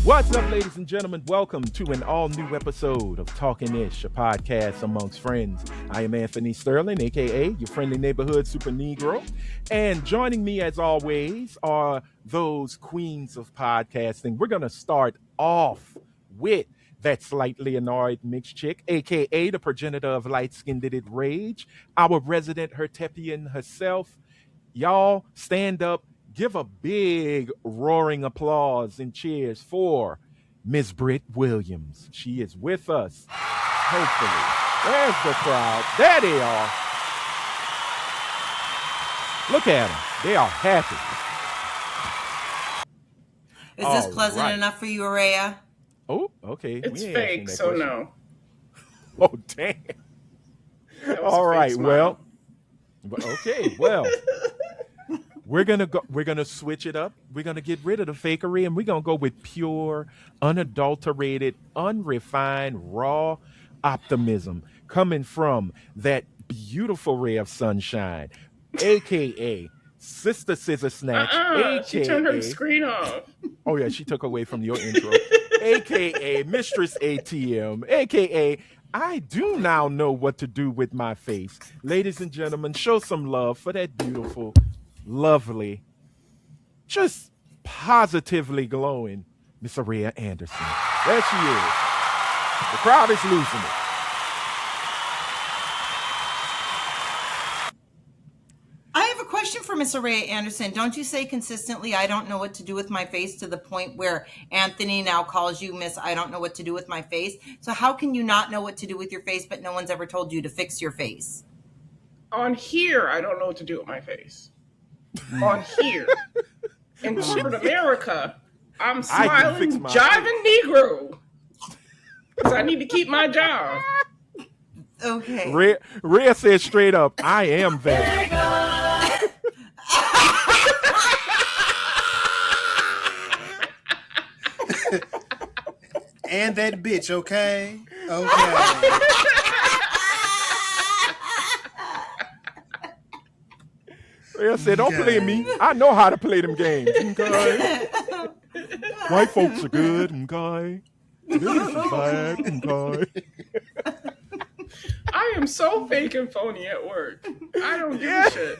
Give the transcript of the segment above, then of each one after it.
What's up, ladies and gentlemen? Welcome to an all-new episode of Talkin Ish, a podcast amongst friends. I am Anthony Sterling, aka your friendly neighborhood super Negro. And joining me, as always, are those queens of podcasting. We're going to start off with that slightly annoyed mixed chick, aka the progenitor of light-skinned rage, our resident Hertepian herself. Y'all stand up. Give a big roaring applause and cheers for Miss Britt Williams. She is with us, hopefully. There's the crowd. There they are. Look at them. They are happy. Is this pleasant enough for you, Araya? Oh, okay. It's fake, so no. Oh, damn. All right, well. Okay, well. We're gonna switch it up. We're gonna get rid of the fakery, and we're gonna go with pure, unadulterated, unrefined, raw optimism coming from that beautiful ray of sunshine, aka Sister Scissor Snatch, aka she turned her screen off. Oh yeah, she took away from your intro, aka Mistress ATM, aka I do now know what to do with my face. Ladies and gentlemen, show some love for that beautiful, lovely, just positively glowing Miss Araya Anderson. There she is. The crowd is losing it. I have a question for Miss Araya Anderson. Don't you say consistently, I don't know what to do with my face, to the point where Anthony now calls you Miss I don't know what to do with my face? So how can you not know what to do with your face, but no one's ever told you to fix your face? On here, I don't know what to do with my face. On here. In corporate America, I'm smiling, jiving Negro. Because I need to keep my job. Okay. Rhea said straight up, I am that. And that bitch, okay? Okay. Rhea said, don't play me. I know how to play them games. Okay? White folks are good. Okay? This is bad. Okay? I am so fake and phony at work. I don't give a shit.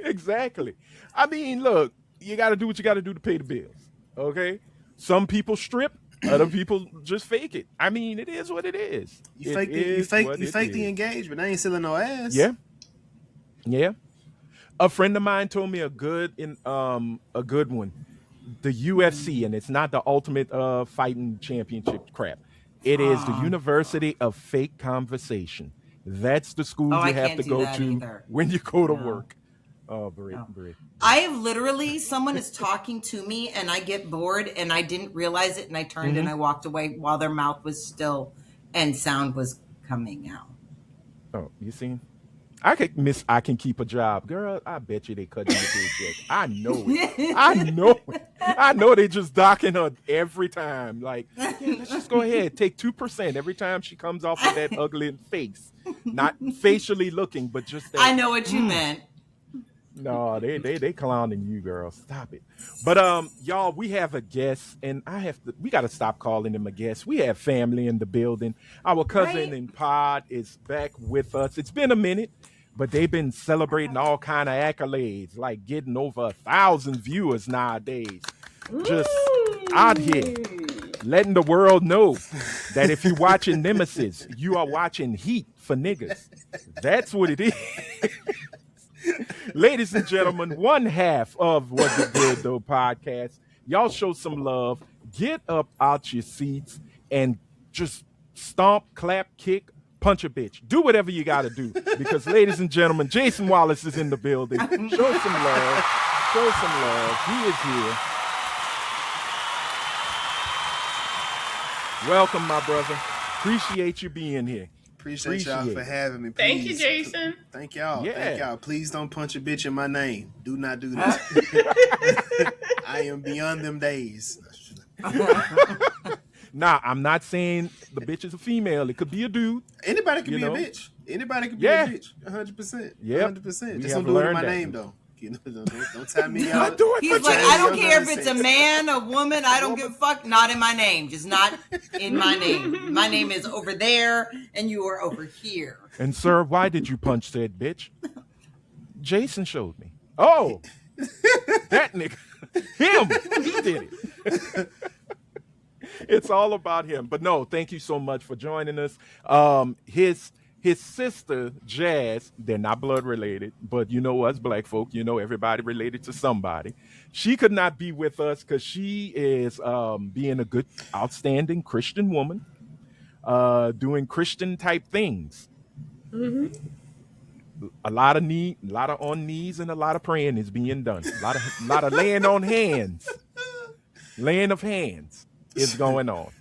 Exactly. I mean, look, you got to do what you got to do to pay the bills. Okay? Some people strip. Other people just fake it. I mean, it is what it is. You fake the engagement. I ain't selling no ass. Yeah. A friend of mine told me a good one. The UFC, and it's not the Ultimate Fighting Championship crap. It is the University of Fake Conversation. That's the school you have to go to either when you go to work. Oh, Brie. I have literally, someone is talking to me and I get bored and I didn't realize it and I turned and I walked away while their mouth was still and sound was coming out. Oh, you see? I can keep a job. Girl, I bet you they cut you the paycheck. I know it. I know they just docking her every time. Like, yeah, let's just go ahead. Take 2% every time she comes off with that ugly face. Not facially looking, but just that. I know what you meant. No, they clowning you, girl. Stop it. But y'all, we have a guest, and we gotta stop calling him a guest. We have family in the building. Our cousin in pod is back with us. It's been a minute, but they've been celebrating all kind of accolades, like getting over 1,000 viewers nowadays. Just out here, letting the world know that if you're watching Nemesis, you are watching Heat for niggas. That's what it is. Ladies and gentlemen, one half of Was It Good Though podcast. Y'all show some love. Get up out your seats and just stomp, clap, kick, punch a bitch. Do whatever you got to do. Because, ladies and gentlemen, Jason Wallace is in the building. Show some love. Show some love. He is here. Welcome, my brother. Appreciate you being here. Appreciate y'all for having me. Please. Thank you, Jason. Thank y'all. Yeah. Thank y'all. Please don't punch a bitch in my name. Do not do that. I am beyond them days. Nah, I'm not saying the bitch is a female. It could be a dude. Anybody can be a bitch. Anybody can be a bitch. 100%. Yeah. 100%. Just don't do it in my name, though. You know, don't tie me I out. do it He's for like, Jay. I don't care if it's a man, a woman, I don't give a fuck. Not in my name. Just not in my name. My name is over there, and you are over here. And sir, why did you punch said bitch? Jason showed me. Oh, that nigga, him, he did it. It's all about him. But no, thank you so much for joining us. His sister, Jazz, they're not blood related, but you know us black folk, you know everybody related to somebody. She could not be with us because she is being a good, outstanding Christian woman, doing Christian type things. Mm-hmm. A lot of on knees and a lot of praying is being done. A lot of laying on hands, laying of hands is going on.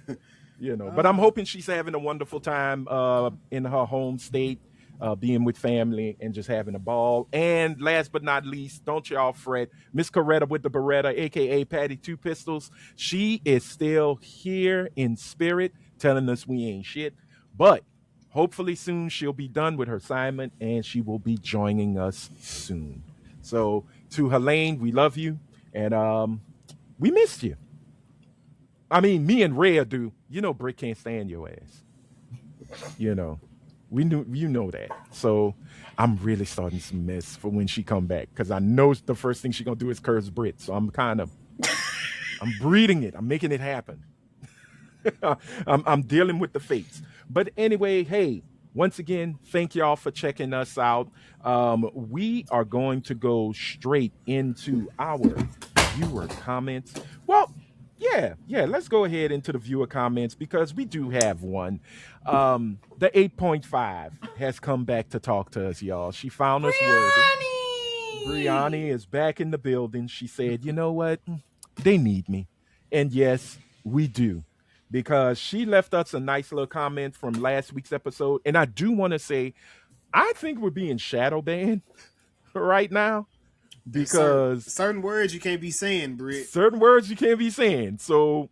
You know, but I'm hoping she's having a wonderful time in her home state, being with family and just having a ball. And last but not least, don't y'all fret, Miss Coretta with the Beretta, aka Patty Two Pistols. She is still here in spirit, telling us we ain't shit. But hopefully soon she'll be done with her assignment and she will be joining us soon. So to Helene, we love you and we missed you. I mean, me and Rhea do. You know, Britt can't stand your ass. You know, you know that. So I'm really starting to miss for when she come back because I know the first thing she's gonna do is curse Britt. So I'm breeding it. I'm making it happen. I'm dealing with the fates. But anyway, hey, once again, thank y'all for checking us out. We are going to go straight into our viewer comments. Well, yeah, let's go ahead into the viewer comments because we do have one. The 8.5 has come back to talk to us, y'all. She found us worthy. Brianni is back in the building. She said, you know what? They need me. And yes, we do. Because she left us a nice little comment from last week's episode. And I do want to say, I think we're being shadow banned right now. Because certain words you can't be saying, Britt. Certain words you can't be saying. So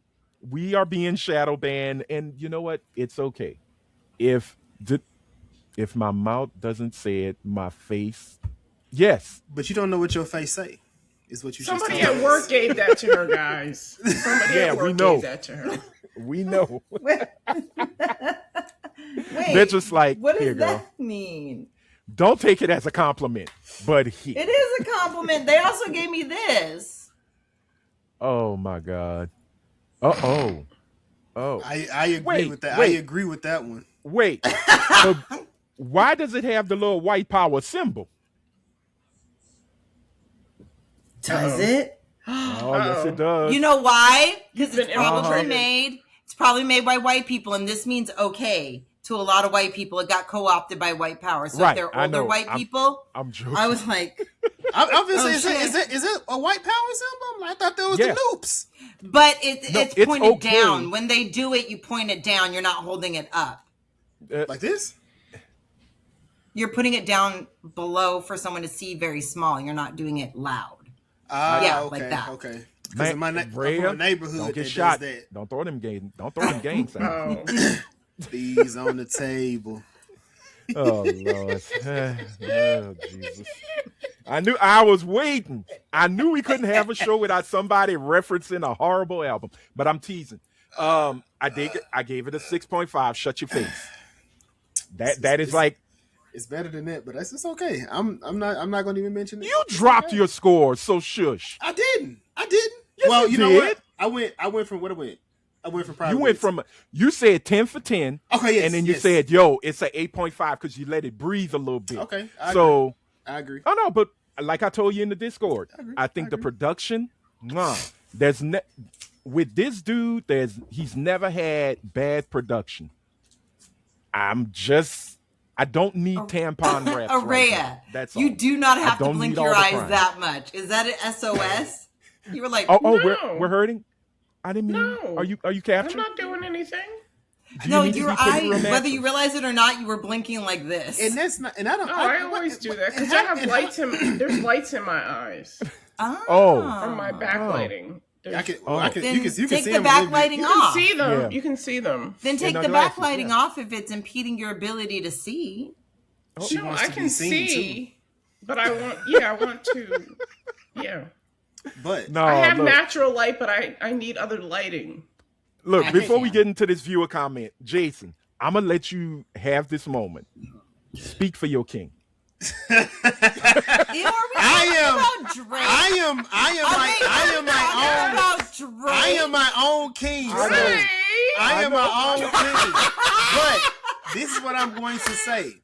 we are being shadow banned. And you know what? It's okay. If my mouth doesn't say it, my face, yes. But you don't know what your face say. Is what you Somebody at work gave that to her, guys. Somebody at work gave that to her. We know. Wait, they're just like, what does here, girl. that mean? Don't take it as a compliment, but here. It is a compliment. They also gave me this. Oh my God. Oh. I agree with that. I agree with that one. Wait. So why does it have the little white power symbol? Does it? Oh, yes, it does. You know why? Because it's infiltrated. probably made by white people, and this means okay to a lot of white people. It got co-opted by white power. So if they're older white people, I'm joking. I was like, obviously, is it a white power symbol? I thought that was the noops. But it's pointed okay. down. When they do it, you point it down. You're not holding it up. Like this? You're putting it down below for someone to see very small. You're not doing it loud. Okay, like that. Okay. Because in my neighborhood, don't get shot. Don't throw them gang signs. These on the table. Oh Lord. Oh Jesus. I was waiting. I knew we couldn't have a show without somebody referencing a horrible album. But I'm teasing. I gave it a 6.5. Shut your face. That is like, it's better than that, but it's okay. I'm not gonna even mention it. You dropped your score, so shush. I didn't. Yes, well, you know did. what? I went from what I went. I went from probably. You went from, you said 10 for 10. Okay, yes. And then you said, yo, it's an 8.5 because you let it breathe a little bit. Okay. I agree. Oh, no, but like I told you in the Discord, I think the production, with this dude, he's never had bad production. I don't need tampon wraps. Araya, right, that's all. You do not have to blink your eyes that much. Is that an SOS? You were like, no. we're hurting. I didn't mean. No. Are you captured? I'm not doing anything. No, your eye, whether you realize it or not, you were blinking like this. And that's not. And I don't. No, I always do that because I have lights in. There's lights in my eyes. From my backlighting. You can see the them backlighting off. You can see them. Yeah. You can see them. Then take the backlighting off if it's impeding your ability to see. No, I can see. But I want to. Yeah. But No, I have look, natural light, but I need other lighting. look. Before we get into this viewer comment, Jason, I'm gonna let you have this moment. Speak for your king. Ew, are we talking about Drake? I am my own king. Drake! I am my own king. But this is what I'm going to say.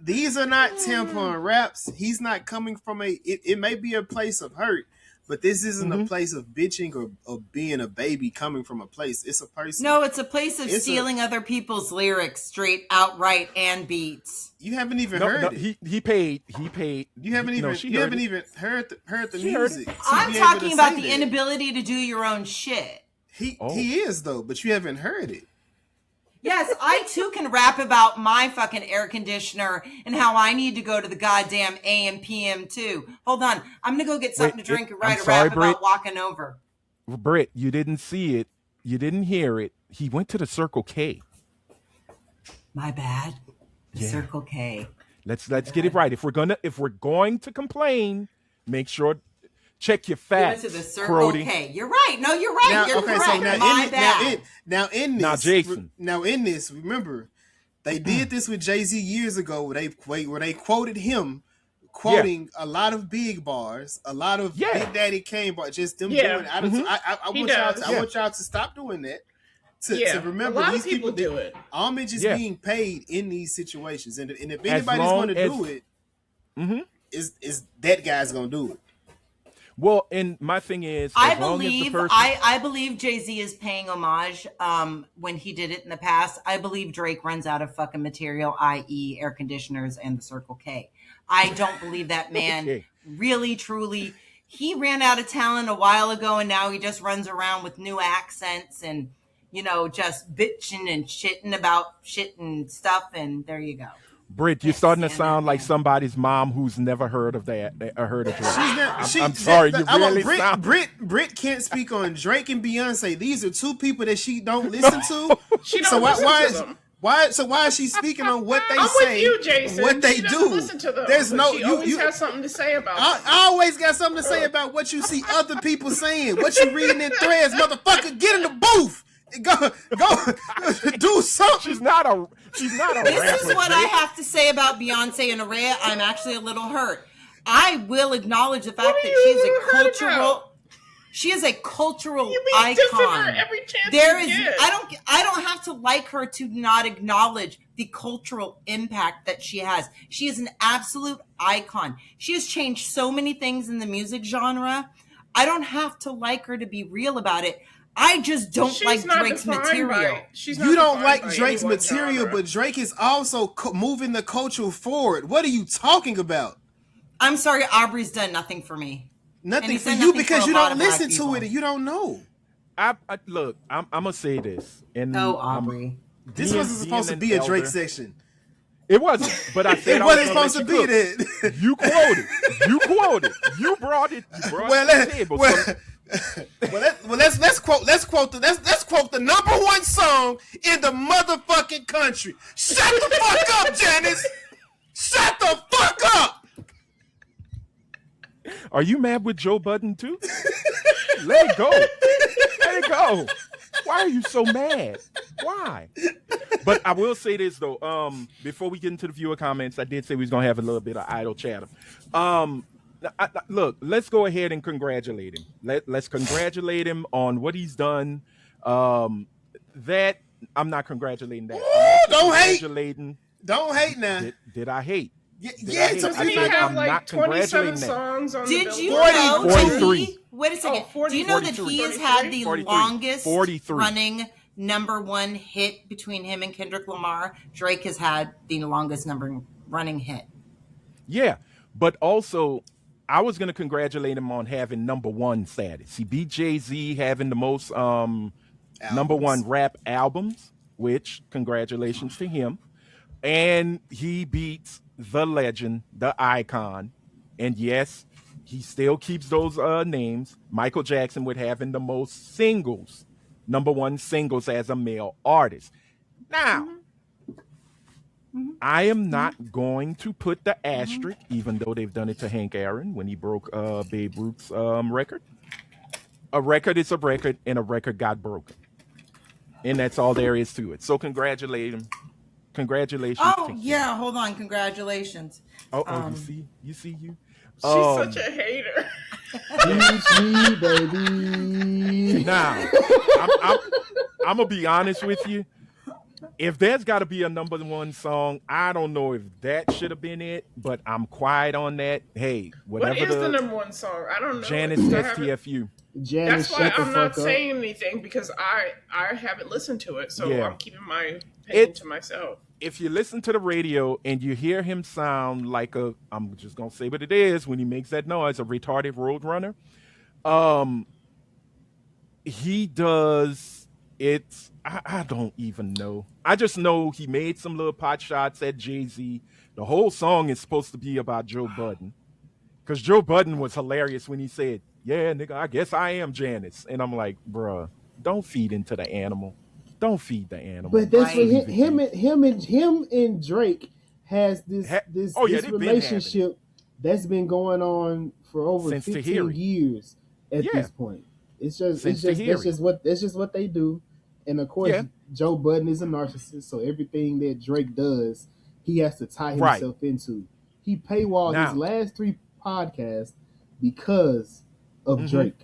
These are not tampon raps. He's not coming from it may be a place of hurt, but this isn't a place of bitching or being a baby coming from a place. It's a person. No, it's a place of stealing other people's lyrics straight outright and beats. You haven't even heard it. He paid. You haven't even heard the music. I'm talking about the inability to do your own shit. He is though, but you haven't heard it. Yes, I too can rap about my fucking air conditioner and how I need to go to the goddamn AM PM too. Hold on, I'm gonna go get something to drink and write a rap about walking over. Britt, you didn't see it. You didn't hear it. He went to the Circle K. My bad. Circle K. Let's get it right. If we're going to complain, make sure check your facts. To the Circle K. You're right. No, you're right. You're correct. So now in this, remember, they did this with Jay-Z years ago where they quoted him quoting a lot of big bars, a lot of Big Daddy Kane bars, just them doing it. I want y'all to stop doing that. To remember, a lot these of people do it. Homage is being paid in these situations, and if anybody's going to do it, is that guy's going to do it. Well, and my thing is, I believe Jay-Z is paying homage when he did it in the past. I believe Drake runs out of fucking material, i.e. air conditioners and the Circle K. I don't believe that man really, truly. He ran out of talent a while ago, and now he just runs around with new accents and, just bitching and shitting about shit and stuff, and there you go. Britt, you're starting to sound like somebody's mom who's never heard of that. Heard of Drake. I'm sorry, you really sound. Britt can't speak on Drake and Beyonce. These are two people that she don't listen to. She don't listen to them. Why is she speaking on what they say? With you, Jason. What they do? Listen to them. There's no. She always has something to say about. I always got something to say about what you see other people saying. What you reading in threads, motherfucker. Get in the booth. Go do something. She's not a This rapper, is what I have to say about Beyonce and Araya. I'm actually a little hurt. I will acknowledge the fact that she is a cultural icon. Every chance I don't have to like her to not acknowledge the cultural impact that she has. She is an absolute icon. She has changed so many things in the music genre. I don't have to like her to be real about it. I just don't like Drake's material. You don't like Drake's material, but Drake is also moving the culture forward. What are you talking about? I'm sorry, Aubrey's done nothing for me. Nothing for you because you don't listen to it and you don't know. Look, I'm gonna say this. And Aubrey. This wasn't supposed to be a Drake section. It wasn't, but I said it wasn't supposed to be that. You quoted. You brought it to the table. Let's quote the number one song in the motherfucking country. Shut the fuck up, Janice. Shut the fuck up. Are you mad with Joe Budden too? Let it go. Let it go. Why are you so mad? Why? But I will say this though. Before we get into the viewer comments, I did say we was gonna have a little bit of idle chatter. Look, let's go ahead and congratulate him. Let's congratulate him on what he's done. That I'm not congratulating that. Don't hate now. Did I hate? Yeah, doesn't he have like 27 songs on the Did you know 43? Wait a second. Do you know that he has had the longest running number one hit between him and Kendrick Lamar? Drake has had the longest running hit. Yeah, but also I was going to congratulate him on having number one status. He beat Jay-Z having the most number one rap albums, which congratulations to him. And he beats the legend, the icon. And yes, he still keeps those names. Michael Jackson with having the most singles, number one singles as a male artist. Now, I am not going to put the asterisk, even though they've done it to Hank Aaron when he broke Babe Ruth's record. A record is a record, and a record got broken. And that's all there is to it. So Congratulations. Oh, yeah. Hold on. Congratulations. Oh, you see. She's such a hater. Me, baby. Now, I'm going to be honest with you. If there's got to be a number one song, I don't know if that should have been it, but I'm quiet on that. Hey, whatever. What is the number one song? I don't know. Janice STFU. That's why I'm not saying anything, because I haven't listened to it, so I'm keeping my opinion to myself. If you listen to the radio and you hear him sound like I'm just gonna say what it is when he makes that noise, a retarded roadrunner. He does it. I don't even know. I just know he made some little pot shots at Jay-Z. The whole song is supposed to be about Joe Budden, because Joe Budden was hilarious when he said, "Yeah, nigga, I guess I am Janice," and I'm like, bruh, don't feed into the animal. Don't feed the animal. But that's what him and Drake has this relationship that's been going on for over 15 years at this point. That's just what they do. And of course, Joe Budden is a narcissist, so everything that Drake does, he has to tie himself into. He paywalled his last 3 podcasts because of Drake.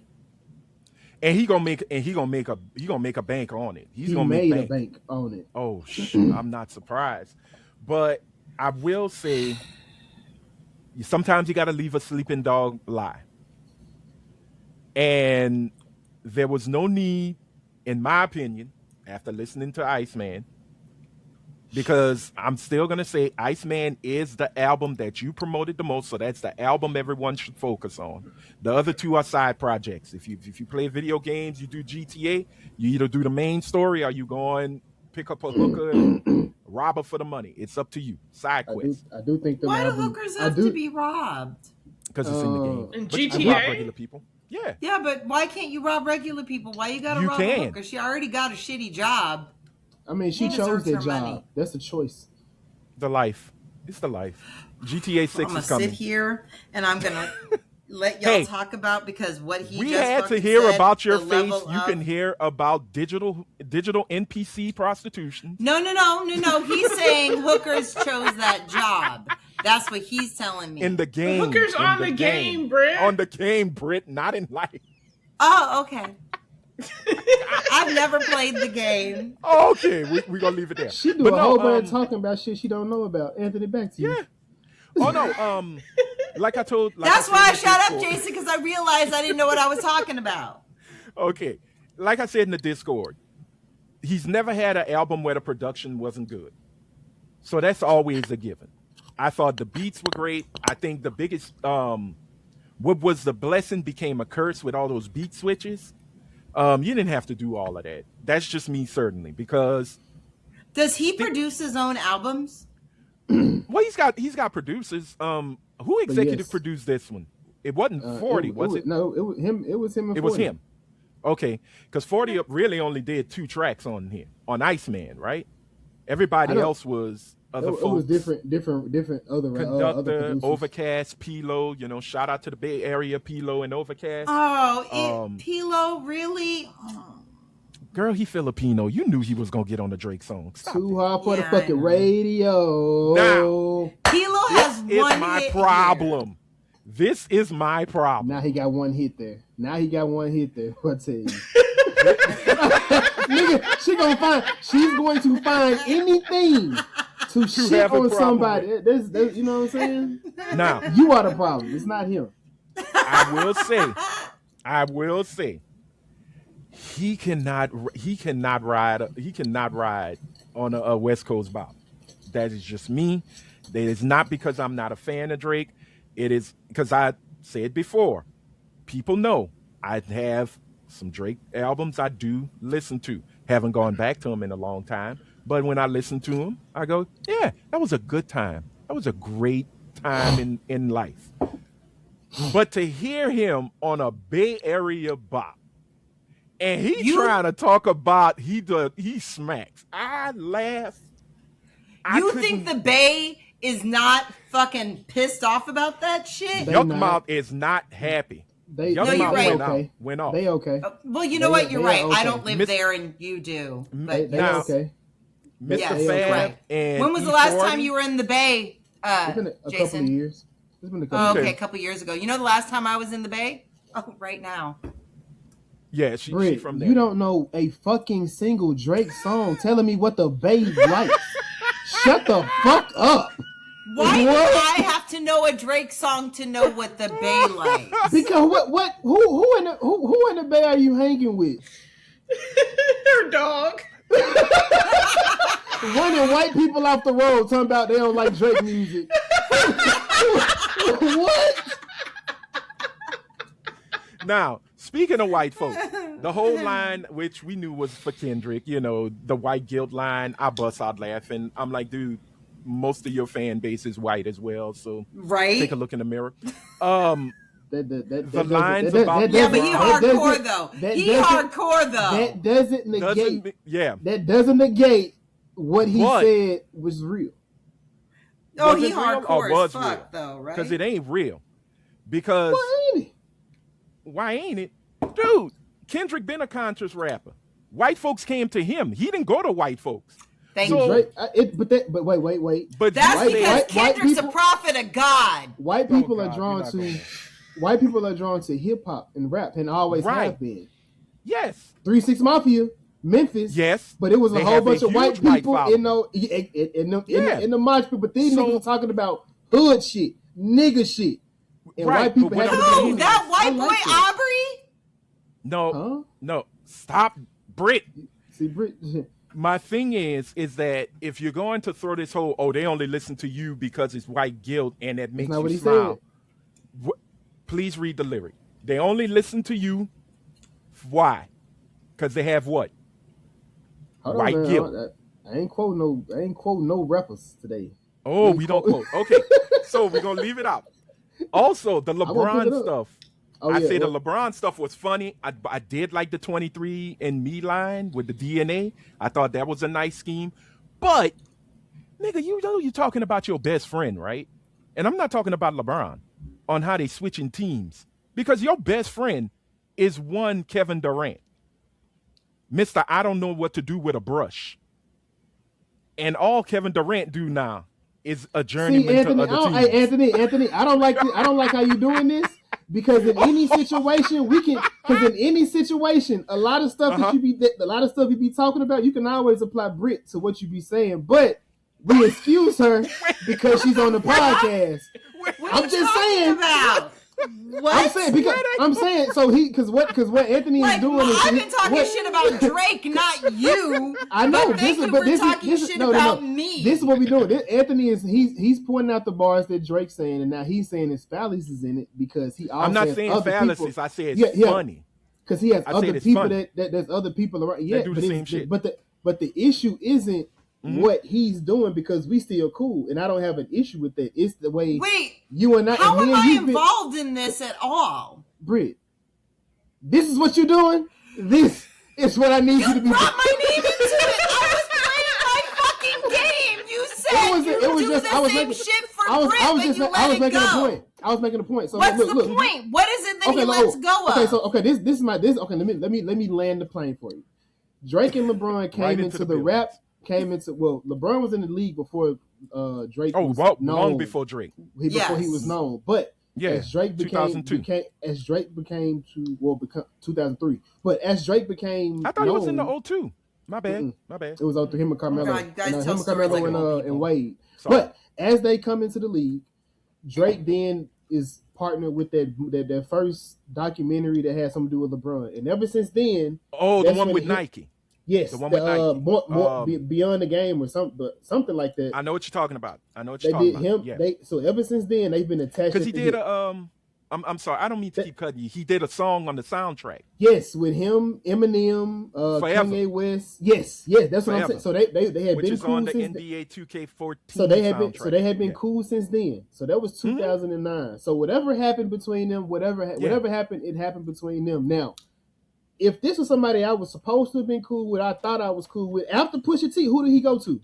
And he gonna make a bank on it. He made a bank on it. Oh, I'm not surprised. But I will say, sometimes you got to leave a sleeping dog lie. And there was no need, in my opinion, after listening to Iceman, because I'm still going to say Iceman is the album that you promoted the most, so that's the album everyone should focus on. The other 2 are side projects. If you play video games, you do GTA, you either do the main story or you go and pick up a hooker and rob her for the money. It's up to you. Side quest. I do think why do hookers have to be robbed? Because it's in the game. In but GTA? you rob regular people. Yeah. Yeah, but why can't you rob regular people? Why you got to rob a hooker? She already got a shitty job. I mean, she chose that job. Money. That's a choice. The life. It's the life. GTA 6 is coming. I'm going to sit here and I'm going to let y'all talk about, because what he we just had to hear said, about your face. You can hear about digital NPC prostitution. No. He's saying hookers chose that job. That's what he's telling me. In the game. Hookers on the game, Britt. On the game, Britt, not in life. Oh, okay. I've never played the game. Oh, okay, we're going to leave it there. She do a whole bunch talking about shit she don't know about. Anthony, back to you. Yeah. Oh, no. Like I told... That's why I shut up, Jason, because I realized I didn't know what I was talking about. Okay. Like I said in the Discord, he's never had an album where the production wasn't good. So that's always a given. I thought the beats were great. I think the biggest... what was the blessing became a curse with all those beat switches. You didn't have to do all of that. That's just me, certainly, because... Does he produce his own albums? Well, he's got producers. Who executive produced this one? It wasn't 40, was it? No, it was him. It was him. And 40. It was him. Okay, because 40 really only did 2 tracks on here on Iceman, right? Everybody else was other folks. It was different other Conductor, other producers. Overcast, Pilo. Shout out to the Bay Area, Pilo and Overcast. Pilo, really? Oh. Girl, he Filipino. You knew he was gonna get on the Drake song. Stop Too hard for the fucking radio. Now, Pilo has one hit. This is my problem. This is my problem. Now he got one hit there. What tell you? Nigga, she's going to find anything to shit on somebody. That's, you know what I'm saying? Now, you are the problem. It's not him. I will say. He cannot ride on a West Coast bop. That is just me. That is not because I'm not a fan of Drake. It is because I said before, people know I have some Drake albums I do listen to. Haven't gone back to them in a long time. But when I listen to them, I go, yeah, that was a good time. That was a great time in life. But to hear him on a Bay Area bop, and trying to talk about he smacks. I laugh. You think the Bay is not fucking pissed off about that shit? Yuckmouth is not happy. No, you're right. Went off. They okay. Well, you know what? You're right. Okay. I don't live there, and you do. But they okay. Mr. Fab right. and when was the last time you were in the Bay, it's been a Jason? couple of years. It's been a couple a couple years ago. You know the last time I was in the Bay? Oh, right now. Yeah, she from there. You don't know a fucking single Drake song telling me what the Bay likes. Shut the fuck up. Why do I have to know a Drake song to know what the Bay likes? Because who in the Bay are you hanging with? Her dog. Running white people off the road talking about they don't like Drake music. What? Now, speaking of white folk, the whole line, which we knew was for Kendrick, you know, the white guilt line, I bust out laughing. I'm like, dude, most of your fan base is white as well, so take a look in the mirror. The lines about but he hardcore though. That doesn't negate. That doesn't negate what he said was real. Oh, he hardcore as fuck though, right? Because it ain't real. Because why ain't it? Dude, Kendrick been a conscious rapper. White folks came to him. He didn't go to white folks. Thank you. But wait. But that's because Kendrick's a prophet of God. White people are drawn to hip hop and rap and always have been. Yes. 3 6 Mafia, Memphis. Yes. But it was a whole bunch of white people in the mosh pit. But these niggas were talking about hood shit, nigga shit. And white people had to that white boy Aubrey? No. Stop, Brit. See, Brit. My thing is that if you're going to throw this whole, they only listen to you because it's white guilt and that makes you smile. Please read the lyric. They only listen to you. Why? Because they have what? White guilt. I ain't quoting no rappers today. Oh, we don't quote. Okay, so we're gonna leave it out. Also, the LeBron stuff. The LeBron stuff was funny. I did like the 23andMe line with the DNA. I thought that was a nice scheme. But, nigga, you know you're talking about your best friend, right? And I'm not talking about LeBron on how they switching teams. Because your best friend is one Kevin Durant. Mr. I don't know what to do with a brush. And all Kevin Durant do now is a journeyman to other teams. Hey, Anthony, I don't like how you doing this. Because in any situation a lot of stuff you be talking about, you can always apply Brit to what you be saying. But we excuse her because she's on the podcast. I'm just saying. About? What? I'm saying because what Anthony is doing is I've been talking shit about Drake, not you. I know. But this is about me. This is what we doing. Anthony he's pointing out the bars that Drake's saying, and now he's saying his fallacies in it because he. I'm not saying fallacies. I say it's funny because he has other people that there's other people around. Yeah, that do the same shit. But the issue isn't. What he's doing because we still cool, and I don't have an issue with that. It's the way you and I. How am I involved in this at all, Britt? This is what you're doing. This is what I need you to be. You brought my name into it. I was playing my fucking game. You said I was making shit for Britt, but you let it go. I was making a point. So what's the point? What is it that he lets go of? Okay, so this is my. Okay, let me land the plane for you. Drake and LeBron came into the rap. LeBron was in the league before Drake was known. Long before Drake. Before he was known. But as Drake became 2003. But as Drake became I thought it was in the 02. My bad. It was 03, him and Carmelo. Him and Carmelo and Wade. Sorry. But as they come into the league, Drake then is partnered with that first documentary that had something to do with LeBron. And ever since then... Oh, the one with Nike. Yes, the one with Nike. More Beyond the Game or something like that. I know what you're talking about. So ever since then, they've been attached. Because he did I'm sorry, I don't mean to keep cutting you. He did a song on the soundtrack. Yes, with him, Eminem, Kanye West. Yes, that's what I'm saying. So they had been cool on the since NBA 2K14. So they had been cool since then. So that was 2009. So whatever happened between them, whatever happened, it happened between them. Now, if this was somebody I was supposed to have been cool with, I thought I was cool with. After Pusha T, who did he go to?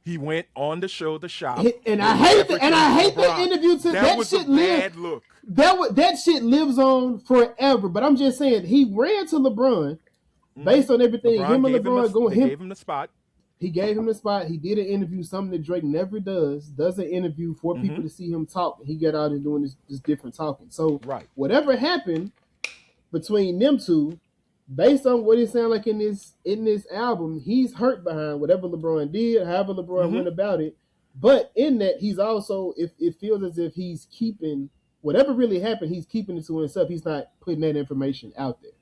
He went on the show, The Shop, and I hate that interview. That was shit a bad look. That shit lives on forever. But I'm just saying, he ran to LeBron based on everything. Him and LeBron going. Gave him the spot. He gave him the spot. He did an interview, something that Drake never does. Does an interview for people to see him talk. He got out and doing this different talking. So whatever happened between them two, based on what it sounded like in this album, he's hurt behind whatever LeBron did, however LeBron went about it. But in that, he's also, it feels as if he's keeping whatever really happened. He's keeping it to himself. He's not putting that information out there.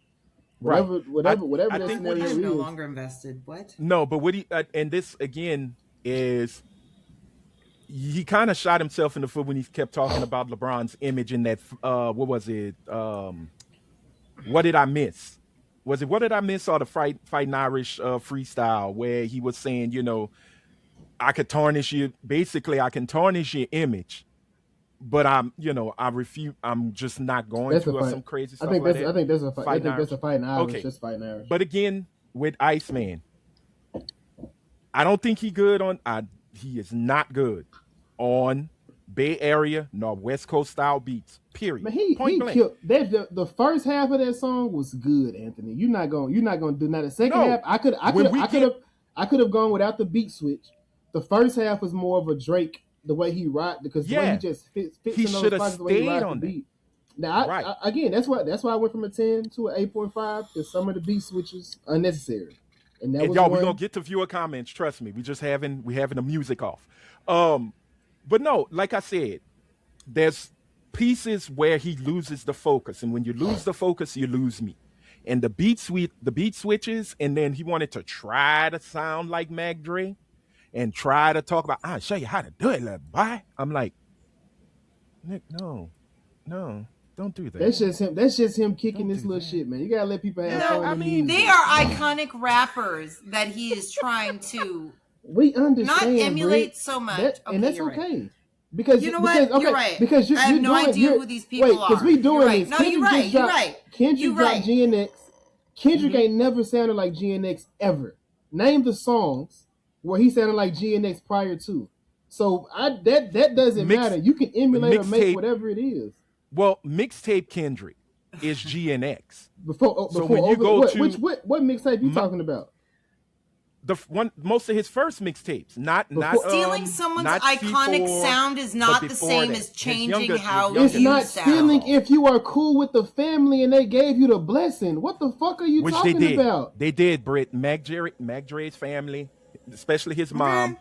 Whatever that scenario is. No longer invested. What? No, but what he and this again is he kind of shot himself in the foot when he kept talking about LeBron's image in that. What was it? What did I miss? Was it What Did I Miss or the Fighting Irish freestyle where he was saying, you know, I could tarnish you. Basically, I can tarnish your image. But I'm refuse. I'm just not going to some crazy stuff. I think that's a Fighting Irish. Okay. Just Fighting Irish. But again, with Iceman, I don't think he good on. He is not good on Bay Area nor West Coast style beats. Period. Man, he killed that. The first half of that song was good, Anthony. You're not gonna do not the second half. I could have gone without the beat switch. The first half was more of a Drake. The way he rocked, because the way he just fits he in those spots, the way he rides the beat. Now, again, that's why I went from a 10 to an 8.5, because some of the beat switches unnecessary. And y'all, we're gonna get to viewer comments. Trust me, we having the music off. But no, like I said, there's pieces where he loses the focus, and when you lose the focus, you lose me. And the beat switches, and then he wanted to try to sound like Mac Dre. And try to talk about, I'll show you how to do it, little boy. I'm like, Nick, no, don't do that. That's just him kicking this little shit, man. You gotta let people have fun. I mean, they are iconic rappers that he is trying to we understand, not emulate so much. And that's okay. Because you know what? You're right. Because I have no idea who these people are. Because we doing this. No, you're right. Kendrick dropped GNX. Kendrick ain't never sounded like GNX ever. Name the songs where he sounded like GNX prior to. So that doesn't matter. You can emulate or make whatever it is. Well, mixtape Kendrick is GNX. Before when you go what mixtape you talking about? Most of his first mixtapes, not stealing someone's not iconic C4, sound is not the same as changing how you it's not sound. stealing if you are cool with the family and they gave you the blessing. What the fuck are you talking about? They did, Britt. Mac Dre's family, especially his mom,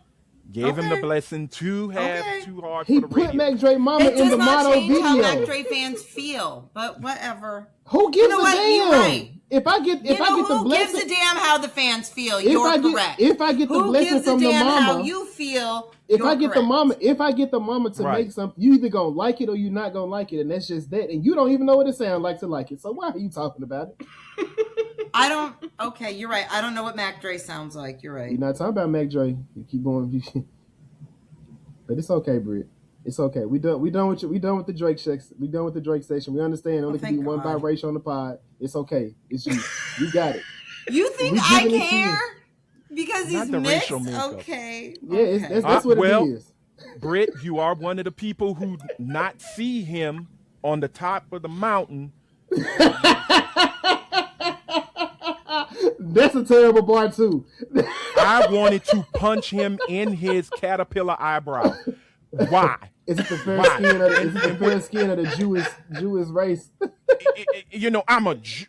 gave him the blessing to have Too Hard for the radio. He put Mac Dre mama in the motto video. It does not change how Mac Dre fans feel, but whatever. Who gives a damn? You're right. If I get the blessing, who gives a damn how the fans feel? You're correct. If I get the blessing from the mama, how you feel? If I get the mama to make something, you either gonna like it or you're not gonna like it, and that's just that. And you don't even know what it sounds like to like it. So why are you talking about it? I don't. Okay, you're right. I don't know what Mac Dre sounds like. You're right. You're not talking about Mac Dre. You keep going, but it's okay, Britt. It's okay. We done with the Drake section. We done with the Drake station. We understand. Only can be one vibration on the pod. It's okay. It's you. You got it. You think I care because he's mixed? Okay. Yeah, that's what it is. Britt, you are one of the people who not see him on the top of the mountain. That's a terrible bar too. I wanted to punch him in his caterpillar eyebrow. Why? Is it the fair skin of the Jewish race?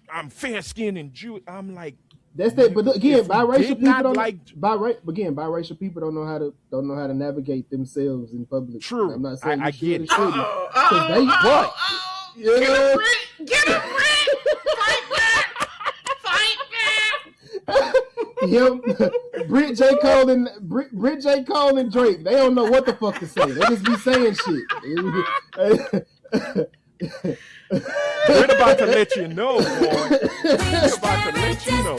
I'm fair skinned and Jewish. I'm like, that's that. But again, biracial people biracial people don't know how to navigate themselves in public. True. I'm not saying I get it. Get him, Rick! Fight back! Him, Britt, J. Cole, and Drake. They don't know what the fuck to say. They just be saying shit. Britt about to let you know, boy. Britt about to let you know.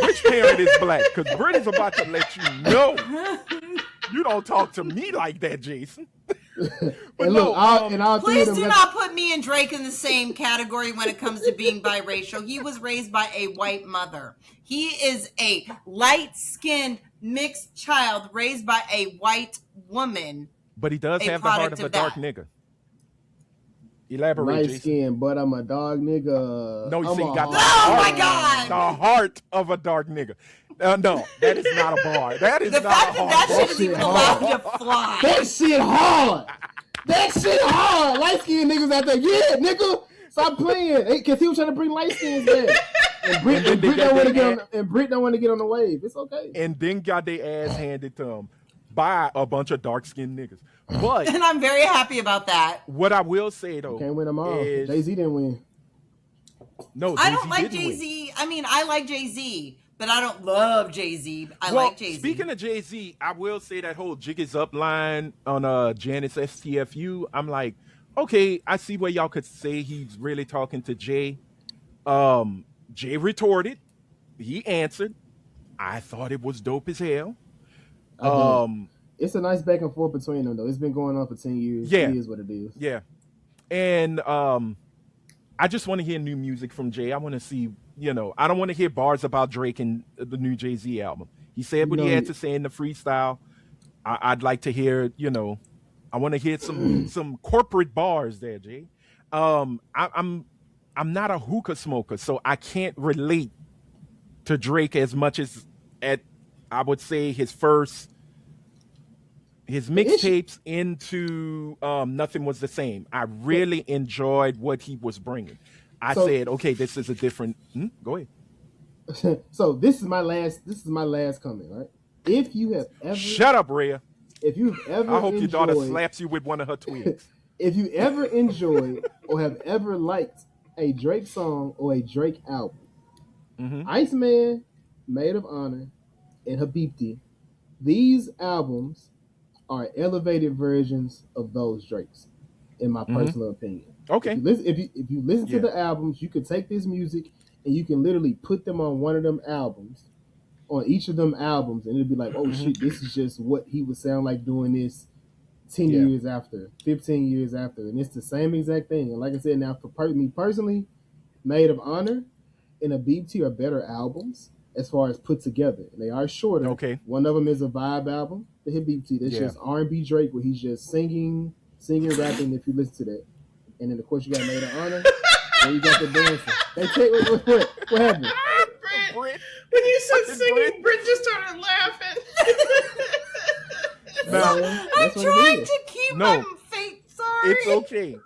Which parent is black? Because Britt is about to let you know. You don't talk to me like that, Jason. But look, please do not put me and Drake in the same category when it comes to being biracial. He was raised by a white mother. He is a light-skinned mixed child raised by a white woman. But he does have the heart of a dark nigga. Elaborate, light Jason. skin, but I'm a dog nigga. No, you see, he got my God! The heart of a dark nigga. No, that is not a bar. That is the not fact a hard that bar. shit is even allowed to fly. That shit hard. That shit hard. Light skinned niggas out there. Yeah, nigga. Stop playing. Because he was trying to bring light skins back. And Brit don't want to get on the wave. It's okay. And then got their ass handed to him by a bunch of dark skinned niggas. But and I'm very happy about that. What I will say though, can't win them all. Jay-Z didn't win. No, I don't like Jay-Z. I mean, I like Jay-Z, but I don't love Jay-Z. I like Jay-Z. Speaking of Jay-Z, I will say that whole Jig is Up line on Janice STFU. I'm like, okay, I see where y'all could say he's really talking to Jay. Jay retorted. He answered. I thought it was dope as hell. It's a nice back and forth between them, though. It's been going on for 10 years. Yeah. It is what it is. Yeah. And I just want to hear new music from Jay. I want to see, I don't want to hear bars about Drake and the new Jay-Z album. He said what he had to say in the freestyle. I'd like to hear, I want to hear some corporate bars there, Jay. I'm not a hookah smoker, so I can't relate to Drake as much as I would say his mixtapes into Nothing Was the Same. I really enjoyed what he was bringing. I said, okay, this is a different. Go ahead. So this is my last comment, right? If you have ever shut up, Rhea. If you've ever, I hope your daughter slaps you with one of her twigs. If you ever enjoyed or have ever liked a Drake song or a Drake album, Iceman, Maid of Honor, and Habibti, these albums are elevated versions of those Drakes, in my personal opinion. Okay. If you listen to the albums, you could take this music and you can literally put them on one of them albums, on each of them albums, and it'd be like, oh shit, this is just what he would sound like doing this 10 years after, 15 years after, and it's the same exact thing. And like I said, now for me personally, Maid of Honor and Habibti are better albums as far as put together. And they are shorter. Okay. One of them is a vibe album, the Habibti. That's just R&B Drake, where he's just singing, rapping. If you listen to that, and then of course you got Maid of Honor, and you got the dancing. They take what happened? Britt, when you said singing, Britt just started laughing. I'm trying to keep my face. Sorry, it's okay.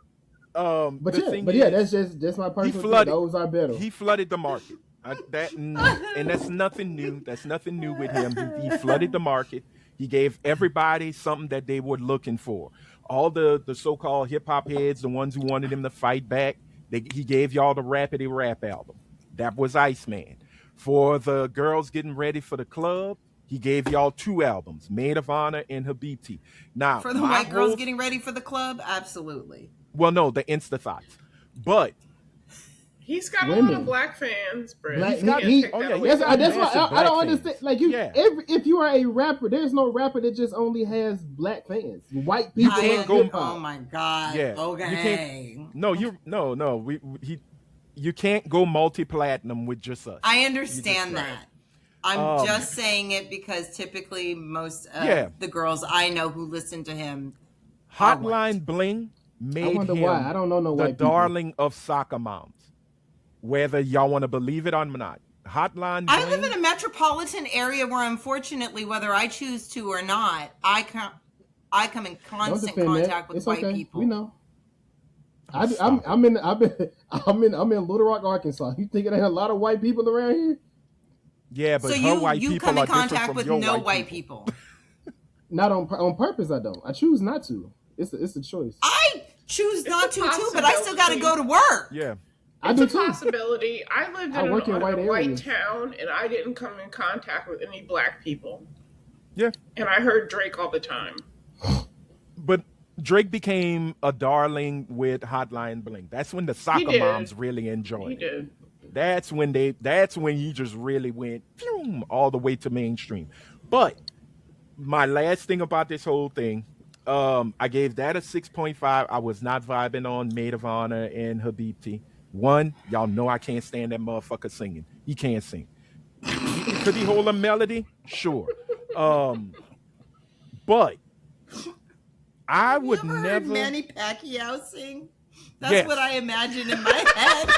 But that's my personal. Those are better. He flooded the market. And that's nothing new. That's nothing new with him. He flooded the market. He gave everybody something that they were looking for. All the so-called hip-hop heads, the ones who wanted him to fight back, he gave y'all the Rapidy Rap album. That was Iceman. For the girls getting ready for the club, he gave y'all 2 albums, Maid of Honor and Habibti. Now, for the white girls getting ready for the club, absolutely. Well, no, the Insta Thoughts. But he's got a lot of black fans, Brett. That's why I don't understand. Like if you are a rapper, there's no rapper that just only has black fans. White people can't go. Oh my god. Yeah. Okay. You can't go multi-platinum with just us. I understand that. I'm just saying it because typically most of the girls I know who listen to him. Hotline Bling made him why. I don't know no the white darling people. of soccer moms. Whether y'all want to believe it or not. Hotline Bling. I live in a metropolitan area where, unfortunately, whether I choose to or not, I come in constant contact with white people. We know. I'm in Little Rock, Arkansas. You think it ain't a lot of white people around here? Yeah, but so you come in contact with no white people. Not on purpose. I don't. I choose not to. It's a choice. I choose not to too, but I still got to go to work. Yeah. It's a possibility. I lived in a white town, and I didn't come in contact with any black people. Yeah. And I heard Drake all the time. But Drake became a darling with Hotline Bling. That's when the soccer moms really enjoyed it. He did. That's when he just really went all the way to mainstream. But my last thing about this whole thing, I gave that a 6.5. I was not vibing on Maid of Honor and Habibti. One, y'all know I can't stand that motherfucker singing. He can't sing. Could he hold a melody? Sure. But I Have would you ever never. heard Manny Pacquiao sing? That's Yes. what I imagine in my head.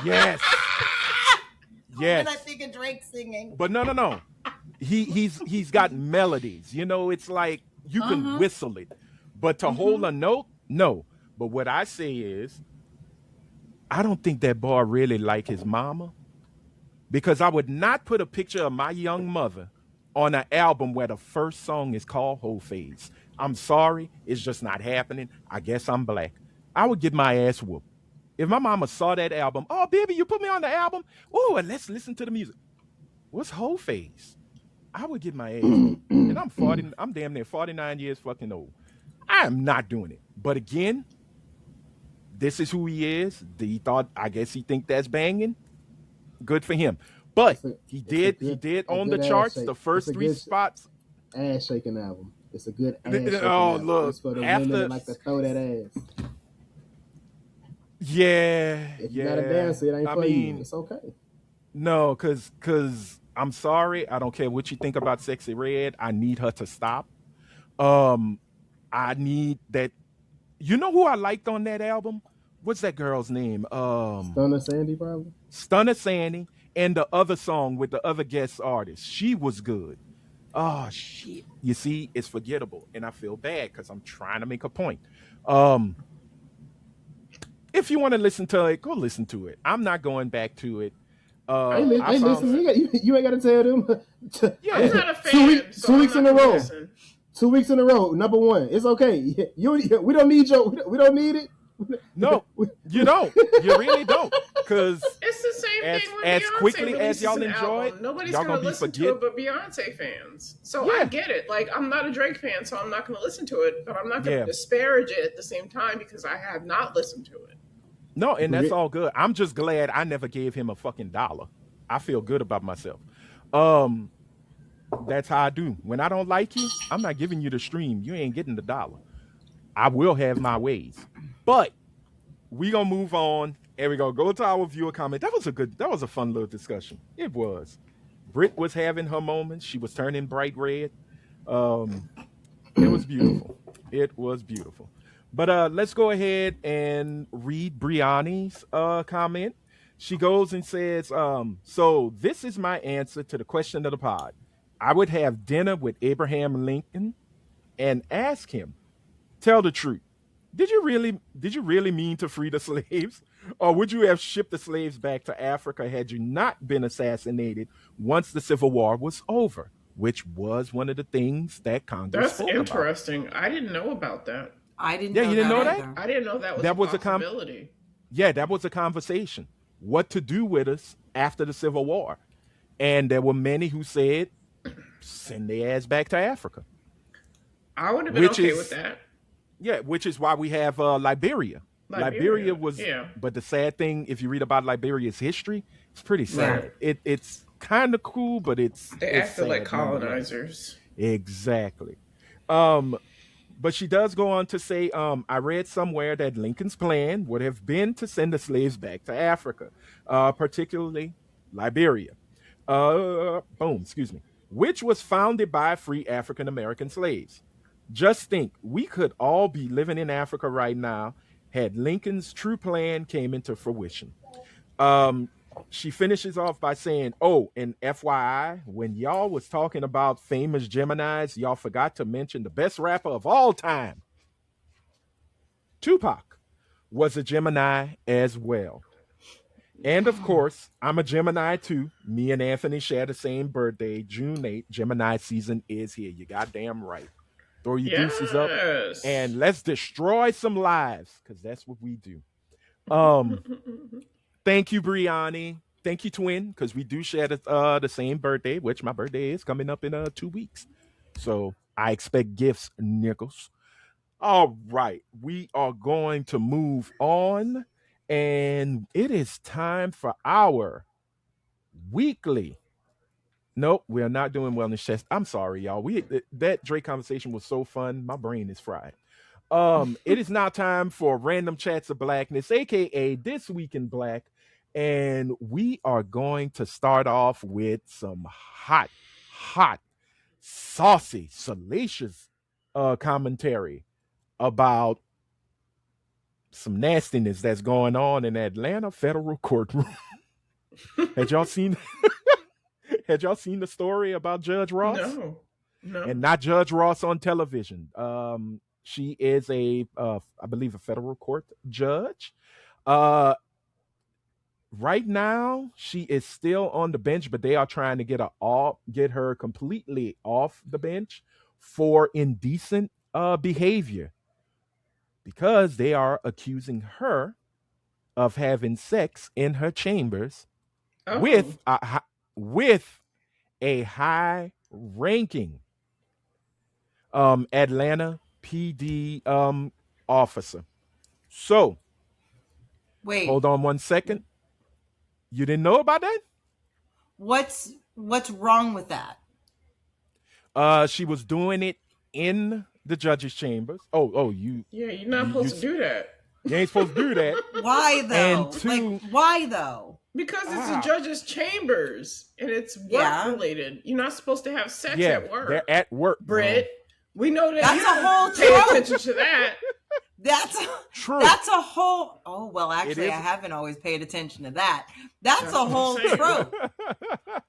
Yes. Yes. When I think of Drake singing. But no. He's got melodies. You know, it's like you can whistle it. But to hold a note, no. But what I say is, I don't think that boy really like his mama. Because I would not put a picture of my young mother on an album where the first song is called Whole Phase. I'm sorry, it's just not happening. I guess I'm black. I would get my ass whooped. If my mama saw that album, oh, baby, you put me on the album? Oh, and let's listen to the music. What's Whole Phase? I would get my ass whooped. And I'm damn near 49 years fucking old. I am not doing it. But again, this is who he is. I guess he think that's banging. Good for him. But he did on the charts the first 3 spots. Ass shaking album. It's a good ass shaking album. Look, it's for the women that like to throw that ass. Yeah. If you're not a dancer, it ain't for you. It's okay. No, cause I'm sorry. I don't care what you think about Sexy Red. I need her to stop. I need that. You know who I liked on that album? What's that girl's name? Stunner Sandy, probably. Stunner Sandy, and the other song with the other guest artist. She was good. Oh shit! You see, it's forgettable, and I feel bad because I'm trying to make a point. If you want to listen to it, go listen to it. I'm not going back to it. Listen. You ain't got to tell them. Yeah, I'm not a fan. 2 weeks in a row. 2 weeks in a row. Number one. It's okay. We don't need we don't need it. No, you don't. You really don't. Because it's the same thing with as Beyonce quickly as y'all an enjoy album. it, Nobody's y'all gonna gonna listen to it but Beyonce fans. So I get it. Like, I'm not a Drake fan, so I'm not gonna listen to it, but I'm not gonna disparage it at the same time because I have not listened to it. No, and that's all good. I'm just glad I never gave him a fucking dollar. I feel good about myself. That's how I do. When I don't like you, I'm not giving you the stream. You ain't getting the dollar. I will have my ways. But we gonna move on, and we gonna go to our viewer comment. That was a fun little discussion. It was. Britt was having her moments. She was turning bright red. It was beautiful. It was beautiful. But let's go ahead and read Brianni's comment. She goes and says, so this is my answer to the question of the pod. I would have dinner with Abraham Lincoln and ask him, tell the truth. Did you really mean to free the slaves? Or would you have shipped the slaves back to Africa had you not been assassinated once the Civil War was over? Which was one of the things that Congress spoke about. That's interesting. I didn't know about that. I didn't know you didn't know that? either. I didn't know that was a possibility. That was a conversation. What to do with us after the Civil War. And there were many who said, send their ass back to Africa. I would have been okay with that. Yeah, which is why we have Liberia. Liberia was, but the sad thing, if you read about Liberia's history, it's pretty sad. Right. It's kind of cool, but they acted sad, like colonizers. Exactly. But she does go on to say, I read somewhere that Lincoln's plan would have been to send the slaves back to Africa, particularly Liberia. Which was founded by free African American slaves. Just think, we could all be living in Africa right now had Lincoln's true plan came into fruition. She finishes off by saying, oh, and FYI, when y'all was talking about famous Geminis, y'all forgot to mention the best rapper of all time. Tupac was a Gemini as well. And of course, I'm a Gemini too. Me and Anthony share the same birthday, June 8th. Gemini season is here. You goddamn right. Throw your deuces up and let's destroy some lives, because that's what we do. Thank you, Brianni. Thank you, twin, because we do share the same birthday, which my birthday is coming up in 2 weeks. So I expect gifts, Nichols. All right. We are going to move on, and it is time for our weekly. Nope, we are not doing wellness checks. I'm sorry, y'all. That Drake conversation was so fun. My brain is fried. It is now time for Random Chats of Blackness, aka This Week in Black. And we are going to start off with some hot saucy, salacious commentary about some nastiness that's going on in Atlanta federal courtroom. Had y'all seen the story about Judge Ross? No. And not Judge Ross on television. She is I believe, a federal court judge. Right now, she is still on the bench, but they are trying to get her completely off the bench for indecent behavior, because they are accusing her of having sex in her chambers with a high-ranking Atlanta PD officer. So, wait, hold on one second. You didn't know about that? What's wrong with that? She was doing it in the judge's chambers. You're not supposed to do that. You ain't supposed to do that. Why though? And two, why though? Because it's the judge's chambers and it's work related. You're not supposed to have sex at work. They're at work, Britt. We know that. That's a whole pay attention to that. That's true. That's a whole. Oh well, actually, I haven't always paid attention to that. That's a whole trope.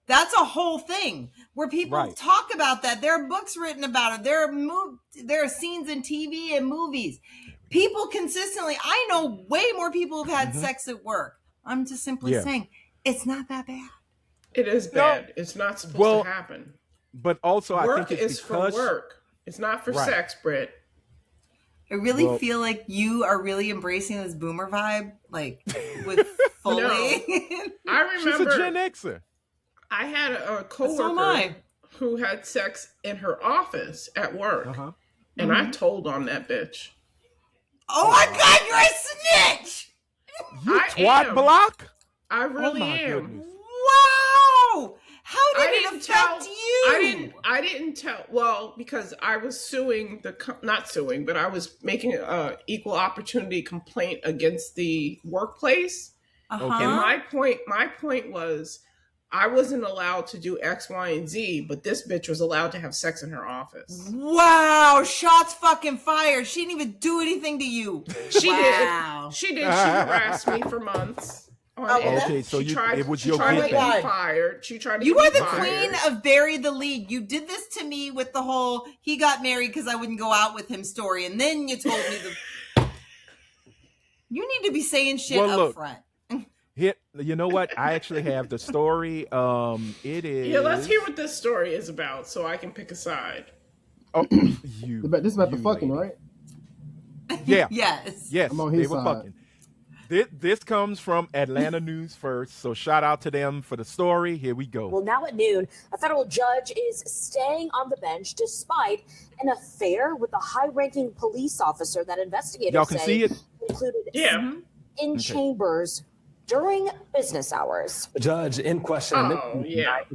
That's a whole thing where people talk about that. There are books written about it. There are scenes in TV and movies. People consistently. I know way more people who've had sex at work. I'm just simply saying it's not that bad. It is bad. No. It's not supposed to happen. But also, work I think it's because for work. It's not for sex, Britt. I really feel like you are really embracing this boomer vibe, like with fully. I remember she's a Gen Xer. I had a coworker who had sex in her office at work, and I told on that bitch. Oh my God, you're a snitch! You twat block? I really am. Goodness. Wow! How did it affect you? I didn't tell. Well, because I was but I was making an equal opportunity complaint against the workplace. And my point was, I wasn't allowed to do X, Y, and Z, but this bitch was allowed to have sex in her office. Wow! Shots fucking fired. She didn't even do anything to you. She did. She harassed me for months. So it was your good thing. Fired. She tried to. You are the queen of bury the lead. You did this to me with the whole he got married because I wouldn't go out with him story, and then you told me the. You need to be saying shit up front. You know what? I actually have the story. It is. Yeah, let's hear what this story is about, so I can pick a side. Oh, this is about the fucking, right? Yeah. Yes. I'm on his they were side. fucking. This comes from Atlanta News First, so shout out to them for the story. Here we go. Well, now at noon, a federal judge is staying on the bench despite an affair with a high-ranking police officer that investigators Y'all can see it? Included in chambers during business hours. The judge in question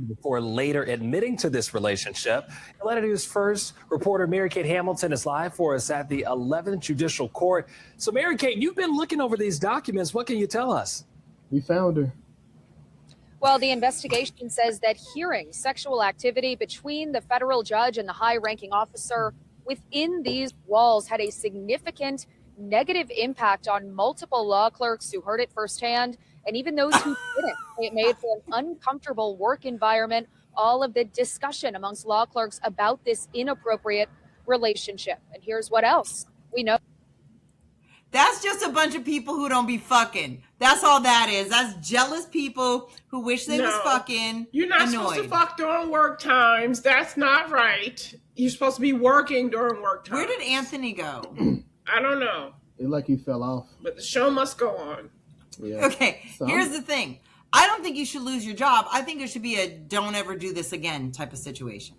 before later admitting to this relationship. Atlanta News First reporter Mary-Kate Hamilton is live for us at the 11th Judicial Court. So Mary-Kate, you've been looking over these documents. What can you tell us? We found her. Well, the investigation says that hearing sexual activity between the federal judge and the high-ranking officer within these walls had a significant negative impact on multiple law clerks who heard it firsthand, and even those who didn't. It made for an uncomfortable work environment. All of the discussion amongst law clerks about this inappropriate relationship. And here's what else we know. That's just a bunch of people who don't be fucking. That's all that is. That's jealous people who wish they was fucking. You're not supposed to fuck during work times. That's not right. You're supposed to be working during work times. Where did Anthony go? I don't know. It's like he fell off. But the show must go on. Yeah. Okay, here's the thing. I don't think you should lose your job. I think it should be a don't ever do this again type of situation.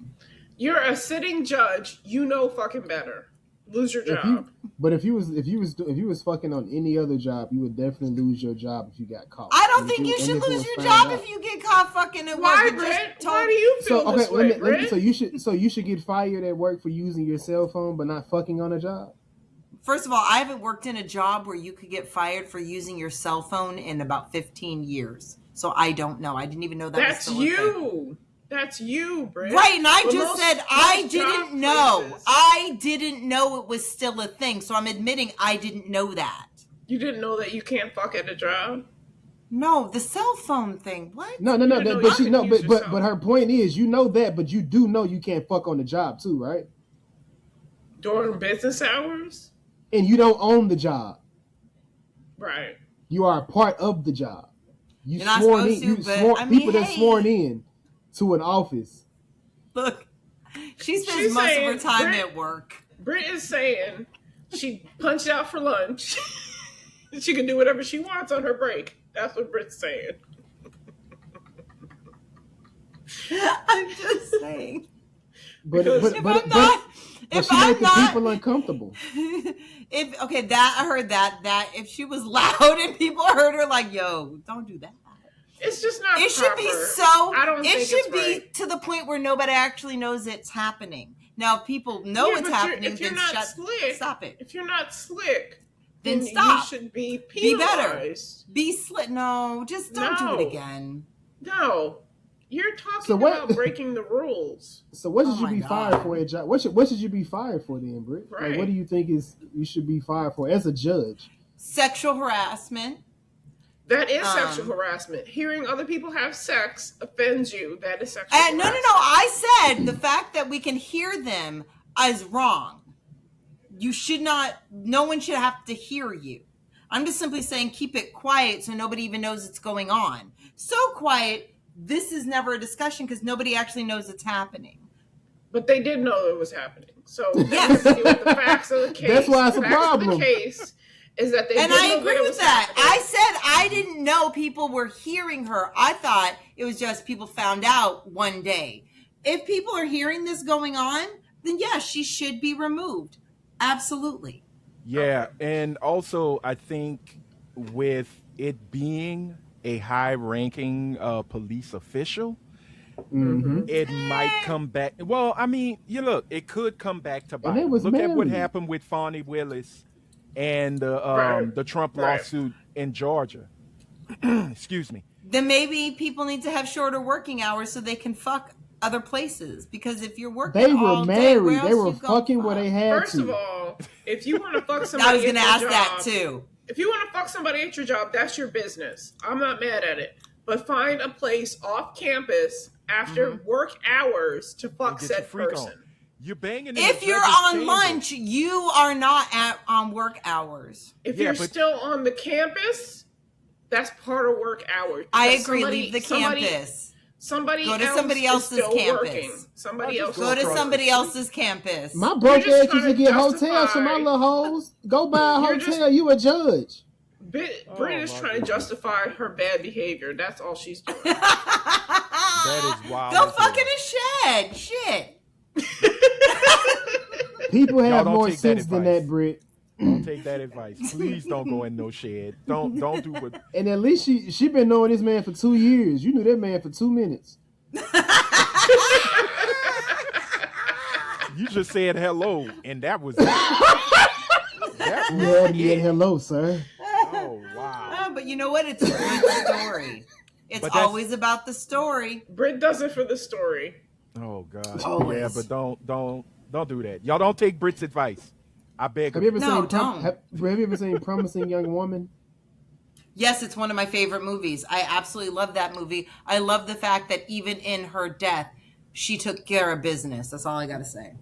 You're a sitting judge. You know fucking better. Lose your job. If you was fucking on any other job, you would definitely lose your job if you got caught. I don't think you should lose your job if you get caught fucking at work. Why, Brett? Why do you feel this way, Brett? So you should get fired at work for using your cell phone but not fucking on a job? First of all, I haven't worked in a job where you could get fired for using your cell phone in about 15 years. So I don't know. I didn't even know that was still a thing. That's you, Britt. Right, and I just said I didn't know. I didn't know it was still a thing, so I'm admitting I didn't know that. You didn't know that you can't fuck at a job? No, the cell phone thing. What? No. But her point is, you know that, but you do know you can't fuck on the job too, right? During business hours? And you don't own the job. Right. You are a part of the job. You're not supposed to, but people that's sworn in to an office. Look, she spends most of her time at work. Britt is saying she punched out for lunch. She can do whatever she wants on her break. That's what Britt's saying. I'm just saying. But she makes the people uncomfortable. I heard that if she was loud and people heard her, like, yo, don't do that. It's just not. It should be so. It should be to the point where nobody actually knows it's happening. Now, if people know it's happening, then stop it. If you're not slick, then stop. You should be penalized. Be slick. No, just don't do it again. No. You're talking about breaking the rules. So what should you be fired for? What should you be fired for then, Britt? Right. Like, what do you think you should be fired for as a judge? Sexual harassment. That is sexual harassment. Hearing other people have sex offends you. That is sexual harassment. No. I said the fact that we can hear them is wrong. You should not. No one should have to hear you. I'm just simply saying keep it quiet so nobody even knows it's going on. So quiet. This is never a discussion because nobody actually knows it's happening. But they did know it was happening. So yes, the facts of the case. That's why it's a problem. The case is that they and didn't I know agree that with that. Happening. I said I didn't know people were hearing her. I thought it was just people found out one day. If people are hearing this going on, then yes, she should be removed. Absolutely. Yeah, and also I think with it being a high-ranking police official, it might come back. Well, I mean, it could come back to bite. Look at what happened with Fonnie Willis and the Trump lawsuit in Georgia. Excuse me. Then maybe people need to have shorter working hours so they can fuck other places. Because if you're working, they were married. They were fucking where they had First of all, if you want to fuck somebody, I was going to ask that too. If you want to fuck somebody at your job, that's your business. I'm not mad at it. But find a place off campus after work hours to fuck said person. You're banging. If you're on lunch, you are not on work hours. If you're still on the campus, that's part of work hours. I agree. Leave the campus. Go to somebody else's campus. Working. Somebody else. Go to somebody else's campus. My broke ass used to get hotels for my little hoes. Go buy a hotel. You a judge. Britt is trying to justify her bad behavior. That's all she's doing. That is wild. Go fuck in a shed. Shit. People have more sense than that, Britt. Don't take that advice. Please don't go in no shed. Don't do what. And at least she been knowing this man for 2 years. You knew that man for 2 minutes. You just said hello, and that was it. Yeah, hello, sir. Oh wow! But you know what? It's a good story. It's always about the story. Britt does it for the story. Oh God! Always. Yeah, but don't do that. Y'all don't take Britt's advice. I beg. Have you ever seen Promising Young Woman? Yes, it's one of my favorite movies. I absolutely love that movie. I love the fact that even in her death, she took care of business. That's all I got to say.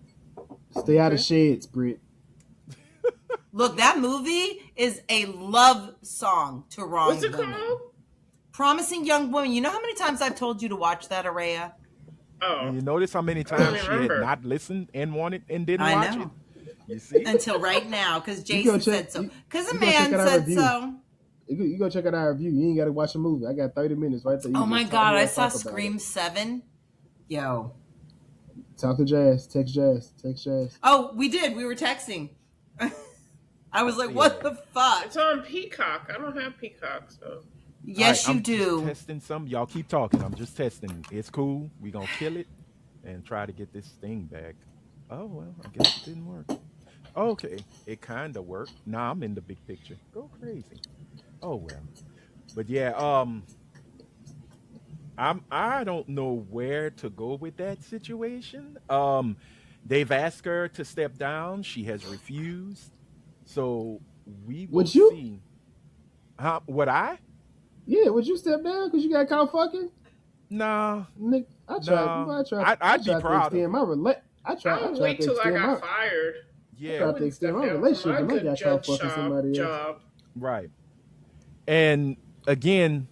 Stay out of sheds, Britt. Look, that movie is a love song to wrong What's it women. called? Promising Young Woman. You know how many times I've told you to watch that, Araya? Oh. You notice how many times she had not listened and wanted and didn't watch it? You see? Until right now, because Jason said so. Because a man said so. You go check out our review. You ain't got to watch the movie. I got 30 minutes right there. Oh my God, I saw Scream 7. Yo. Talk to Jazz. Text Jazz. Oh, we did. We were texting. I was like, what the fuck? It's on Peacock. I don't have Peacock, so. Yes, right, you do. I'm just testing some. Y'all keep talking. I'm just testing. It's cool. We gonna kill it and try to get this thing back. Oh, well, I guess it didn't work. Okay, it kind of worked. Nah, I'm in the big picture. Go crazy. Oh, well. But yeah, I don't know where to go with that situation. They've asked her to step down. She has refused. So we will Would you? see. Would I? Yeah, would you step down because you got caught fucking? No. Nick, I tried. I'd be proud of it. I tried to wait till I extend got my. fired. I tried to extend my relationship and I got caught fucking somebody else. Job. Right. And again,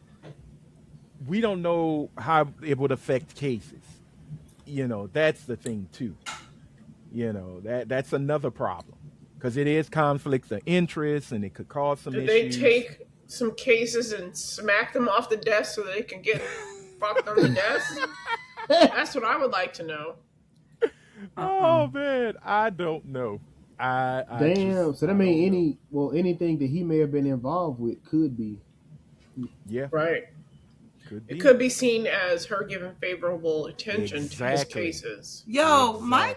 we don't know how it would affect cases. That's the thing too. That's another problem because it is conflicts of interest and it could cause some Did issues. they take some cases and smack them off the desk so they can get fucked on the desk? That's what I would like to know. Oh man, I don't know. So that means anything that he may have been involved with could be. Yeah. Right. It could be seen as her giving favorable attention to his cases. Yo, my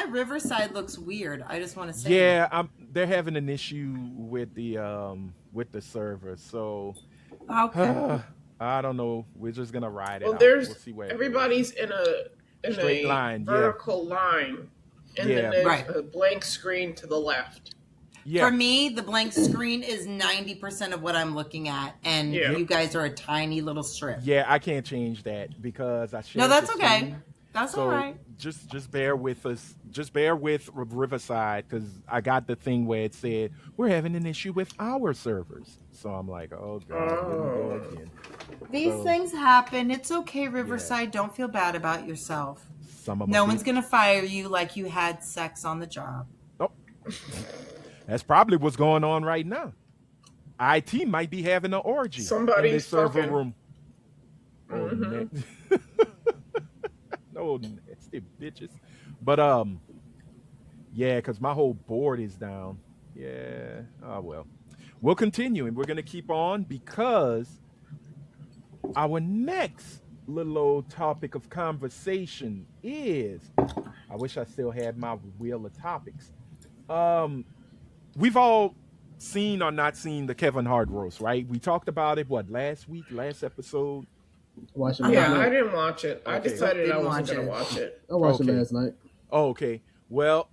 Riverside looks weird. I just want to say. Yeah, they're having an issue with the server. So okay. I don't know. We're just gonna ride it out. We'll see where everybody's in a straight line, vertical line, and then there's a blank screen to the left. Yeah. For me, the blank screen is 90% of what I'm looking at, and you guys are a tiny little strip. Yeah, I can't change that because I share. No, that's okay. That's all right. Just bear with us. Just bear with Riverside because I got the thing where it said we're having an issue with our servers. So I'm like, oh god, here we go again. These things happen. It's okay, Riverside. Yeah. Don't feel bad about yourself. No one's gonna fire you like you had sex on the job. Oh. That's probably what's going on right now. IT might be having an orgy in the server room. Mm-hmm. No nasty bitches. But because my whole board is down. Yeah. Oh well. We'll continue and we're gonna keep on because our next little old topic of conversation is I wish I still had my wheel of topics. We've all seen or not seen the Kevin Hart roast, right? We talked about it, last episode? I didn't watch it. Okay. I decided I wasn't going to watch it. I watched it last night. Oh, okay. Well,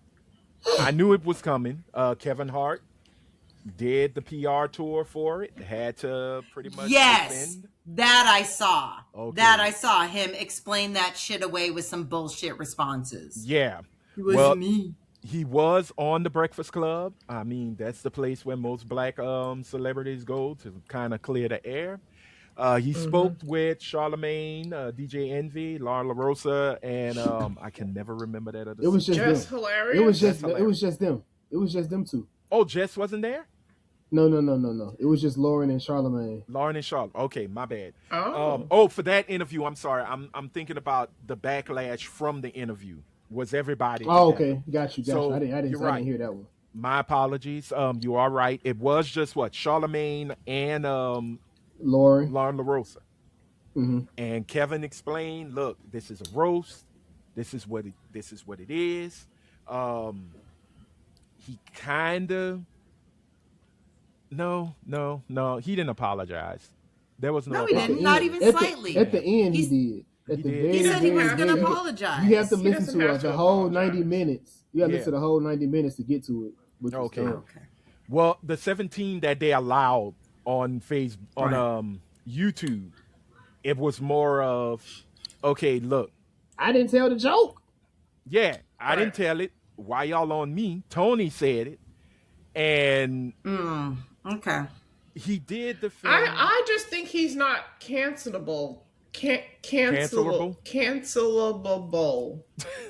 I knew it was coming. Kevin Hart did the PR tour for it. Had to pretty much defend. That I saw. Okay. That I saw him explain that shit away with some bullshit responses. Yeah. It was me. He was on The Breakfast Club. I mean, that's the place where most black celebrities go to kind of clear the air. He spoke with Charlamagne, DJ Envy, Lauren LaRosa, and I can never remember that other. It was just Jess them. Hilarious. It was just them. It was just them two. Oh, Jess wasn't there? No. It was just Lauren and Charlamagne. Lauren and Charlamagne. Okay, my bad. Oh. For that interview, I'm sorry. I'm thinking about the backlash from the interview. Was everybody? Oh, okay. Got you. So, I didn't hear that one. My apologies. You are right. It was just Charlamagne and Lauren LaRosa. Mm-hmm. And Kevin explained, look, this is a roast. This is what it is. He kind of No, he didn't apologize. There was no. No, he didn't. Not even slightly. At the end, he did. He said he was going to apologize. You have to listen to the whole 90 minutes. You have to listen to the whole 90 minutes to get to it. Okay. Well, the 17 that they allowed on YouTube, it was more of, okay, look. I didn't tell the joke. Yeah, I didn't tell it. Why y'all on me? Tony said it. And okay. He did the film. I just think he's not cancelable. Cancelable.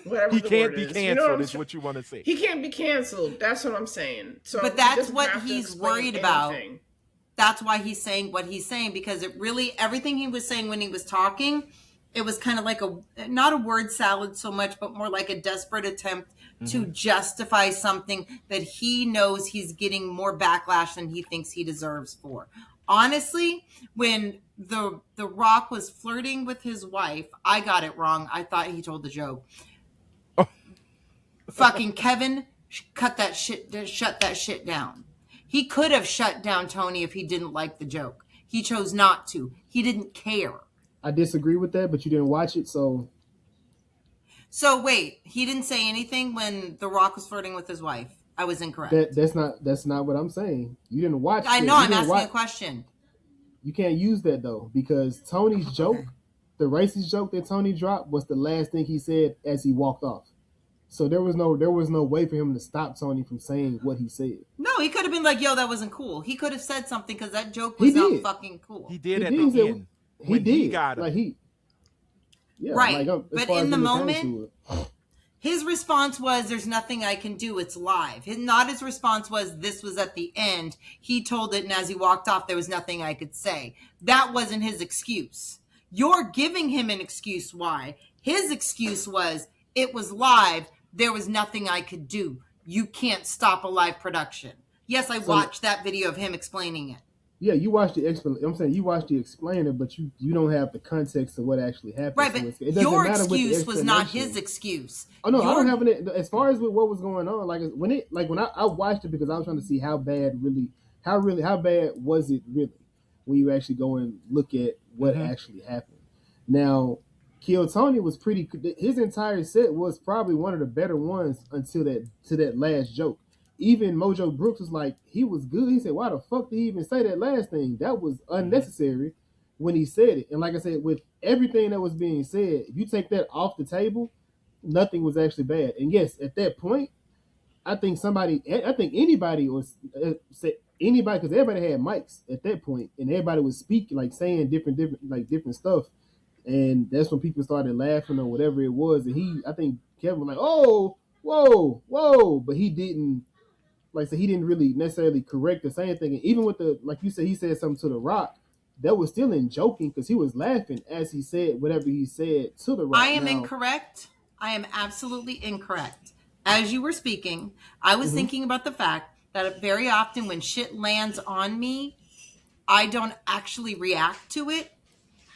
Whatever he the can't word be is. canceled is what you want to say. He can't be canceled. That's what I'm saying. So but that's what he's worried about. That's why he's saying what he's saying, because it really, everything he was saying when he was talking, it was kind of like not a word salad so much, but more like a desperate attempt to justify something that he knows he's getting more backlash than he thinks he deserves for. Honestly, when the Rock was flirting with his wife, I got it wrong. I thought he told the joke. Oh. Fucking Kevin, shut that shit down. He could have shut down Tony if he didn't like the joke. He chose not to. He didn't care. I disagree with that, but you didn't watch it, so. So wait, he didn't say anything when The Rock was flirting with his wife. I was incorrect. That's not what I'm saying. You didn't watch. I know. I'm asking a question. You can't use that though, because Tony's joke, the racist joke that Tony dropped, was the last thing he said as he walked off. So there was no way for him to stop Tony from saying what he said. No, he could have been like, "Yo, that wasn't cool." He could have said something because that joke was not fucking cool. He did at the end. He did. He got him. Right. But in the moment, his response was, "There's nothing I can do. It's live." His response was, "This was at the end." He told it, and as he walked off, there was nothing I could say. That wasn't his excuse. You're giving him an excuse why. His excuse was, it was live. There was nothing I could do. You can't stop a live production. Yes, I watched that video of him explaining it. Yeah, you watched the I'm saying you watched the explainer, but you don't have the context of what actually happened. Right, but your excuse was not his excuse. Oh no, I don't have it. As far as with what was going on, when I watched it, because I was trying to see how bad was it really when you actually go and look at what actually happened. Now, Kill Tony was pretty. His entire set was probably one of the better ones until that last joke. Even Mojo Brooks was like, he was good. He said, why the fuck did he even say that last thing? That was unnecessary when he said it. And like I said, with everything that was being said, if you take that off the table, nothing was actually bad. And yes, at that point, I think anybody was anybody, because everybody had mics at that point, and everybody was speaking, like saying different stuff. And that's when people started laughing or whatever it was. And I think Kevin was like, oh, whoa, but he didn't. Like I said, he didn't really necessarily correct the same thing. And even with like you said, he said something to The Rock, that was still in joking because he was laughing as he said whatever he said to The Rock. I am incorrect. I am absolutely incorrect. As you were speaking, I was thinking about the fact that very often when shit lands on me, I don't actually react to it.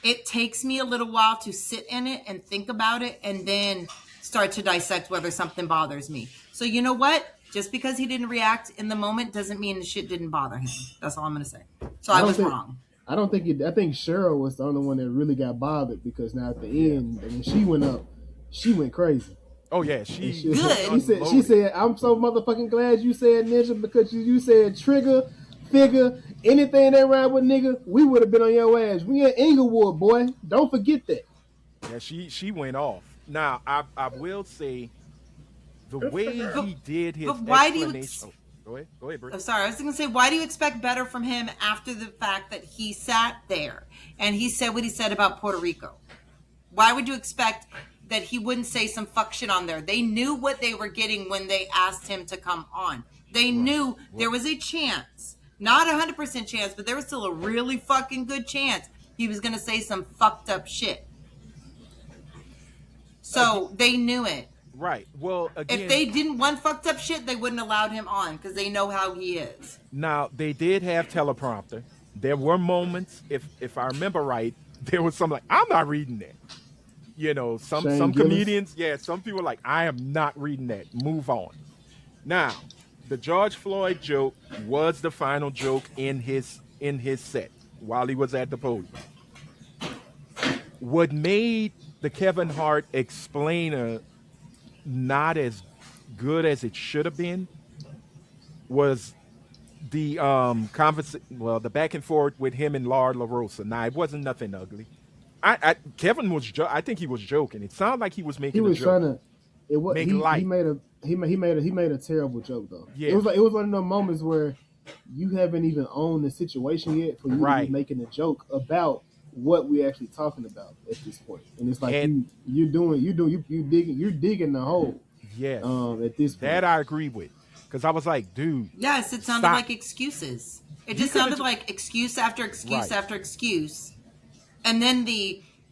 It takes me a little while to sit in it and think about it and then start to dissect whether something bothers me. So you know what? Just because he didn't react in the moment doesn't mean the shit didn't bother him. That's all I'm going to say. So I was wrong. I think Cheryl was the only one that really got bothered, because now at the end, when she went up, she went crazy. Oh yeah, she said, I'm so motherfucking glad you said ninja, because you said trigger, figure, anything that rhyme with nigga, we would have been on your ass. We in Inglewood, boy. Don't forget that. Yeah, she went off. Now I will say, the way he did his explanation. Go ahead, Britt. I'm sorry. I was going to say, why do you expect better from him after the fact that he sat there and he said what he said about Puerto Rico? Why would you expect that he wouldn't say some fuck shit on there? They knew what they were getting when they asked him to come on. They knew there was a chance, not 100% chance, but there was still a really fucking good chance he was going to say some fucked up shit. So they knew it. Right. Well, again, if they didn't want fucked up shit, they wouldn't have allowed him on, because they know how he is. Now, they did have teleprompter. There were moments, if I remember right, there was some like, I'm not reading that. You know, some comedians, some people are like, I am not reading that. Move on. Now, the George Floyd joke was the final joke in his set while he was at the podium. What made the Kevin Hart explainer not as good as it should have been was the the back and forth with him and Laura LaRosa. Now, it wasn't nothing ugly. Kevin was I think he was joking. It sounded like he was making a joke. Trying to make light. He made a terrible joke though. Yeah. It was one of those moments where you haven't even owned the situation yet for you to be making a joke about what we're actually talking about at this point. And it's like you're digging the hole. Yes. At this point. That I agree with. Because I was like, dude. Yes, it sounded like excuses. It just sounded like excuse after excuse after excuse. And then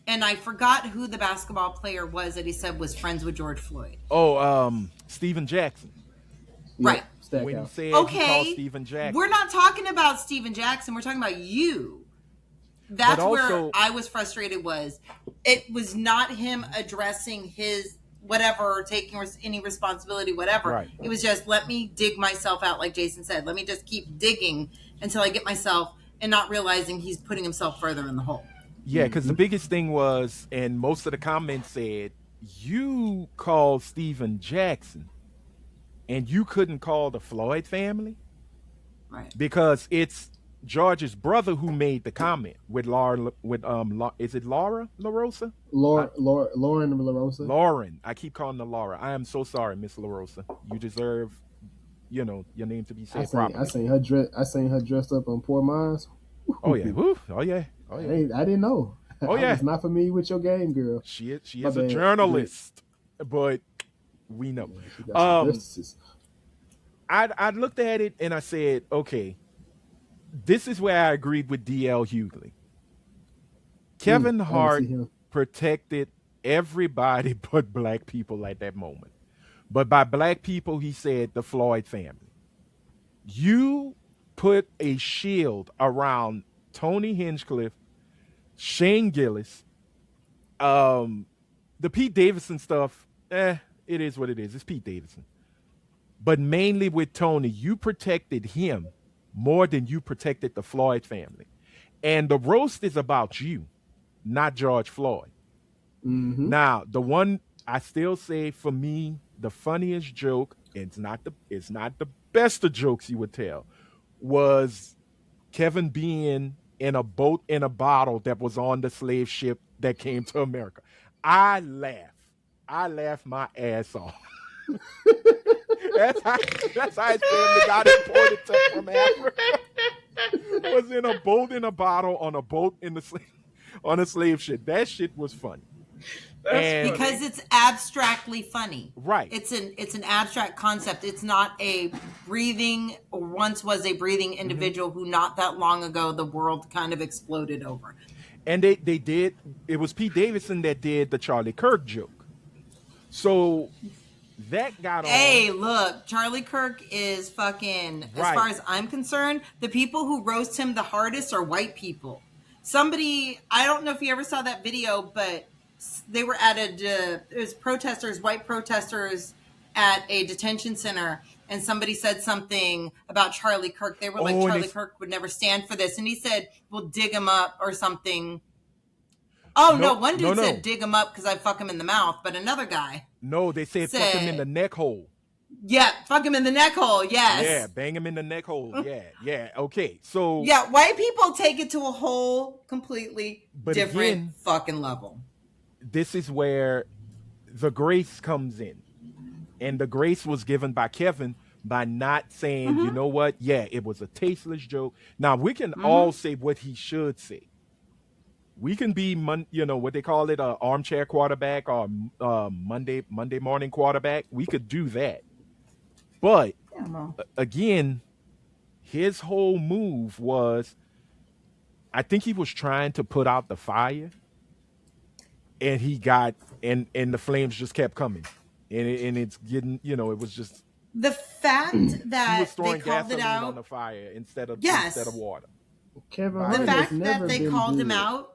and I forgot who the basketball player was that he said was friends with George Floyd. Oh, Steven Jackson. Right. When he said he called Steven Jackson. We're not talking about Steven Jackson. We're talking about you. That's where I was frustrated it was not him addressing his whatever, or taking any responsibility, whatever. Right. It was just, let me dig myself out, like Jason said. Let me just keep digging until I get myself, and not realizing he's putting himself further in the hole. Yeah, because the biggest thing was, and most of the comments said, you called Steven Jackson and you couldn't call the Floyd family? Right. Because it's George's brother who made the comment with Laura, is it Laura LaRosa? Lauren LaRosa. Lauren. I keep calling her Laura. I am so sorry, Miss LaRosa. You deserve, your name to be said properly. I seen her dressed up on Poor Minds. Oh yeah. Woo. Oh yeah. Oh yeah. I didn't know. Oh yeah. I was not familiar with your game, girl. She is a journalist, but we know. I looked at it and I said, okay, this is where I agreed with D.L. Hughley. Kevin Hart protected everybody but black people at that moment. But by black people, he said the Floyd family. You put a shield around Tony Hinchcliffe, Shane Gillis, the Pete Davidson stuff, it is what it is. It's Pete Davidson. But mainly with Tony, you protected him more than you protected the Floyd family. And the roast is about you, not George Floyd. Mm-hmm. Now, the one I still say for me, the funniest joke, it's not the best of jokes you would tell, was Kevin being in a boat in a bottle that was on the slave ship that came to America. I laughed my ass off. That's how his family got imported from Africa. Was in a boat in a bottle on a boat on a slave ship. That shit was funny. Because it's abstractly funny. Right. It's an abstract concept. It's not a breathing, or once was a breathing individual who not that long ago the world kind of exploded over. And they did, it was Pete Davidson that did the Charlie Kirk joke. So that got on. Hey, look, Charlie Kirk is fucking, as far as I'm concerned, the people who roast him the hardest are white people. Somebody, I don't know if you ever saw that video, but they were at it was white protesters at a detention center, and somebody said something about Charlie Kirk. They were like, Charlie Kirk would never stand for this. And he said, well, dig him up or something. Oh, no, one dude said, dig him up because I fuck him in the mouth. But another guy. No, they said fuck him in the neck hole. Yeah, fuck him in the neck hole, yes. Yeah, bang him in the neck hole. Yeah, okay. So. Yeah, white people take it to a whole completely different fucking level. This is where the grace comes in. And the grace was given by Kevin by not saying, you know what? Yeah, it was a tasteless joke. Now, we can all say what he should say. We can be, what they call it, armchair quarterback or Monday morning quarterback. We could do that. But, again, his whole move was, I think he was trying to put out the fire. And he got, and the flames just kept coming. And it's getting, it was just. The fact that they called it out on the fire instead of water. Kevin, the fact that they called him out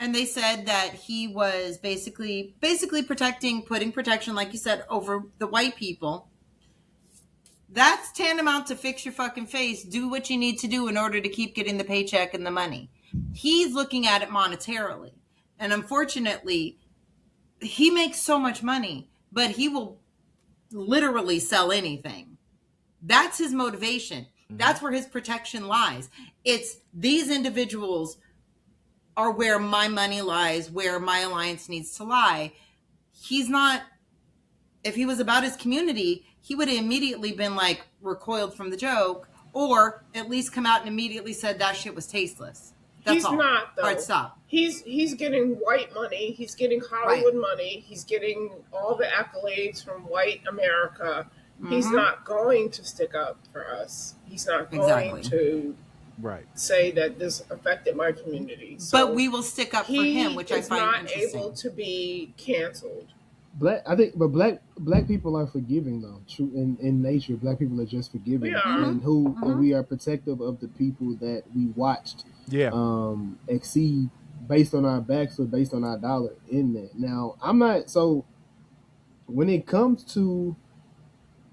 and they said that he was basically putting protection, like you said, over the white people. That's tantamount to fix your fucking face. Do what you need to do in order to keep getting the paycheck and the money. He's looking at it monetarily. And unfortunately, he makes so much money, but he will literally sell anything. That's his motivation. That's where his protection lies. It's these individuals are where my money lies, where my alliance needs to lie. He's not, if he was about his community, he would have immediately been like recoiled from the joke, or at least come out and immediately said that shit was tasteless. That's he's all. not, though. All right, stop. He's getting white money. He's getting Hollywood money. He's getting all the accolades from white America. He's not going to stick up for us. He's not going to say that this affected my community. So but we will stick up for him, which I find interesting. He's not able to be canceled. Black people are forgiving though. True in nature, black people are just forgiving, and we are protective of the people that we watched. Exceed based on our backs or based on our dollar in that. Now, I'm not, so when it comes to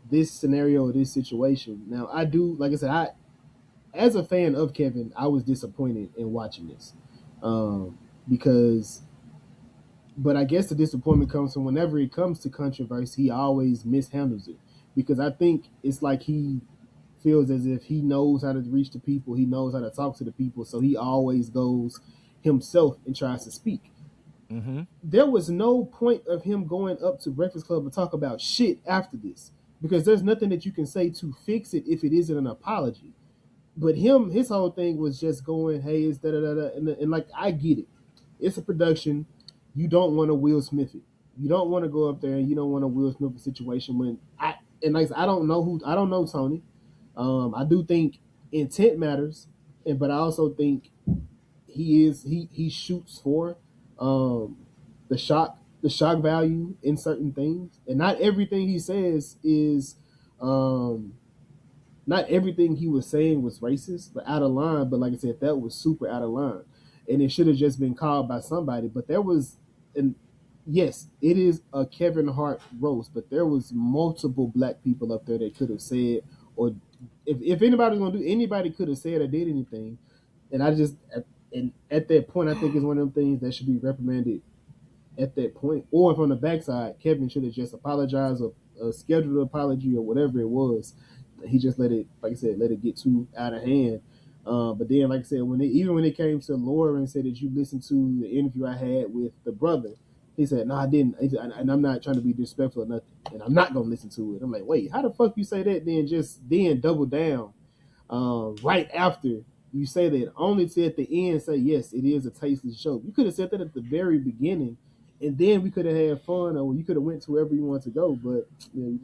this scenario or this situation, now I do, like I said, as a fan of Kevin, I was disappointed in watching this. because. But I guess the disappointment comes from whenever it comes to controversy, he always mishandles it, because I think it's like he feels as if he knows how to reach the people, he knows how to talk to the people, so he always goes himself and tries to speak. Mm-hmm. There was no point of him going up to Breakfast Club and talk about shit after this, because there's nothing that you can say to fix it if it isn't an apology. But his whole thing was just going, hey, it's da da da da, and like, I get it. It's a production. You don't want to Will Smith it. You don't want to go up there and you don't want to Will Smith a situation when I don't know Tony. I do think intent matters, but I also think he shoots for the shock value in certain things, and not everything he says is not everything he was saying was racist, but out of line. But like I said, that was super out of line, and it should have just been called by somebody. But there was, and yes, it is a Kevin Hart roast, but there was multiple black people up there that could have said, or if anybody was gonna do, anybody could have said or did anything. And at that point, I think it's one of them things that should be reprimanded at that point. Or if on the backside, Kevin should have just apologized or scheduled an apology or whatever it was. He just let it, like I said, let it get too out of hand. But then, like I said, even when it came to Laura and said that you listened to the interview I had with the brother, he said, no, I didn't. And I'm not trying to be disrespectful or nothing. And I'm not going to listen to it. I'm like, wait, how the fuck you say that? Then double down right after you say that, only to at the end say, yes, it is a tasteless show. You could have said that at the very beginning, and then we could have had fun, or you could have went to wherever you wanted to go. But you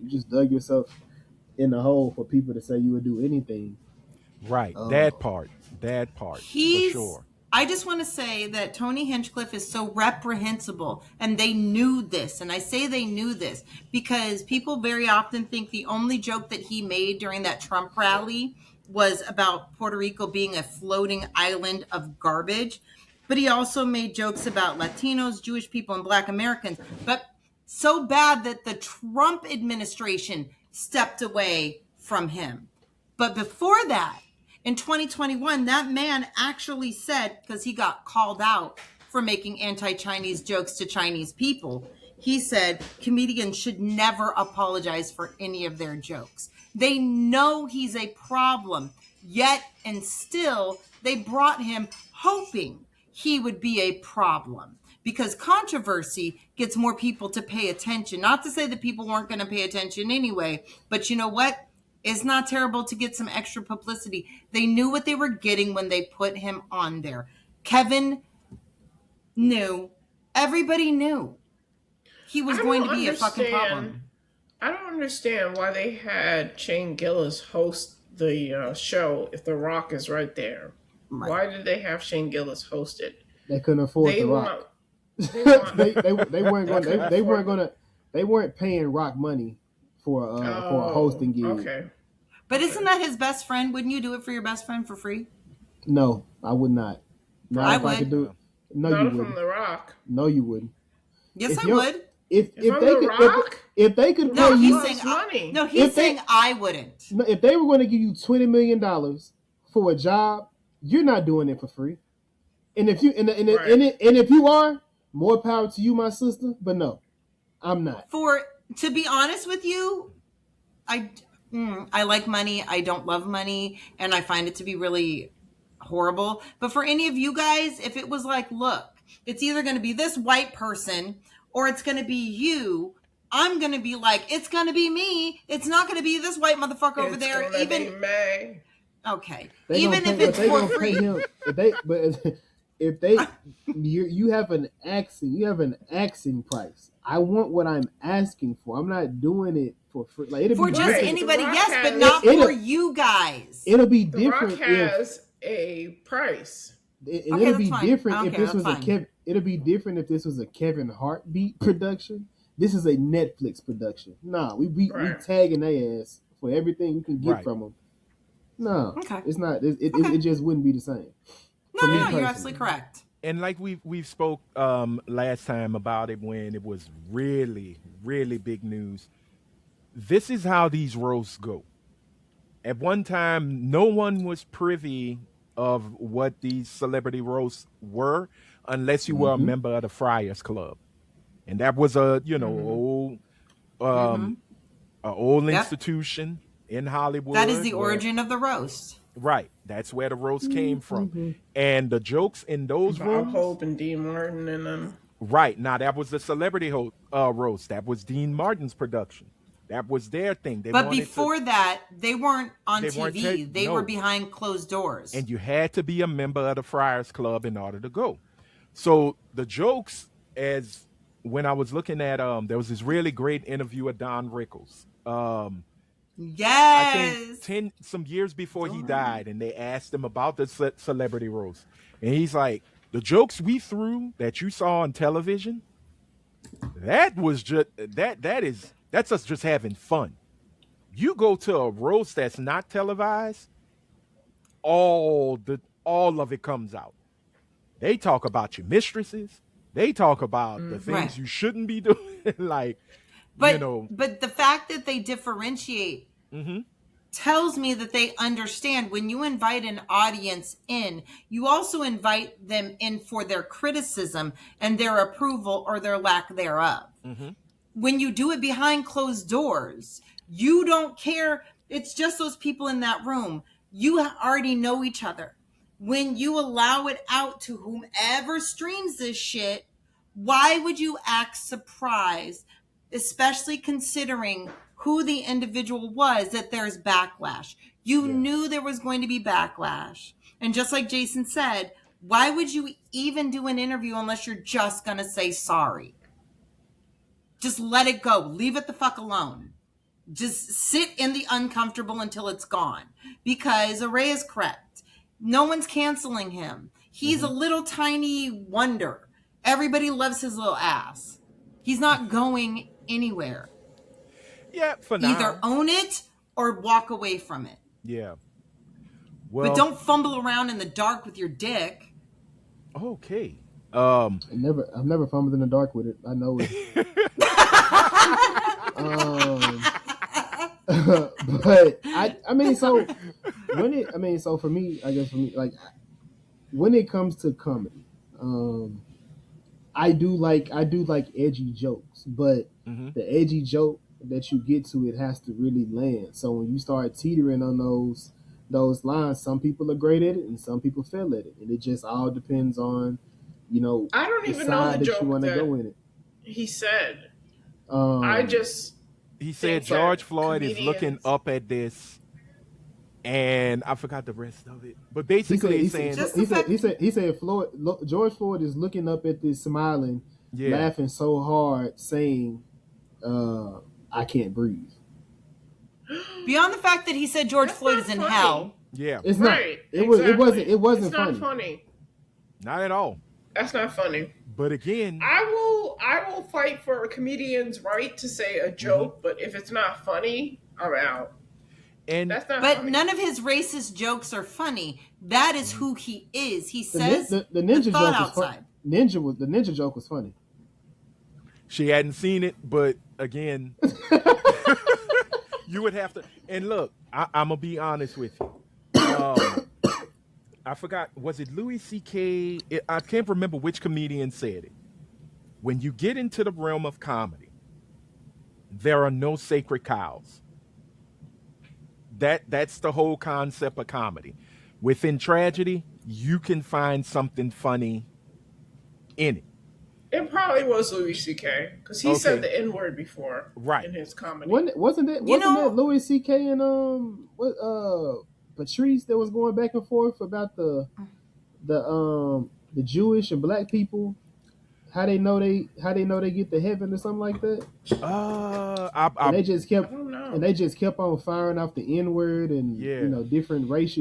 just dug yourself in the hole for people to say you would do anything. Right. That part for sure. I just want to say that Tony Hinchcliffe is so reprehensible, and they knew this. And I say they knew this because people very often think the only joke that he made during that Trump rally was about Puerto Rico being a floating island of garbage. But he also made jokes about Latinos, Jewish people, and Black Americans. But so bad that the Trump administration stepped away from him. But before that, in 2021, that man actually said, because he got called out for making anti-Chinese jokes to Chinese people, he said comedians should never apologize for any of their jokes. They know he's a problem, yet and still they brought him hoping he would be a problem, because controversy gets more people to pay attention. Not to say that people weren't going to pay attention anyway, but you know what? It's not terrible to get some extra publicity. They knew what they were getting when they put him on there. Kevin knew. Everybody knew he was going to be a fucking problem. I don't understand why they had Shane Gillis host the show if The Rock is right there. Right. Why did they have Shane Gillis host it? They couldn't afford The Rock. They weren't paying Rock money for a hosting gig. Okay. But isn't that his best friend? Wouldn't you do it for your best friend for free? No, I would not. I would. I could do it. No, not you wouldn't. From The Rock. No, you wouldn't. Yes, I would. If they could no, pay he's saying money. No, he's saying I wouldn't. If they were going to give you $20 million for a job, you're not doing it for free. And if you if you are, more power to you, my sister. But no, I'm not. To be honest with you, I like money. I don't love money, and I find it to be really horrible. But for any of you guys, if it was like, look, it's either going to be this white person or it's going to be you, I'm going to be like, it's going to be me. It's not going to be this white motherfucker over there. Even May. Okay. Even if it's for free. You have an asking price. I want what I'm asking for. I'm not doing it for free. Like, for just anybody, yes, but not for you guys. It'll be different. The Rock has a price. It'll be different if this was it'll be different if this was a Kevin Hart beat production. This is a Netflix production. Nah, we tagging their ass for everything you can get from them. No, it's not. It just wouldn't be the same. No, you're absolutely correct. And like we've spoke last time about it when it was really, really big news. This is how these roasts go. At one time, no one was privy of what these celebrity roasts were unless you were a member of the Friars Club, and that was a old institution in Hollywood. That is the origin of the roast. Right, that's where the roast came from, and the jokes in those rooms. Hope and Dean Martin and them. Right, now that was the celebrity roast. That was Dean Martin's production. That was their thing. But before that, they weren't on TV. They were behind closed doors. And you had to be a member of the Friars Club in order to go. So the jokes, as when I was looking at, there was this really great interview with Don Rickles. Yes. I think some years before he died, and they asked him about the celebrity roast. And he's like, the jokes we threw that you saw on television, that was just, that's us just having fun. You go to a roast that's not televised, all of it comes out. They talk about your mistresses. They talk about the things you shouldn't be doing. But the fact that they differentiate tells me that they understand when you invite an audience in, you also invite them in for their criticism and their approval or their lack thereof. When you do it behind closed doors, you don't care. It's just those people in that room. You already know each other. When you allow it out to whomever streams this shit, why would you act surprised, especially considering who the individual was, that there's backlash? You knew there was going to be backlash. And just like Jason said, why would you even do an interview unless you're just going to say sorry? Just let it go. Leave it the fuck alone. Just sit in the uncomfortable until it's gone. Because Array is correct. No one's canceling him. He's a little tiny wonder. Everybody loves his little ass. He's not going anywhere. Yeah, for now. Either own it or walk away from it. Yeah. Well, but don't fumble around in the dark with your dick. Okay. I've never fumbled in the dark with it. I know it. But for me, like when it comes to comedy, I do like edgy jokes, but the edgy joke that you get to, it has to really land. So when you start teetering on those lines, some people are great at it and some people fail at it, and it just all depends on, I don't even know the joke that go in it. He said. He said George Floyd is looking up at this, and I forgot the rest of it. But basically, he said George Floyd is looking up at this, smiling, laughing so hard, saying, "I can't breathe." Beyond the fact that he said George Floyd is in hell, it's not. It wasn't funny. Not at all. That's not funny. But again, I will fight for a comedian's right to say a joke, but if it's not funny, I'm out. And that's not but funny. None of his racist jokes are funny. That is who he is. He says the ninja the joke outside. The ninja joke was funny. She hadn't seen it, but again, you would have to. And look, I'm gonna be honest with you. I forgot, was it Louis C.K.? I can't remember which comedian said it. When you get into the realm of comedy, there are no sacred cows. That's the whole concept of comedy. Within tragedy, you can find something funny in it. It probably was Louis C.K. because he said the N-word before in his comedy. Wasn't that Louis C.K. and Patrice that was going back and forth about the Jewish and black people, how they know they get to heaven or something like that. And they just kept on firing off the N-word and different Jewish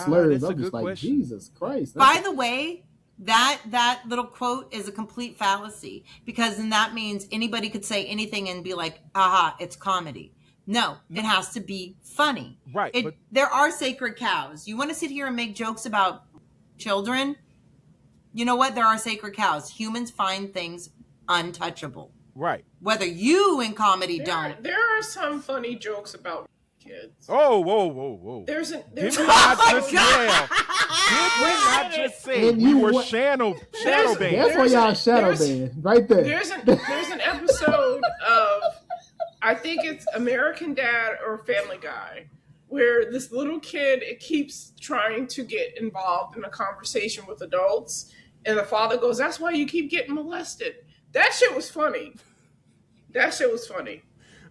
slurs. I'm just like, question. Jesus Christ. By the way, that little quote is a complete fallacy, because then that means anybody could say anything and be like, aha, it's comedy. No, it has to be funny. Right. There are sacred cows. You want to sit here and make jokes about children? You know what? There are sacred cows. Humans find things untouchable. Right. Whether you in comedy don't. There are some funny jokes about kids. Oh, whoa. There's Did we not just say we were shadow banned? That's why y'all shadow banned right there. There's an episode of, I think it's American Dad or Family Guy, where this little kid keeps trying to get involved in a conversation with adults, and the father goes, "That's why you keep getting molested." That shit was funny.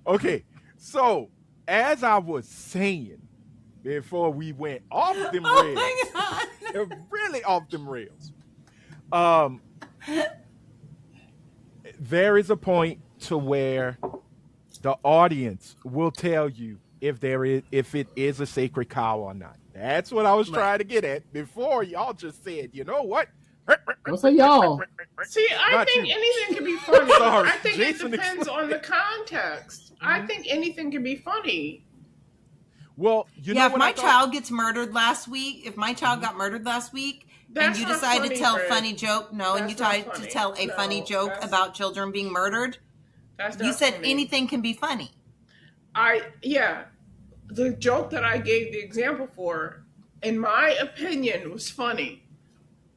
Okay, so as I was saying before we went off them rails, my God. really off them rails, there is a point to where the audience will tell you if it is a sacred cow or not. That's what I was trying to get at before y'all just said, you know what? Don't say y'all. See, I think anything can be funny. Sorry, I think Jason it depends on the context. I think anything can be funny. Well, if my child gets murdered last week, if my child got murdered last week, and you decide to tell a funny joke, and you decide to tell a funny joke about children being murdered, you said anything can be funny. The joke that I gave the example for, in my opinion, was funny.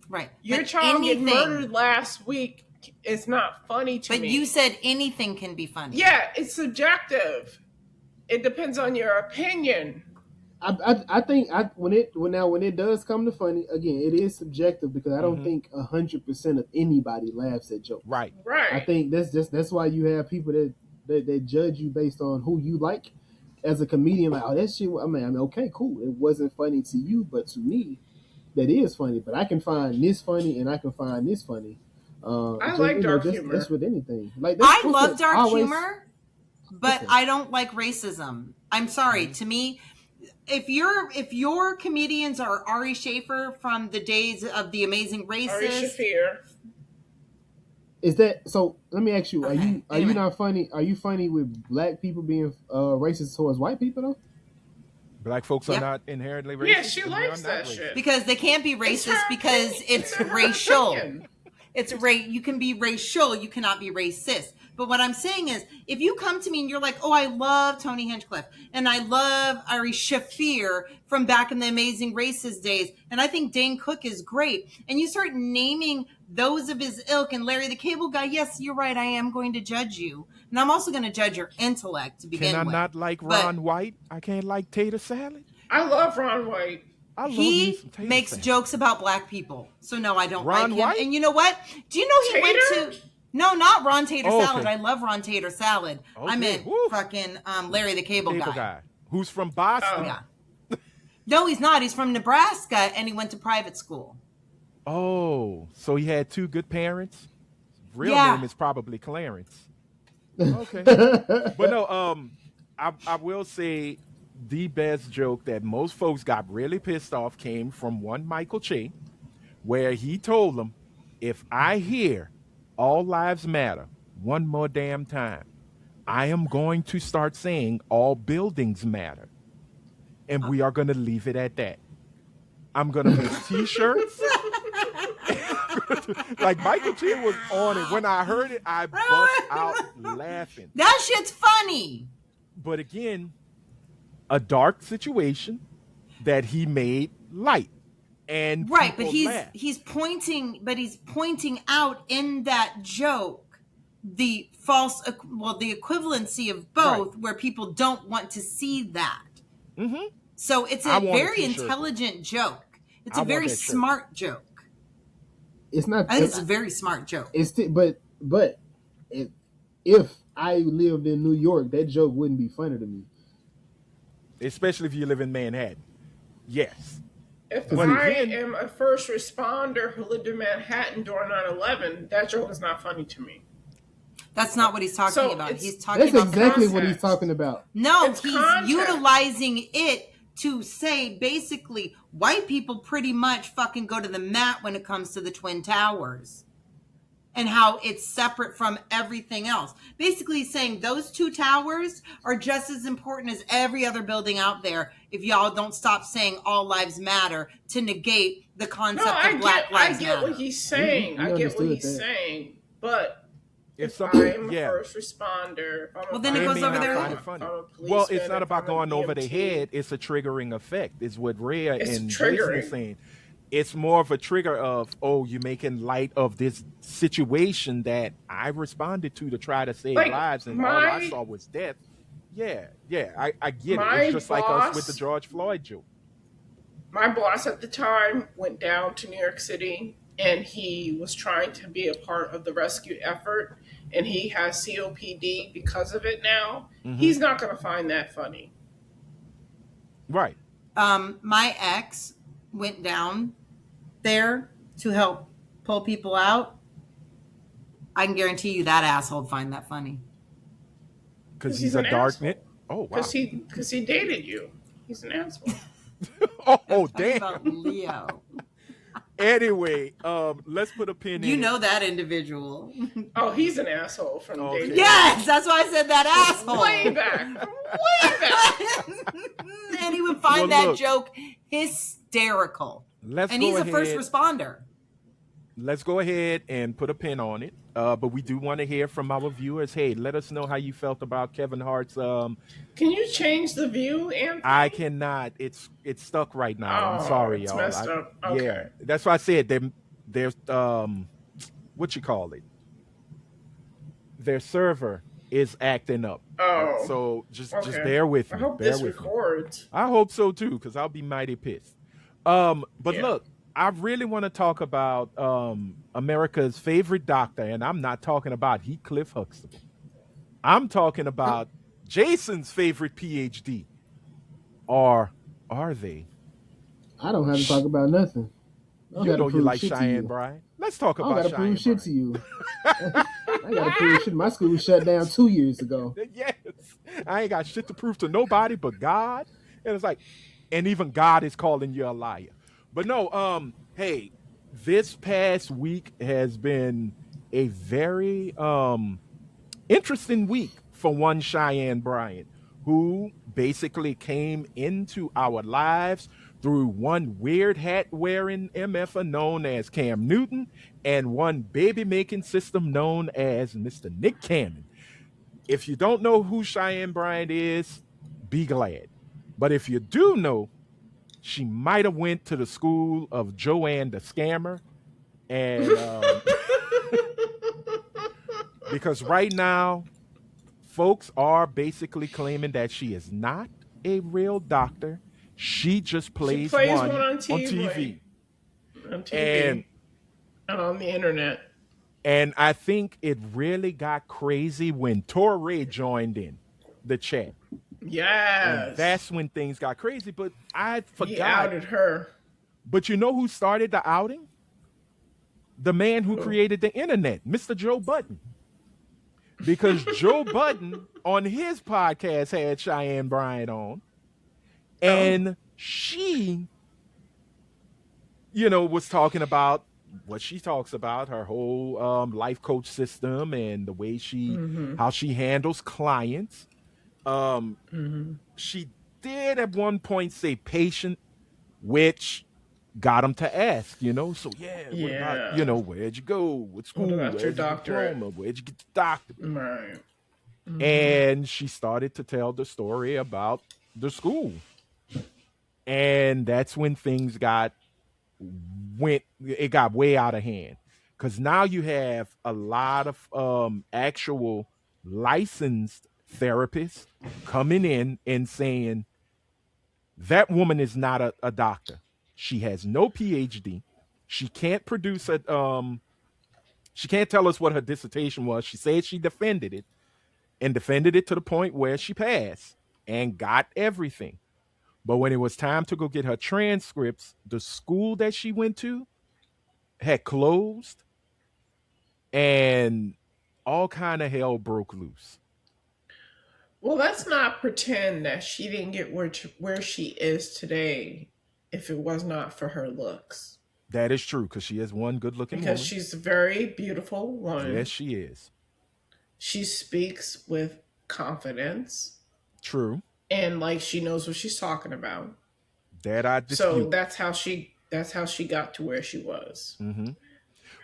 Right. Your child get murdered last week. It's not funny to me. But you said anything can be funny. Yeah, it's subjective. It depends on your opinion. I think when it does come to funny, again, it is subjective because I don't think 100% of anybody laughs at jokes. Right. I think that's why you have people that judge you based on who you like. As a comedian, like, oh, that shit. I mean, okay, cool. It wasn't funny to you, but to me, that is funny. But I can find this funny, and I can find this funny. I like dark humor. That's with anything. Like I love dark humor, but I don't like racism. I'm sorry. To me, if your comedians are Ari Shaffir from the days of The Amazing Races, Ari Shaffir. Is that so? Let me ask you: Are you not funny? Are you funny with black people being racist towards white people though? Black folks are not inherently racist. Yeah, she likes that shit because they can't be racist because it's racial. You can be racial, you cannot be racist. But what I'm saying is, if you come to me and you're like, "Oh, I love Tony Hinchcliffe and I love Ari Shaffir from back in the Amazing Races days, and I think Dane Cook is great," and you start naming those of his ilk and Larry the Cable Guy, yes, you're right. I am going to judge you, and I'm also going to judge your intellect to begin with. Can I not like Ron White? I can't like tater salad. I love Ron White. He makes jokes about black people, so no, I don't Ron like him. White? And you know what? Do you know he went to? No, not Ron Tater Salad. Okay. I love Ron Tater Salad. Okay. I meant fucking Larry the Cable Guy. Who's from Boston. Yeah. No, he's not. He's from Nebraska, and he went to private school. Oh, so he had two good parents? Real name is probably Clarence. Okay. But no, I will say the best joke that most folks got really pissed off came from one Michael Che, where he told them, if I hear all lives matter one more damn time, I am going to start saying all buildings matter. And we are going to leave it at that. I'm going to make t-shirts. Like Michael Che was on it. When I heard it, I bust out laughing. That shit's funny. But again, a dark situation that he made light. And right, but he's pointing out in that joke the the equivalency of both, where people don't want to see that. Mm-hmm. So it's a very intelligent joke. It's a very smart joke. It's not. I think it's a very smart joke. But if I lived in New York, that joke wouldn't be funny to me. Especially if you live in Manhattan. Yes. If I am a first responder who lived in Manhattan during 9/11, that joke is not funny to me. That's not what he's talking about. He's talking about that's exactly what he's talking about. No, he's utilizing it to say basically white people pretty much fucking go to the mat when it comes to the Twin Towers and how it's separate from everything else. Basically saying those two towers are just as important as every other building out there if y'all don't stop saying all lives matter to negate the concept of Black Lives Matter. I get what he's saying. I get what he's saying. But If I'm a first responder, well, then it goes over their head. Well, it's not about going over their head. It's a triggering effect. Is what Rhea and Jason is saying. It's more of a trigger of, oh, you're making light of this situation that I responded to try to save lives, and all I saw was death. Yeah, I get it. It's just like us with the George Floyd joke. My boss at the time went down to New York City, and he was trying to be a part of the rescue effort, and he has COPD because of it now. Mm-hmm. He's not going to find that funny. Right. My ex went down there to help pull people out. I can guarantee you that asshole would find that funny. Because he's a dark knit. Oh, wow. Because he dated you. He's an asshole. oh damn. About Leo. Anyway, let's put a pin in. You know that individual. Oh, he's an asshole from dating. Yes, that's why I said that asshole. Way back. And he would find that joke hysterical. And he's a first responder. Let's go ahead and put a pin on it. But we do want to hear from our viewers. Hey, let us know how you felt about Kevin Hart's. Can you change the view, Anthony? I cannot. It's stuck right now. I'm sorry, it's y'all. Messed up. Okay. Yeah, that's why I said there's what you call it. Their server is acting up. Oh, so just bear with me. I hope this records. I hope so too, because I'll be mighty pissed. But look. I really want to talk about America's favorite doctor, and I'm not talking about Heathcliff Huxtable. I'm talking about Jason's favorite PhD. Or are they? I don't have to talk about nothing. You know you like Cheyenne Bryant. Let's talk about Cheyenne. I gotta prove shit to you. I gotta prove shit. My school was shut down 2 years ago. Yes, I ain't got shit to prove to nobody but God. And it's like, and even God is calling you a liar. But no, hey, this past week has been a very interesting week for one Cheyenne Bryant, who basically came into our lives through one weird hat wearing MFer known as Cam Newton and one baby making system known as Mr. Nick Cannon. If you don't know who Cheyenne Bryant is, be glad. But if you do know, she might have went to the school of Joanne the Scammer. And because right now, folks are basically claiming that she is not a real doctor. She just plays one on TV. On TV. And on the internet. And I think it really got crazy when Torre joined in the chat. Yes. And that's when things got crazy, but I forgot. He outed her. But you know who started the outing? The man who created the internet, Mr. Joe Budden. Because Joe Budden on his podcast had Cheyenne Bryant on. And she, was talking about what she talks about, her whole life coach system and the way how she handles clients. She did at one point say patient, which got him to ask, so what about, where'd you go? What school? Where'd your doctorate? Diploma? Where'd you get the doctorate? Right. Mm-hmm. And she started to tell the story about the school. And that's when things got way out of hand. Because now you have a lot of actual licensed therapists coming in and saying that woman is not a doctor. She has no PhD. She can't produce she can't tell us what her dissertation was. She said she defended it to the point where she passed and got everything. But when it was time to go get her transcripts, the school that she went to had closed and all kind of hell broke loose. Well, let's not pretend that she didn't get where she is today if it was not for her looks. That is true, because she is one good-looking woman. Because she's a very beautiful woman. Yes, she is. She speaks with confidence. True. And like she knows what she's talking about. That I dispute. So that's how she got to where she was. Mm-hmm.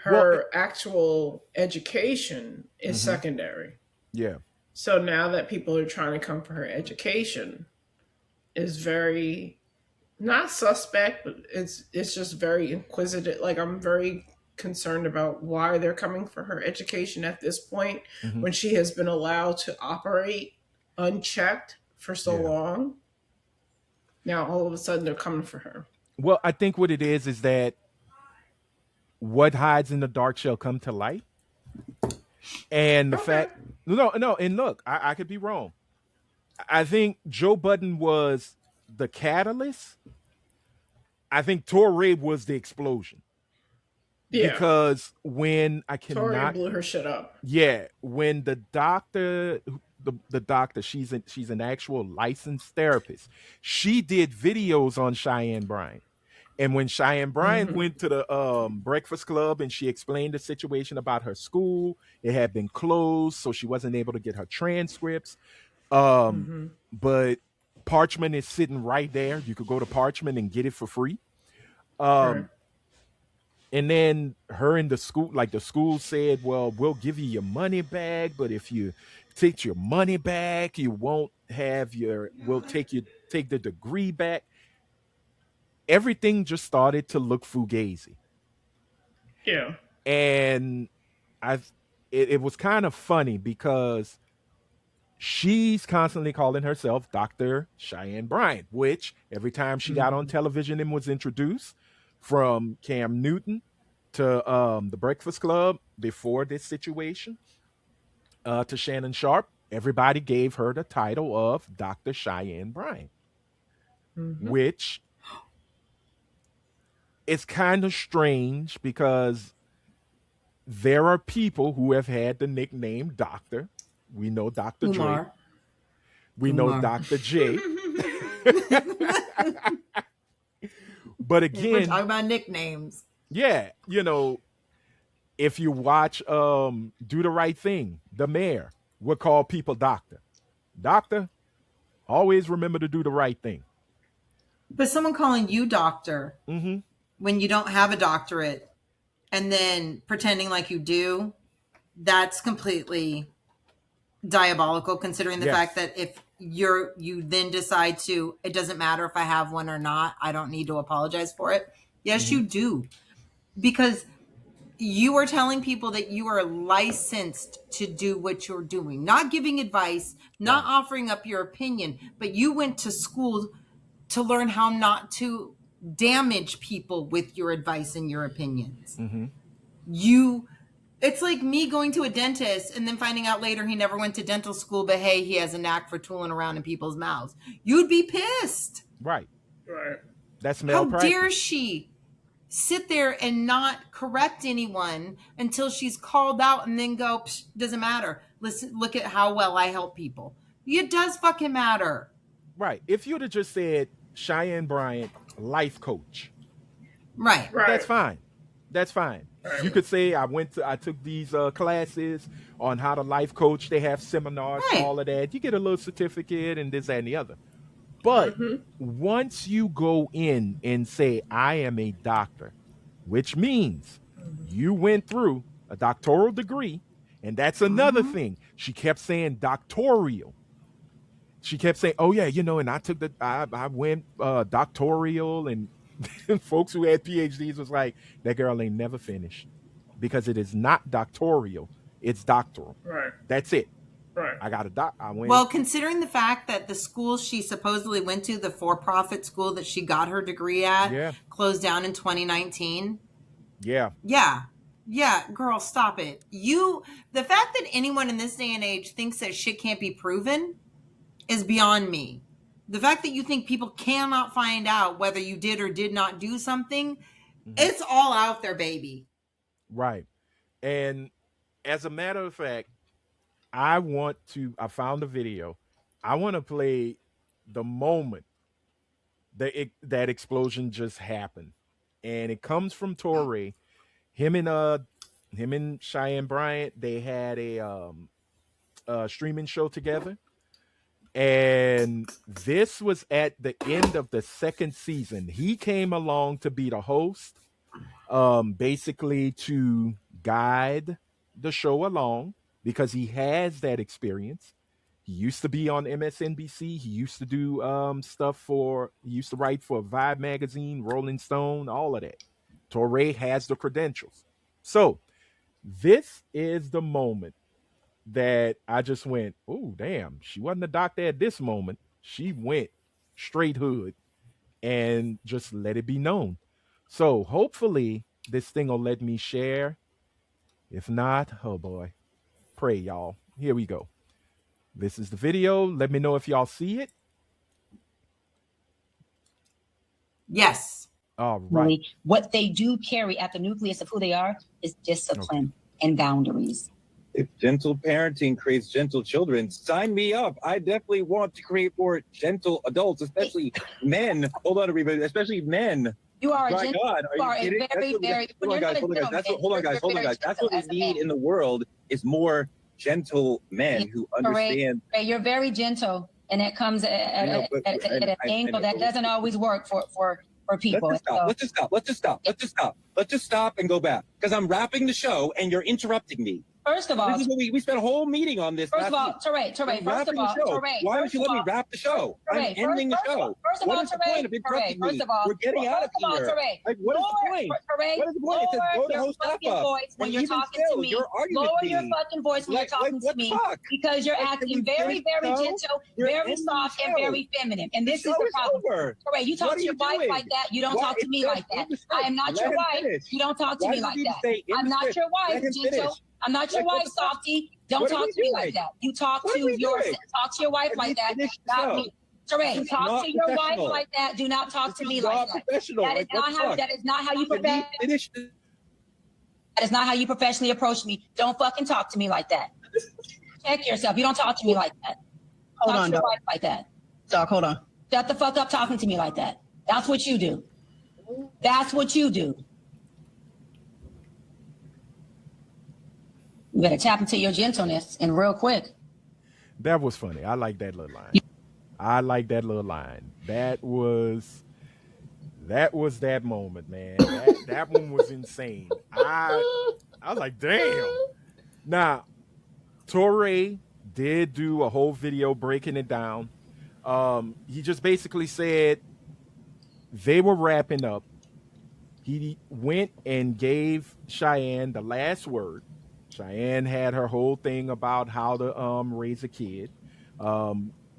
Her actual education is secondary. Yeah. So now that people are trying to come for her education is very not suspect, but it's just very inquisitive. Like, I'm very concerned about why they're coming for her education at this point when she has been allowed to operate unchecked for so long. Now all of a sudden they're coming for her. Well, I think what it is that what hides in the dark shall come to light. And the fact, no, and look, I could be wrong. I think Joe Budden was the catalyst. I think Torrey was the explosion. Yeah. Because when I cannot, Torrey blew her shit up. Yeah, when the doctor, the doctor, she's an actual licensed therapist. She did videos on Cheyenne Bryant. And when Cheyenne Bryant went to the Breakfast Club and she explained the situation about her school, it had been closed, so she wasn't able to get her transcripts. But Parchment is sitting right there. You could go to Parchment and get it for free. And then her in the school, like the school said, well, we'll give you your money back, but if you take your money back, you won't have we'll take the degree back. Everything just started to look fugazi. Yeah. And it was kind of funny because she's constantly calling herself Dr. Cheyenne Bryant, which every time she got on television and was introduced, from Cam Newton to the Breakfast Club before this situation, to Shannon Sharp, everybody gave her the title of Dr. Cheyenne Bryant, which is kind of strange because there are people who have had the nickname Doctor. We know Dr. Dre. We know Dr. J. But again, we're talking about nicknames. Yeah, if you watch Do the Right Thing, the mayor would call people doctor. Doctor, always remember to do the right thing. But someone calling you doctor when you don't have a doctorate and then pretending like you do, that's completely diabolical, considering the fact that if you then decide to, it doesn't matter if I have one or not, I don't need to apologize for it. Yes, you do. Because you are telling people that you are licensed to do what you're doing, not giving advice, not offering up your opinion, but you went to school to learn how not to damage people with your advice and your opinions. It's like me going to a dentist and then finding out later he never went to dental school, but hey, he has a knack for tooling around in people's mouths. You'd be pissed. Right. That's How dare she sit there and not correct anyone until she's called out and then go, doesn't matter. Listen, look at how well I help people. It does fucking matter. Right. If you'd have just said Cheyenne Bryant, life coach. Right. That's fine. You could say I took these classes on how to life coach. They have seminars, all of that. You get a little certificate and this, that, and the other. But once you go in and say, I am a doctor, which means you went through a doctoral degree, and that's another thing. She kept saying doctoral. She kept saying, oh yeah, and I went doctoral, and folks who had PhDs was like, that girl ain't never finished, because it is not doctoral, it's doctoral. Right. That's it. Right. I got I went. Well, considering the fact that the school she supposedly went to, the for-profit school that she got her degree at, closed down in 2019. Yeah, girl, stop it. The fact that anyone in this day and age thinks that shit can't be proven is beyond me. The fact that you think people cannot find out whether you did or did not do something, it's all out there, baby. Right. And as a matter of fact, I found a video. I want to play the moment that explosion just happened. And it comes from Torrey. Him and Cheyenne Bryant, they had a streaming show together. And this was at the end of the second season. He came along to be the host. basically to guide the show along because he has that experience. He used to be on MSNBC. He used to do he used to write for Vibe magazine, Rolling Stone, all of that. Torre has the credentials. So this is the moment that I just went, oh, damn, she wasn't a doctor at this moment. She went straight hood and just let it be known. So hopefully this thing will let me share. If not, oh boy, pray y'all. Here we go. This is the video. Let me know if y'all see it. Yes. All right. What they do carry at the nucleus of who they are is discipline and boundaries. If gentle parenting creates gentle children, sign me up. I definitely want to create more gentle adults, especially men. Hold on, everybody, especially men. You are My God, are you kidding? Hold on, guys. Hold on, guys. That's what we need in the world is more gentle men who understand. Ray, you're very gentle, and it comes at an angle that doesn't always work for people. Let's just stop and go back because I'm wrapping the show and you're interrupting me. First of all, this is what we spent a whole meeting on this. First of all, Teray, first of all, why don't you let me wrap the show? I'm ending the show. What is the point of interrupting me? We're getting out of here. Like, what is the point? What is the point? It says go to host up. When you're talking to me, lower your fucking voice when you're talking to me because you're acting very, very gentle, very soft, and very feminine. And this is the problem. Teray, you talk to your wife like that. You don't talk to me like that. I am not your wife. You don't talk to me like that. I'm not your wife, gentle. I'm not your wife, Softy. Don't talk to me like that. You talk to your wife like that, not me. Teray, talk to your wife like that. Do not talk to me like that. That is not how you That is not how you professionally approach me. Don't fucking talk to me like that. Check yourself. You don't talk to me like that. Talk to your wife like that. Doc, hold on. Shut the fuck up talking to me like that. That's what you do. That's what you do. You better tap into your gentleness and real quick. That was funny. I like that little line. That was that moment, man. That one was insane. I was like, damn. Now, Torre did do a whole video breaking it down. He just basically said they were wrapping up. He went and gave Cheyenne the last word. Cheyenne had her whole thing about how to raise a kid.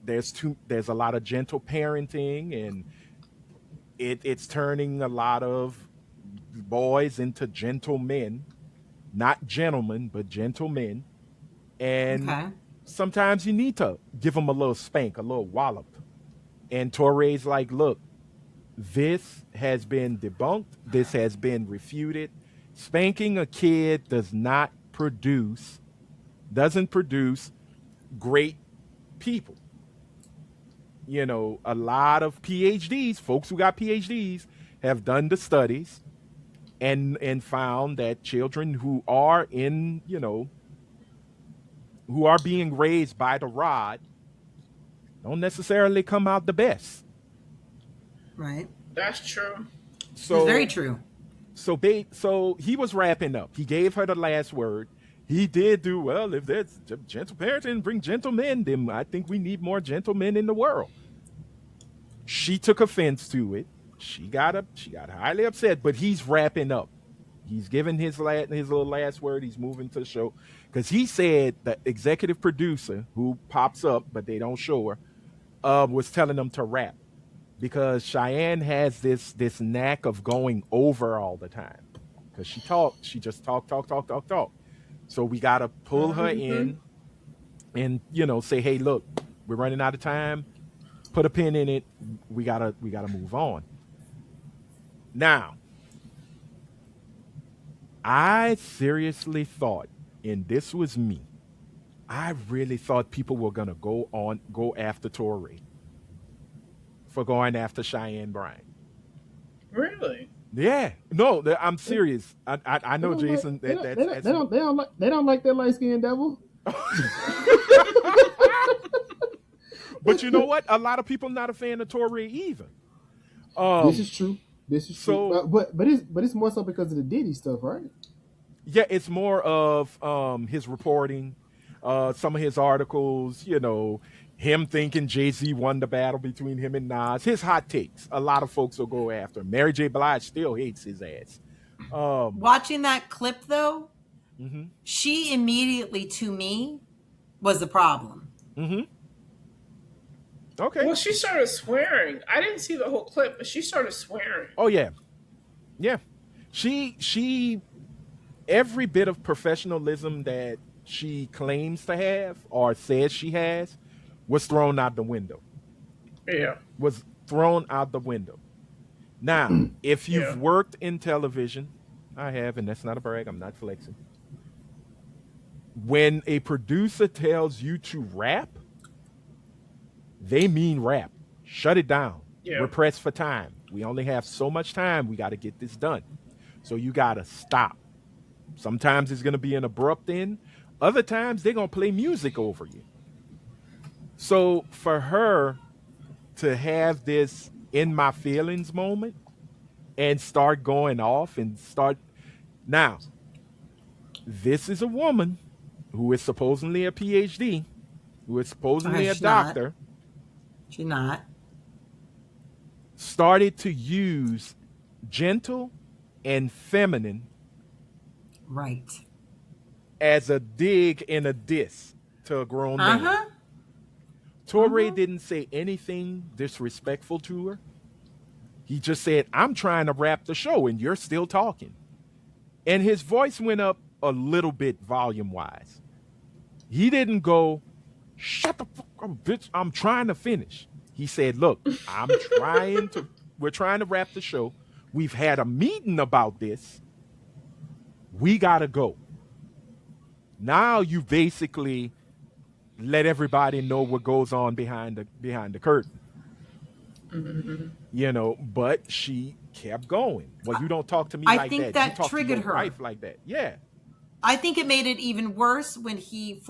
There's a lot of gentle parenting, and it's turning a lot of boys into gentlemen, not gentlemen, but gentlemen. And sometimes you need to give them a little spank, a little wallop. And Torre's like, look, this has been debunked. This has been refuted. Spanking a kid doesn't produce great people. You know, a lot of PhDs, folks who got PhDs, have done the studies and found that children who are who are being raised by the rod don't necessarily come out the best. Right. That's true. So it's very true. So he was wrapping up. He gave her the last word. He did do well. If there's gentle parenting, bring gentlemen, then I think we need more gentlemen in the world. She took offense to it. She got highly upset, but he's wrapping up. He's giving his little last word. He's moving to the show because he said the executive producer who pops up, but they don't show her, was telling them to wrap. Because Cheyenne has this knack of going over all the time. Because she just talk. So we got to pull her in and, say, hey, look, we're running out of time. Put a pin in it. We gotta move on. Now, I seriously thought, and this was me, I really thought people were going to go after Torre for going after Cheyenne Bryant. Really? Yeah. No, I'm serious. I know, Jason. They don't like that light-skinned devil. But you know what? A lot of people not a fan of Torre either. This is true. This is true. But it's more so because of the Diddy stuff, right? Yeah, it's more of his reporting, some of his articles, him thinking Jay-Z won the battle between him and Nas. His hot takes. A lot of folks will go after him. Mary J. Blige still hates his ass. Watching that clip, though, she immediately, to me, was the problem. Okay. Well, she started swearing. I didn't see the whole clip, but she started swearing. Oh, yeah. Yeah. She every bit of professionalism that she claims to have or says she has was thrown out the window. Yeah. Was thrown out the window. Now, if you've worked in television, I have, and that's not a brag, I'm not flexing. When a producer tells you to rap, they mean rap. Shut it down. Yeah. We're pressed for time. We only have so much time. We got to get this done. So you got to stop. Sometimes it's going to be an abrupt end. Other times they're going to play music over you. So for her to have this in my feelings moment and start going off and start... Now, this is a woman who is supposedly a PhD, who is supposedly a doctor. She's not. Started to use gentle and feminine right as a dig and a diss to a grown man. Torre didn't say anything disrespectful to her. He just said, I'm trying to wrap the show and you're still talking. And his voice went up a little bit volume-wise. He didn't go, shut the fuck up, bitch, I'm trying to finish. He said, look, we're trying to wrap the show. We've had a meeting about this. We gotta go. Now you basically let everybody know what goes on behind the curtain. But she kept going. Well, you don't talk to me like that. I think that you talk triggered to your her. wife like that. Yeah. I think it made it even worse when he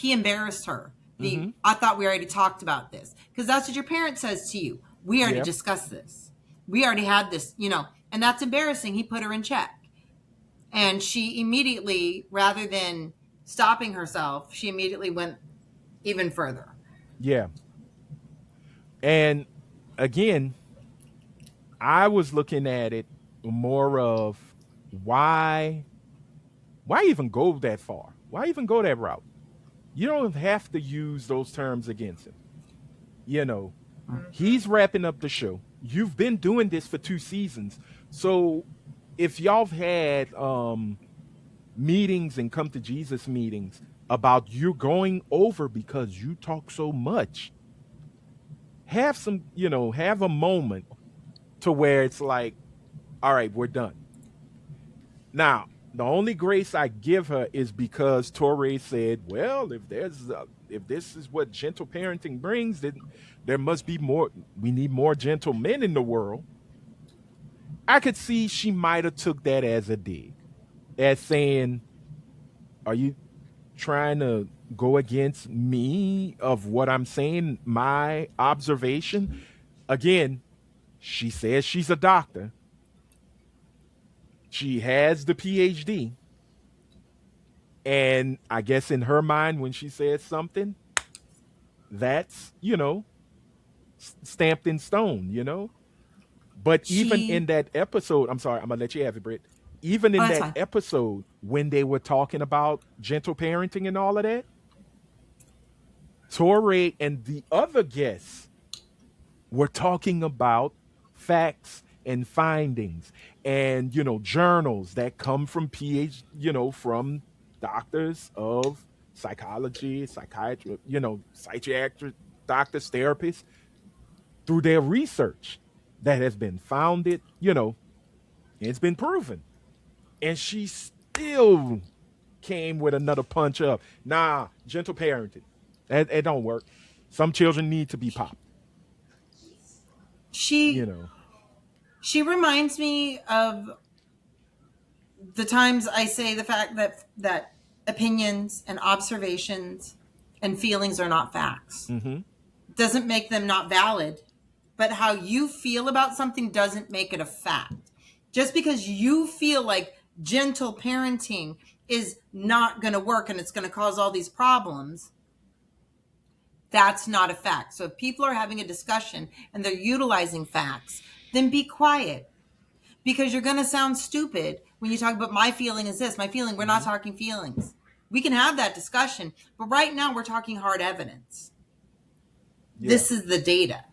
embarrassed her. I thought we already talked about this, because that's what your parent says to you. We already discussed this. We already had this, and that's embarrassing. He put her in check. And she immediately, rather than stopping herself, she immediately went even further. Yeah. And again, I was looking at it more of why even go that far? Why even go that route? You don't have to use those terms against him. He's wrapping up the show. You've been doing this for 2 seasons. So if y'all have had meetings and come to Jesus meetings about you going over because you talk so much, have some, have a moment to where it's like, all right, we're done. Now, the only grace I give her is because Torre said, well, if this is what gentle parenting brings, then there must be more. We need more gentle men in the world. I could see she might have took that as a dig, as saying, are you trying to go against me of what I'm saying, my observation? Again, she says she's a doctor. She has the PhD. And I guess in her mind, when she says something, that's, stamped in stone, But even in that episode, I'm sorry, I'm going to let you have it, Britt. Even in that episode, when they were talking about gentle parenting and all of that, Torre and the other guests were talking about facts and findings and, journals that come from from doctors of psychology, psychiatry, psychiatric doctors, therapists, through their research that has been founded, it's been proven. And she still came with another punch up. Nah, gentle parenting. It don't work. Some children need to be popped. She reminds me of the times I say the fact that opinions and observations and feelings are not facts. Doesn't make them not valid. but how you feel about something doesn't make it a fact. Just because you feel like gentle parenting is not going to work and it's going to cause all these problems, that's not a fact. So if people are having a discussion and they're utilizing facts, then be quiet, because you're going to sound stupid when you talk about my feeling is this, my feeling. We're not talking feelings. We can have that discussion, but right now we're talking hard evidence. Yeah. This is the data.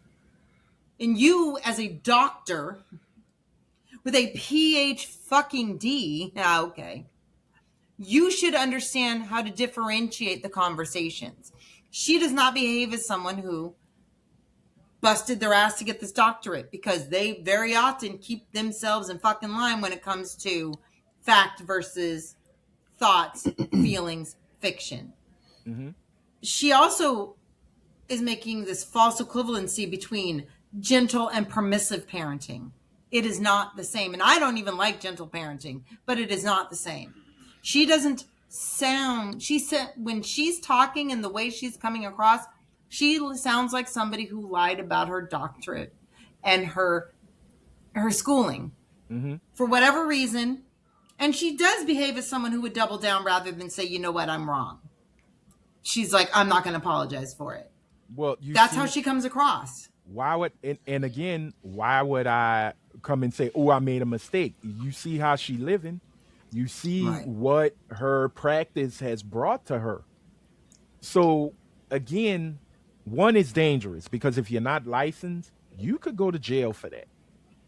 And you, as a doctor with a PhD, okay, you should understand how to differentiate the conversations. She does not behave as someone who busted their ass to get this doctorate, because they very often keep themselves in fucking line when it comes to fact versus thoughts, feelings, fiction. Mm-hmm. She also is making this false equivalency between gentle and permissive parenting. It is not the same. And I don't even like gentle parenting, but it is not the same. She doesn't sound, she said, when she's talking and the way she's coming across, she sounds like somebody who lied about her doctorate and her schooling for whatever reason. And she does behave as someone who would double down rather than say, you know what, I'm wrong. She's like, I'm not going to apologize for it. Well, that's how she comes across. Why would, and again, why would I come and say, oh, I made a mistake? You see how she living. You see what her practice has brought to her. So again, one is dangerous, because if you're not licensed, you could go to jail for that.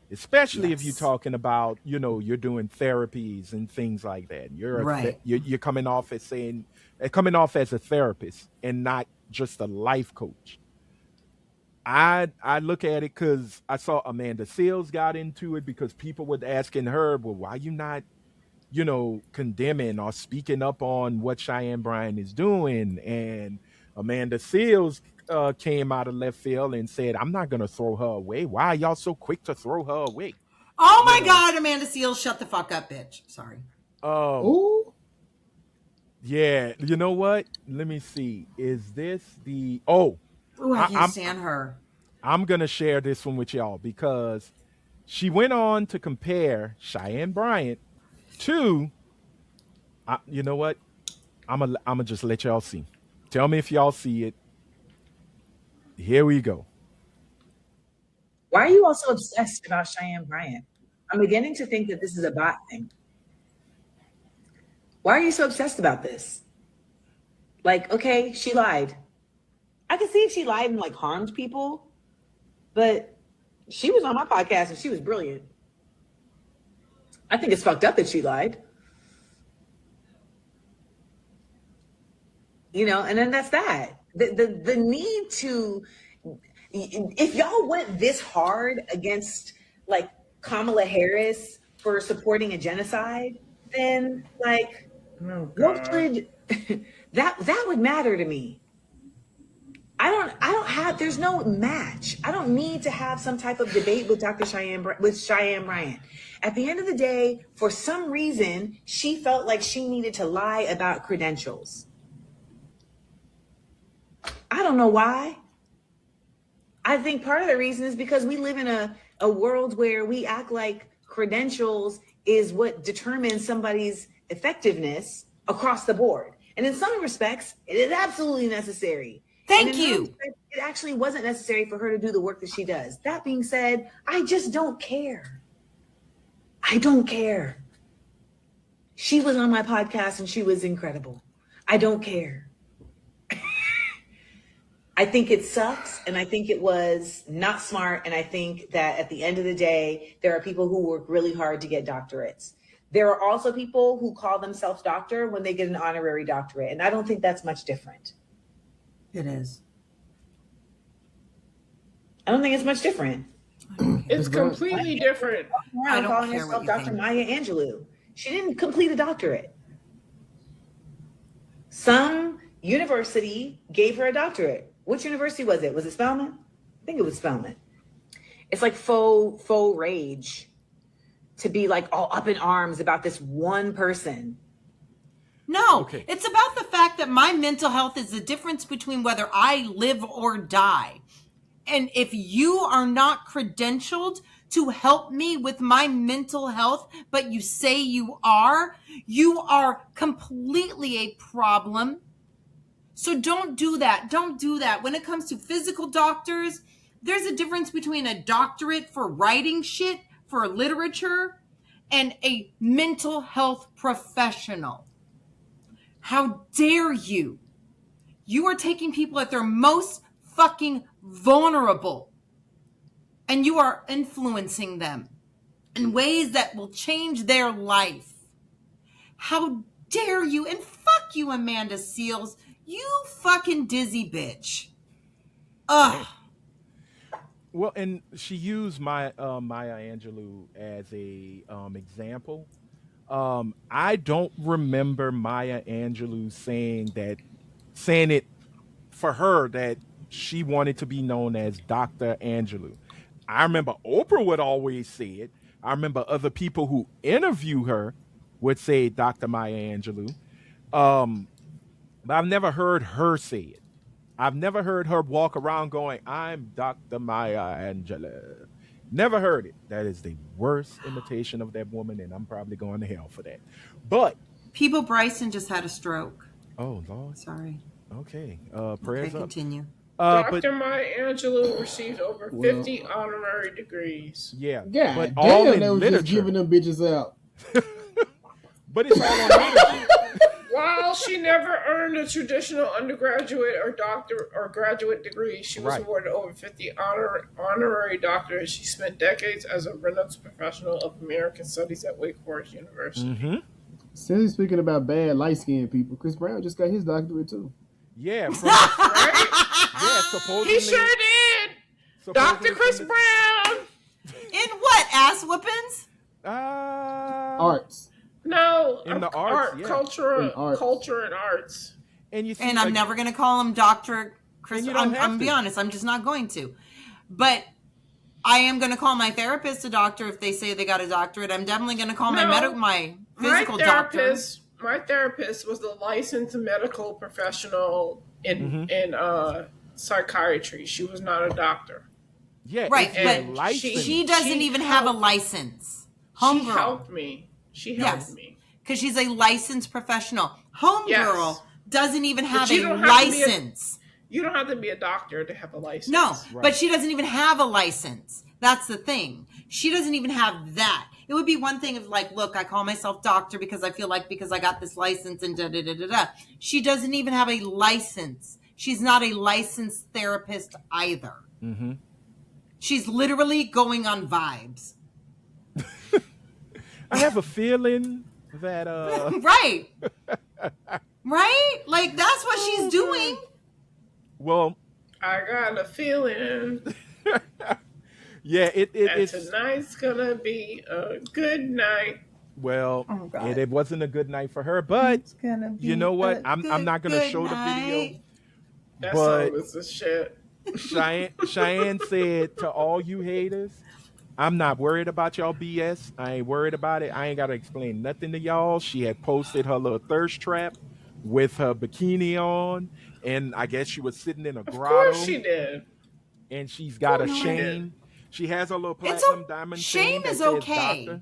Especially if you're talking about, you know, you're doing therapies and things like that. You're coming off as a therapist and not just a life coach. I look at it because I saw Amanda Seales got into it because people were asking her, well, why you not, you know, condemning or speaking up on what Cheyenne Bryant is doing? And Amanda Seales came out of left field and said, I'm not going to throw her away. Why are y'all so quick to throw her away? Oh my God, Amanda Seales, shut the fuck up, bitch. Sorry. Ooh. Yeah, you know what? Let me see. Is this the... I can't stand her. I'm going to share this one with y'all because she went on to compare Cheyenne Bryant to... you know what? I'm going to just let y'all see. Tell me if y'all see it. Here we go. Why are you all so obsessed about Cheyenne Bryant? I'm beginning to think that this is a bot thing. Why are you so obsessed about this? Like, okay, she lied. I can see if she lied and like harmed people, but she was on my podcast and she was brilliant. I think it's fucked up that she lied. You know, and then that's that. The need to, if y'all went this hard against like Kamala Harris for supporting a genocide, then like what would that would matter to me. I don't have, there's no match. I don't need to have some type of debate with Cheyenne Bryant. At the end of the day, for some reason, she felt like she needed to lie about credentials. I don't know why. I think part of the reason is because we live in a world where we act like credentials is what determines somebody's effectiveness across the board. And in some respects, it is absolutely necessary. Thank you. It actually wasn't necessary for her to do the work that she does. That being said, I just don't care. I don't care. She was on my podcast and she was incredible. I don't care. I think it sucks, and I think it was not smart, and I think that at the end of the day, there are people who work really hard to get doctorates. There are also people who call themselves doctor when they get an honorary doctorate, and I don't think that's much different. It is. I don't think it's much different. It's completely different. I'm calling herself Dr. Maya Angelou. She didn't complete a doctorate. Some university gave her a doctorate. Which university was it? Was it Spelman? I think it was Spelman. It's like faux rage to be like all up in arms about this one person. No, It's about the fact that my mental health is the difference between whether I live or die. And if you are not credentialed to help me with my mental health, but you say you are completely a problem. So don't do that. Don't do that. When it comes to physical doctors, there's a difference between a doctorate for writing shit, for literature, and a mental health professional. How dare you? You are taking people at their most fucking vulnerable, and you are influencing them in ways that will change their life. How dare you? And fuck you, Amanda Seales. You fucking dizzy bitch. Ugh. Well, and she used Maya Angelou as a example. I don't remember Maya Angelou saying it for her that she wanted to be known as Dr. Angelou. I remember Oprah would always say it. I remember other people who interview her would say Dr. Maya Angelou. But I've never heard her say it. I've never heard her walk around going, I'm Dr. Maya Angelou. Never heard it. That is the worst imitation of that woman, and I'm probably going to hell for that. But People Bryson just had a stroke. Oh, Lord. Sorry. Okay. Prayers up. Continue. Dr. Maya Angelou received over 50 honorary degrees. Yeah. God but damn, all in they was literature. just giving them bitches out. But it's all on literature. While she never earned a traditional undergraduate or doctor or graduate degree, she was awarded over 50 honorary doctorates. She spent decades as a renowned professional of American Studies at Wake Forest University. Mm-hmm. Since he's speaking about bad light-skinned people, Chris Brown just got his doctorate too. Yeah, supposedly. He sure did. Dr. Chris Brown. In what? Ass whoopings? Arts. No, in the arts, culture and arts. And you see, and I'm never going to call him Dr. Chris. I'm going to be honest. I'm just not going to. But I am going to call my therapist a doctor if they say they got a doctorate. I'm definitely going to call my physical doctor. My therapist was a licensed medical professional in psychiatry. She was not a doctor. Yeah, right. But she doesn't even have a license. She helped me. She helped me. Because she's a licensed professional. Homegirl doesn't even have a license. You don't have to be a doctor to have a license. No, but she doesn't even have a license. That's the thing. She doesn't even have that. It would be one thing if, like, look, I call myself doctor because I feel like because I got this license and da-da-da-da-da. She doesn't even have a license. She's not a licensed therapist either. Mm-hmm. She's literally going on vibes. I have a feeling that right. Like that's what she's doing. Well, I got a feeling. Yeah, it's tonight's gonna be a good night. Well, it wasn't a good night for her, but you know what? I'm not gonna show the video. That song was a shit. Cheyenne said to all you haters, I'm not worried about y'all BS. I ain't worried about it. I ain't got to explain nothing to y'all. She had posted her little thirst trap with her bikini on, and I guess she was sitting in a grotto. Of course she did. And she's got a chain. She has a little platinum diamond chain. Shame is okay. Doctor.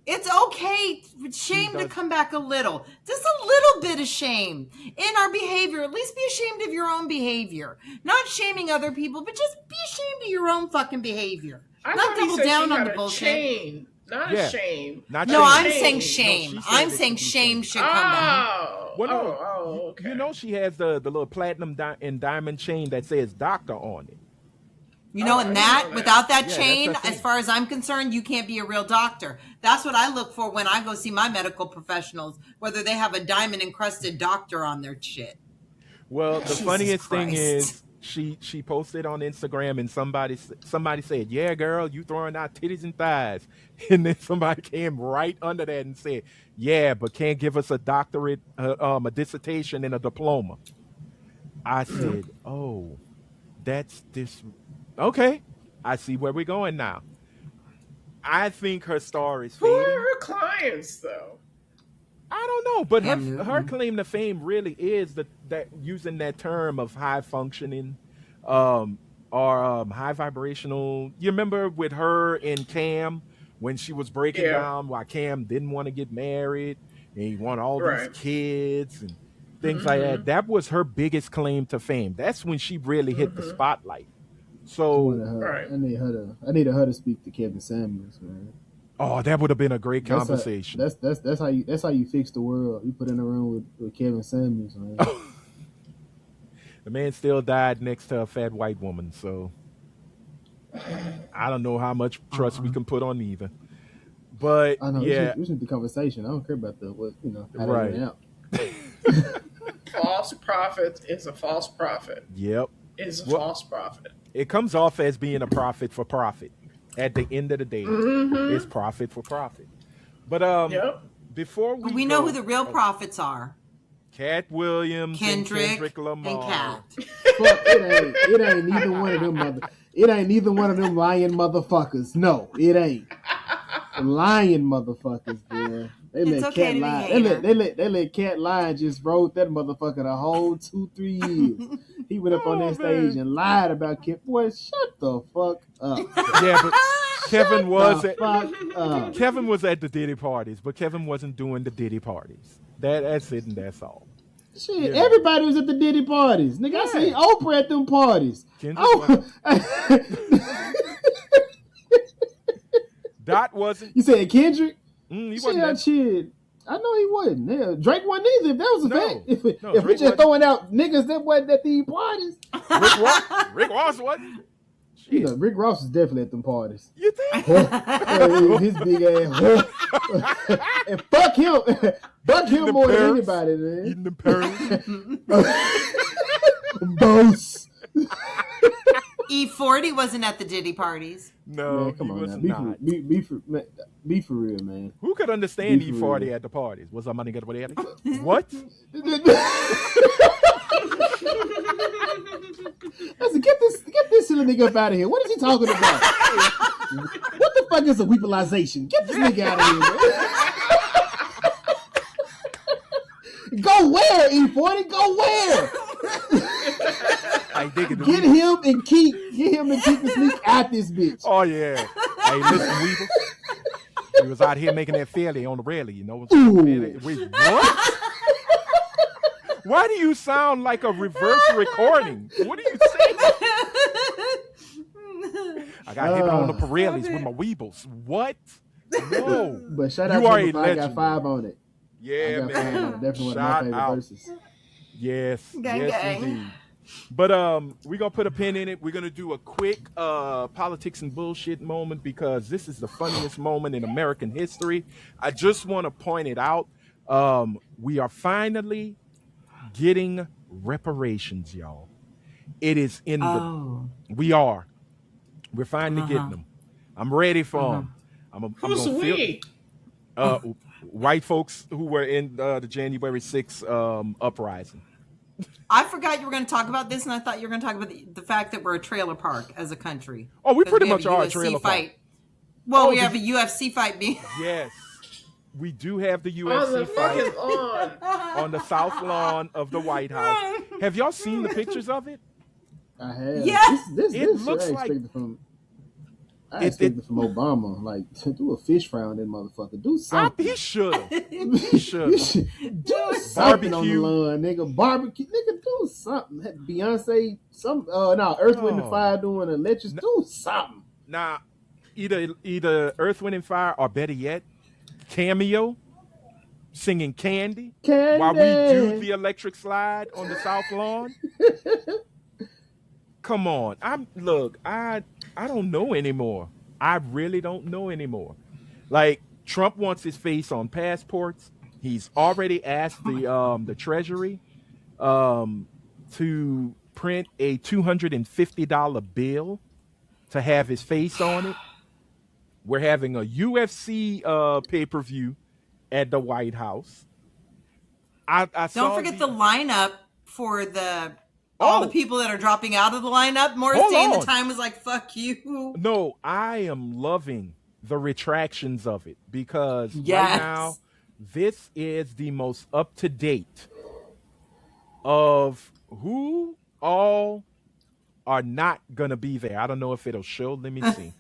It's okay for shame to come back a little. Just a little bit of shame in our behavior. At least be ashamed of your own behavior. Not shaming other people, but just be ashamed of your own fucking behavior. Not double down on the bullshit. Chain, not a shame. I'm saying shame. I'm saying shame should come back. Okay. You know she has the little platinum and diamond chain that says doctor on it. You know, and without that chain, as far as I'm concerned, you can't be a real doctor. That's what I look for when I go see my medical professionals, whether they have a diamond encrusted doctor on their shit. Well, the funniest thing is she posted on Instagram and somebody said, yeah, girl, you throwing out titties and thighs. And then somebody came right under that and said, yeah, but can't give us a doctorate, a dissertation and a diploma. I said, oh, that's this. Okay, I see where we're going now. I think her star is fading. Who are her clients, though? I don't know, but her claim to fame really is that using that term of high functioning or high vibrational. You remember with her and Cam when she was breaking down why Cam didn't want to get married and he wanted all these kids and things like that. That was her biggest claim to fame. That's when she really hit the spotlight. So I need her to speak to Kevin Samuels, man. Oh, that would have been a great conversation. That's how you fix the world. You put in a room with Kevin Samuels, man. The man still died next to a fat white woman, so I don't know how much trust we can put on either. But I know we should the conversation. I don't care about how they went out. False prophet is a false prophet. Yep. Is a false prophet. It comes off as being a prophet for profit. At the end of the day, it's profit for profit. But before we know who the real prophets are. Cat Williams, Kendrick Lamar, and Cat. It ain't neither one of them It ain't neither one of them lying motherfuckers. No, it ain't. Lying motherfuckers, boy. They let Cat lie. They let Cat lie and just rode that motherfucker the whole 2-3 years. He went up on that stage and lied about Kid. Boy, shut the fuck up. Yeah, but Kevin was at the Diddy parties, but Kevin wasn't doing the Diddy parties. That's it and that's all. Shit, everybody was at the Diddy parties. Nigga, I seen Oprah at them parties. Dot wasn't. You said Kendrick? He wasn't. Shit. I know he wasn't. Yeah, Drake wasn't either. If that was a fact. If we just throwing out niggas that wasn't at these parties. Rick Ross wasn't. You know, Rick Ross is definitely at them parties. You think? His big ass. And fuck him. Fuck him more than anybody, man. Eating the pearls. Boss. E40 wasn't at the Diddy parties. No, man, come on was now. not. Be for real, man. Who could understand E40 at the parties? Was somebody get what? What? Listen, get this silly nigga up out of here. What is he talking about? What the fuck is a weaponization? Get this nigga out of here, man. Go where, E40? Go where? Get him and keep the sneak out this bitch. Oh yeah. Hey, listen, Weaver. He was out here making that fairly on the rally, you know. Wait, what? Why do you sound like a reverse recording? What are you saying? I got hit on the Pirellis with my Weebles. What? No. But shout out to him, I got 5 on it. Yeah, man. Definitely one of my favorite verses. Yes. Gang. Indeed. But we're gonna put a pin in it. We're gonna do a quick politics and bullshit moment because this is the funniest moment in American history. I just want to point it out. We are finally getting reparations, y'all. It is in we're finally getting them. I'm ready for them. I'm Who's gonna we? White folks who were in the January 6th uprising. I forgot you were going to talk about this, and I thought you were going to talk about the fact that we're a trailer park as a country. Oh, we pretty much are a trailer park. Well, we have a UFC fight being. Yes, we do have the UFC fight on the south lawn of the White House. Have y'all seen the pictures of it? I have. Yes. This looks like. I expected from Obama, like, to do a fish fry on that motherfucker. Do something. He should have. He should do something on the lawn, nigga. Barbecue, nigga. Do something. Beyonce, Earth, Wind, and Fire doing electric. Do something. Nah, either Earth, Wind, and Fire, or better yet, Cameo singing Candy while we do the electric slide on the south lawn. Come on. I don't know anymore. I really don't know anymore. Like, Trump wants his face on passports. He's already asked the Treasury to print a $250 bill to have his face on it. We're having a UFC pay-per-view at the White House. Don't forget the lineup for all the people that are dropping out of the lineup. Morris Day the time was like, fuck you. No, I am loving the retractions of it because right now this is the most up-to-date of who all are not going to be there. I don't know if it'll show. Let me see.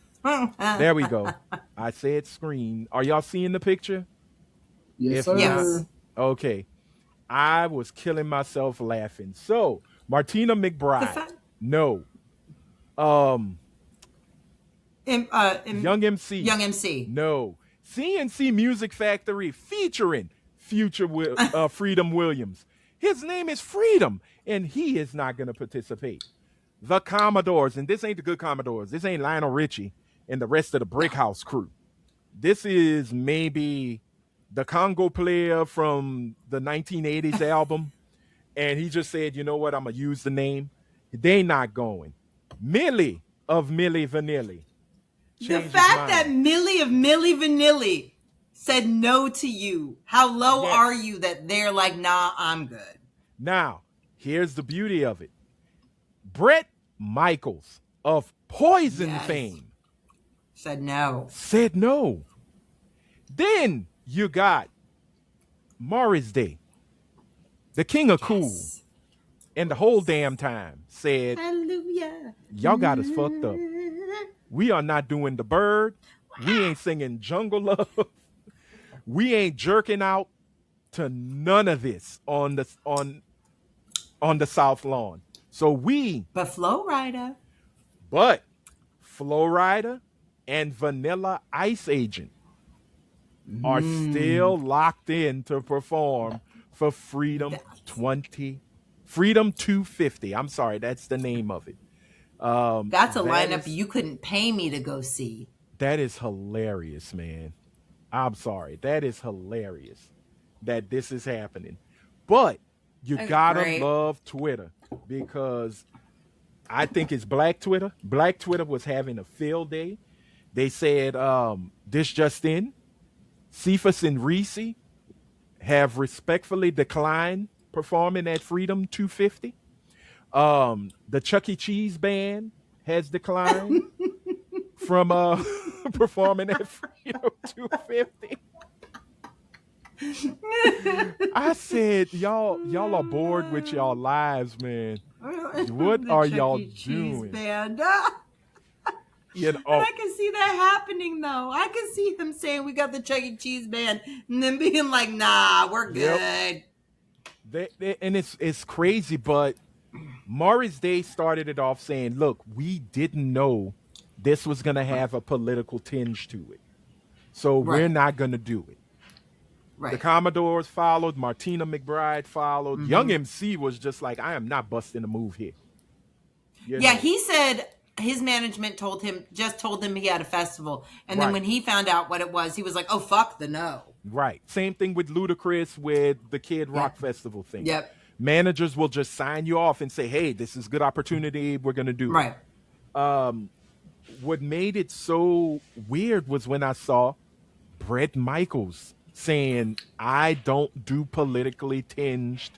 There we go. I said screen. Are y'all seeing the picture? Yes, sir. Yes. Okay. I was killing myself laughing. So, Martina McBride. No. Young MC. Young MC. No. CNC Music Factory featuring Freedom Williams. His name is Freedom, and he is not going to participate. The Commodores, and this ain't the good Commodores. This ain't Lionel Richie and the rest of the Brick House crew. This is maybe the Congo player from the 1980s album, and he just said, you know what, I'm going to use the name. They not going. Millie of Millie Vanilli. The fact that Millie of Millie Vanilli said no to you. How low are you that they're like, nah, I'm good? Now, here's the beauty of it. Bret Michaels of Poison fame said no. Said no. Then you got Morris Day, the king of cool, and the whole damn time said, hallelujah, y'all got us fucked up. We are not doing the bird. We ain't singing Jungle Love. We ain't jerking out to none of this on the South Lawn. So But Flo Rida and Vanilla Ice Agent are still locked in to perform for Freedom 250. I'm sorry, that's the name of it. That's a lineup you couldn't pay me to go see. That is hilarious, man. I'm sorry. That is hilarious that this is happening. But you gotta love Twitter, because I think it's Black Twitter. Black Twitter was having a field day. They said this just in, Cephas and Reese have respectfully declined performing at Freedom 250. The Chuck E. Cheese band has declined from performing at Freedom 250. I said, y'all are bored with y'all lives, man. What are y'all doing? Band. You know, I can see that happening, though. I can see them saying we got the Chuck E. Cheese band, and then being like, "Nah, we're good." And it's crazy, but Morris Day started it off saying, "Look, we didn't know this was going to have a political tinge to it, so we're not going to do it." Right. The Commodores followed. Martina McBride followed. Mm-hmm. Young MC was just like, "I am not busting a move here." You know? He said his management told him he had a festival, and then when he found out what it was, he was like, "Oh, fuck the no." Right. Same thing with Ludacris with the Kid Rock Festival thing. Yep. Managers will just sign you off and say, "Hey, this is a good opportunity. We're going to do it." What made it so weird was when I saw Bret Michaels saying, "I don't do politically tinged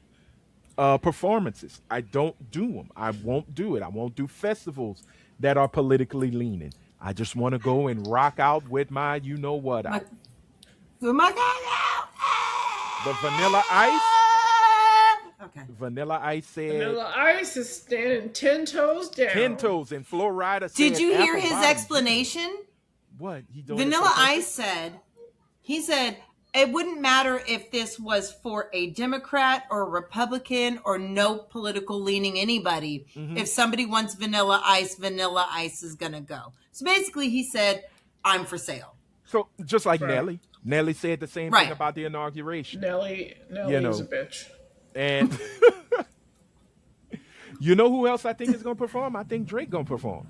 performances. I don't do them. I won't do it. I won't do festivals that are politically leaning. I just want to go and rock out with my you-know-what out." The Vanilla Ice? Okay. Vanilla Ice said... Vanilla Ice is standing 10 toes down. 10 toes, and Flo Rida said... Did you hear his explanation? What? Vanilla Ice said, it wouldn't matter if this was for a Democrat or a Republican or no political leaning anybody. Mm-hmm. If somebody wants Vanilla Ice is going to go. So basically he said, I'm for sale. So just like Nelly. Nelly said the same thing about the inauguration. Nelly is a bitch. And you know who else I think is going to perform? I think Drake going to perform.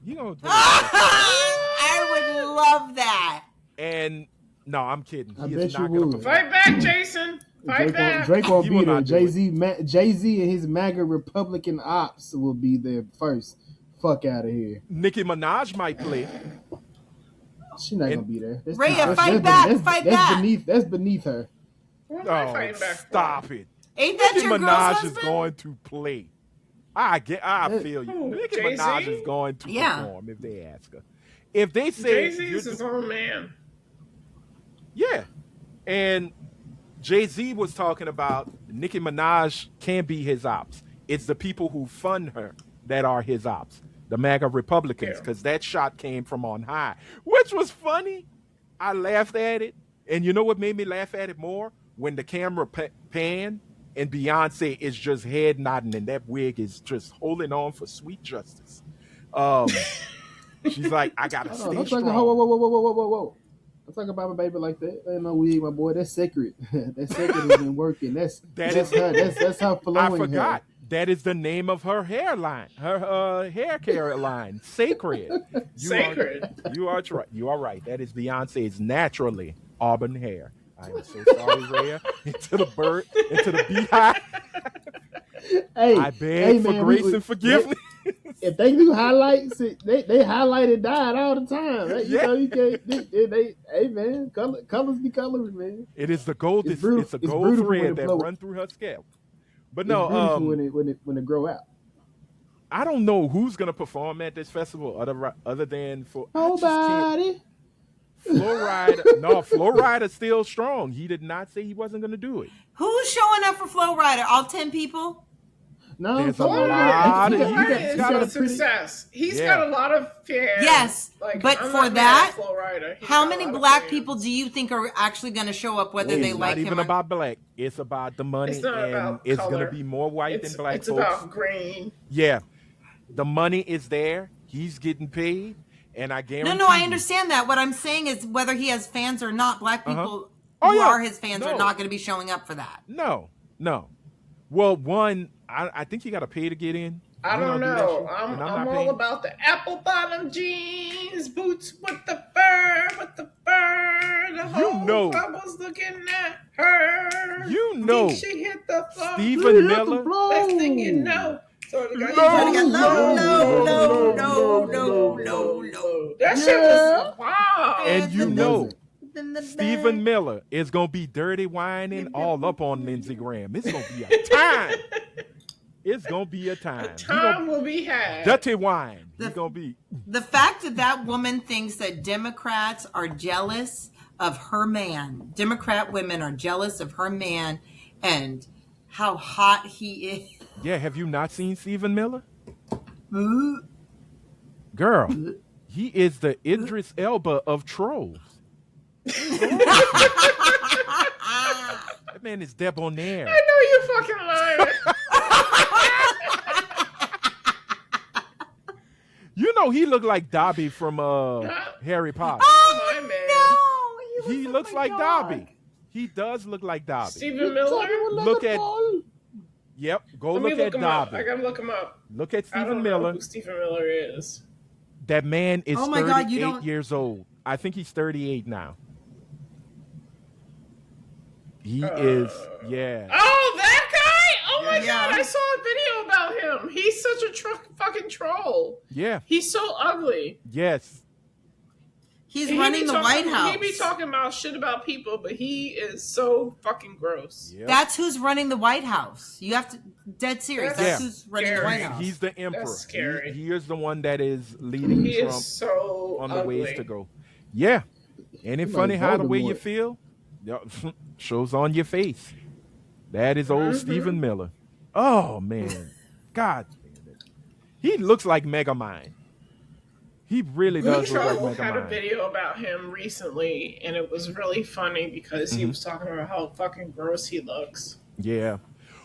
I would love that. And no, I'm kidding. I bet you would. Fight back, Jason. Fight back. Drake won't be there. Jay-Z and his MAGA Republican ops will be there first. Fuck out of here. Nicki Minaj might play. She's not gonna be there. Raya, fight back. That's beneath her. Oh, stop it. Ain't that Nicki your Minaj is going to play. I feel you. Nicki Minaj is going to perform if they ask her. If they say Jay-Z's his own man. Yeah. And Jay-Z was talking about Nicki Minaj can't be his ops. It's the people who fund her that are his ops, the MAGA Republicans, because that shot came from on high, which was funny. I laughed at it. And you know what made me laugh at it more? When the camera panned and Beyonce is just head nodding and that wig is just holding on for sweet justice. She's like, I gotta stay strong. Whoa. I'm talking about my baby like that. Ain't no wig, my boy. That's sacred. That sacred has been working. That's her flowing. I forgot. Hair. That is the name of her hairline, her hair care line. Sacred. You are right. That is Beyonce's naturally auburn hair. I am so sorry, Rhea. Into the beehive. I beg for grace and forgiveness. If they do highlights, they highlight and dye all the time. Right? You know, you can't. Hey man, colors be coloring, man. It is the gold. It's a gold thread that run through her scalp. But no, when it grow out. I don't know who's gonna perform at this festival other than for nobody. Flo Rida's still strong. He did not say he wasn't gonna do it. Who's showing up for Flo Rida? All 10 people? No, he's got a success. He's got a lot of fans. Yes, but for that, how many black people do you think are actually going to show up, whether they like him? It's not even about black. It's about the money, and it's going to be more white than black folks. It's about green. Yeah, the money is there. He's getting paid, and I guarantee. No, I understand that. What I'm saying is, whether he has fans or not, black people who are his fans are not going to be showing up for that. No. Well, one, I think you got to pay to get in. I don't know. I'm all about the apple bottom jeans, boots with the fur, The whole club was looking at her. You know, she hit the floor. Stephen Miller. Next thing you know. No. That shit was wow. And you know, Stephen Miller is going to be dirty whining all up on Lindsey Graham. It's going to be a time. It's going to be a time. Time will be had. Dirty wine. It's going to be. The fact that woman thinks that Democrats are jealous of her man. Democrat women are jealous of her man and how hot he is. Yeah, have you not seen Stephen Miller? Girl, he is the Idris Elba of trolls. That man is debonair. I know you're fucking lying. You know he looked like Dobby from Harry Potter. Oh my man! No, he looks like Dobby. He does look like Dobby. Stephen Miller. Look at. Yep, look at Dobby. I gotta look him up. Look at Stephen I don't Miller. know who Stephen Miller is. That man is 38 years old. I think he's 38 now. He is, yeah. Oh, that guy! Oh my God, I saw a video about him. He's such a fucking troll. Yeah. He's so ugly. Yes. He's running the White House. He be talking about shit about people, but he is so fucking gross. Yep. That's who's running the White House. You have to, dead serious. That's who's running the White House. He's the emperor. That's scary. He is the one that is leading Trump is so on ugly. the ways to go. Yeah. Ain't it funny how the way you feel shows on your face? That is old Stephen Miller. Oh, man. God damn it. He looks like Megamind. He really does look like Megamind. I had a video about him recently, and it was really funny because he was talking about how fucking gross he looks. Yeah.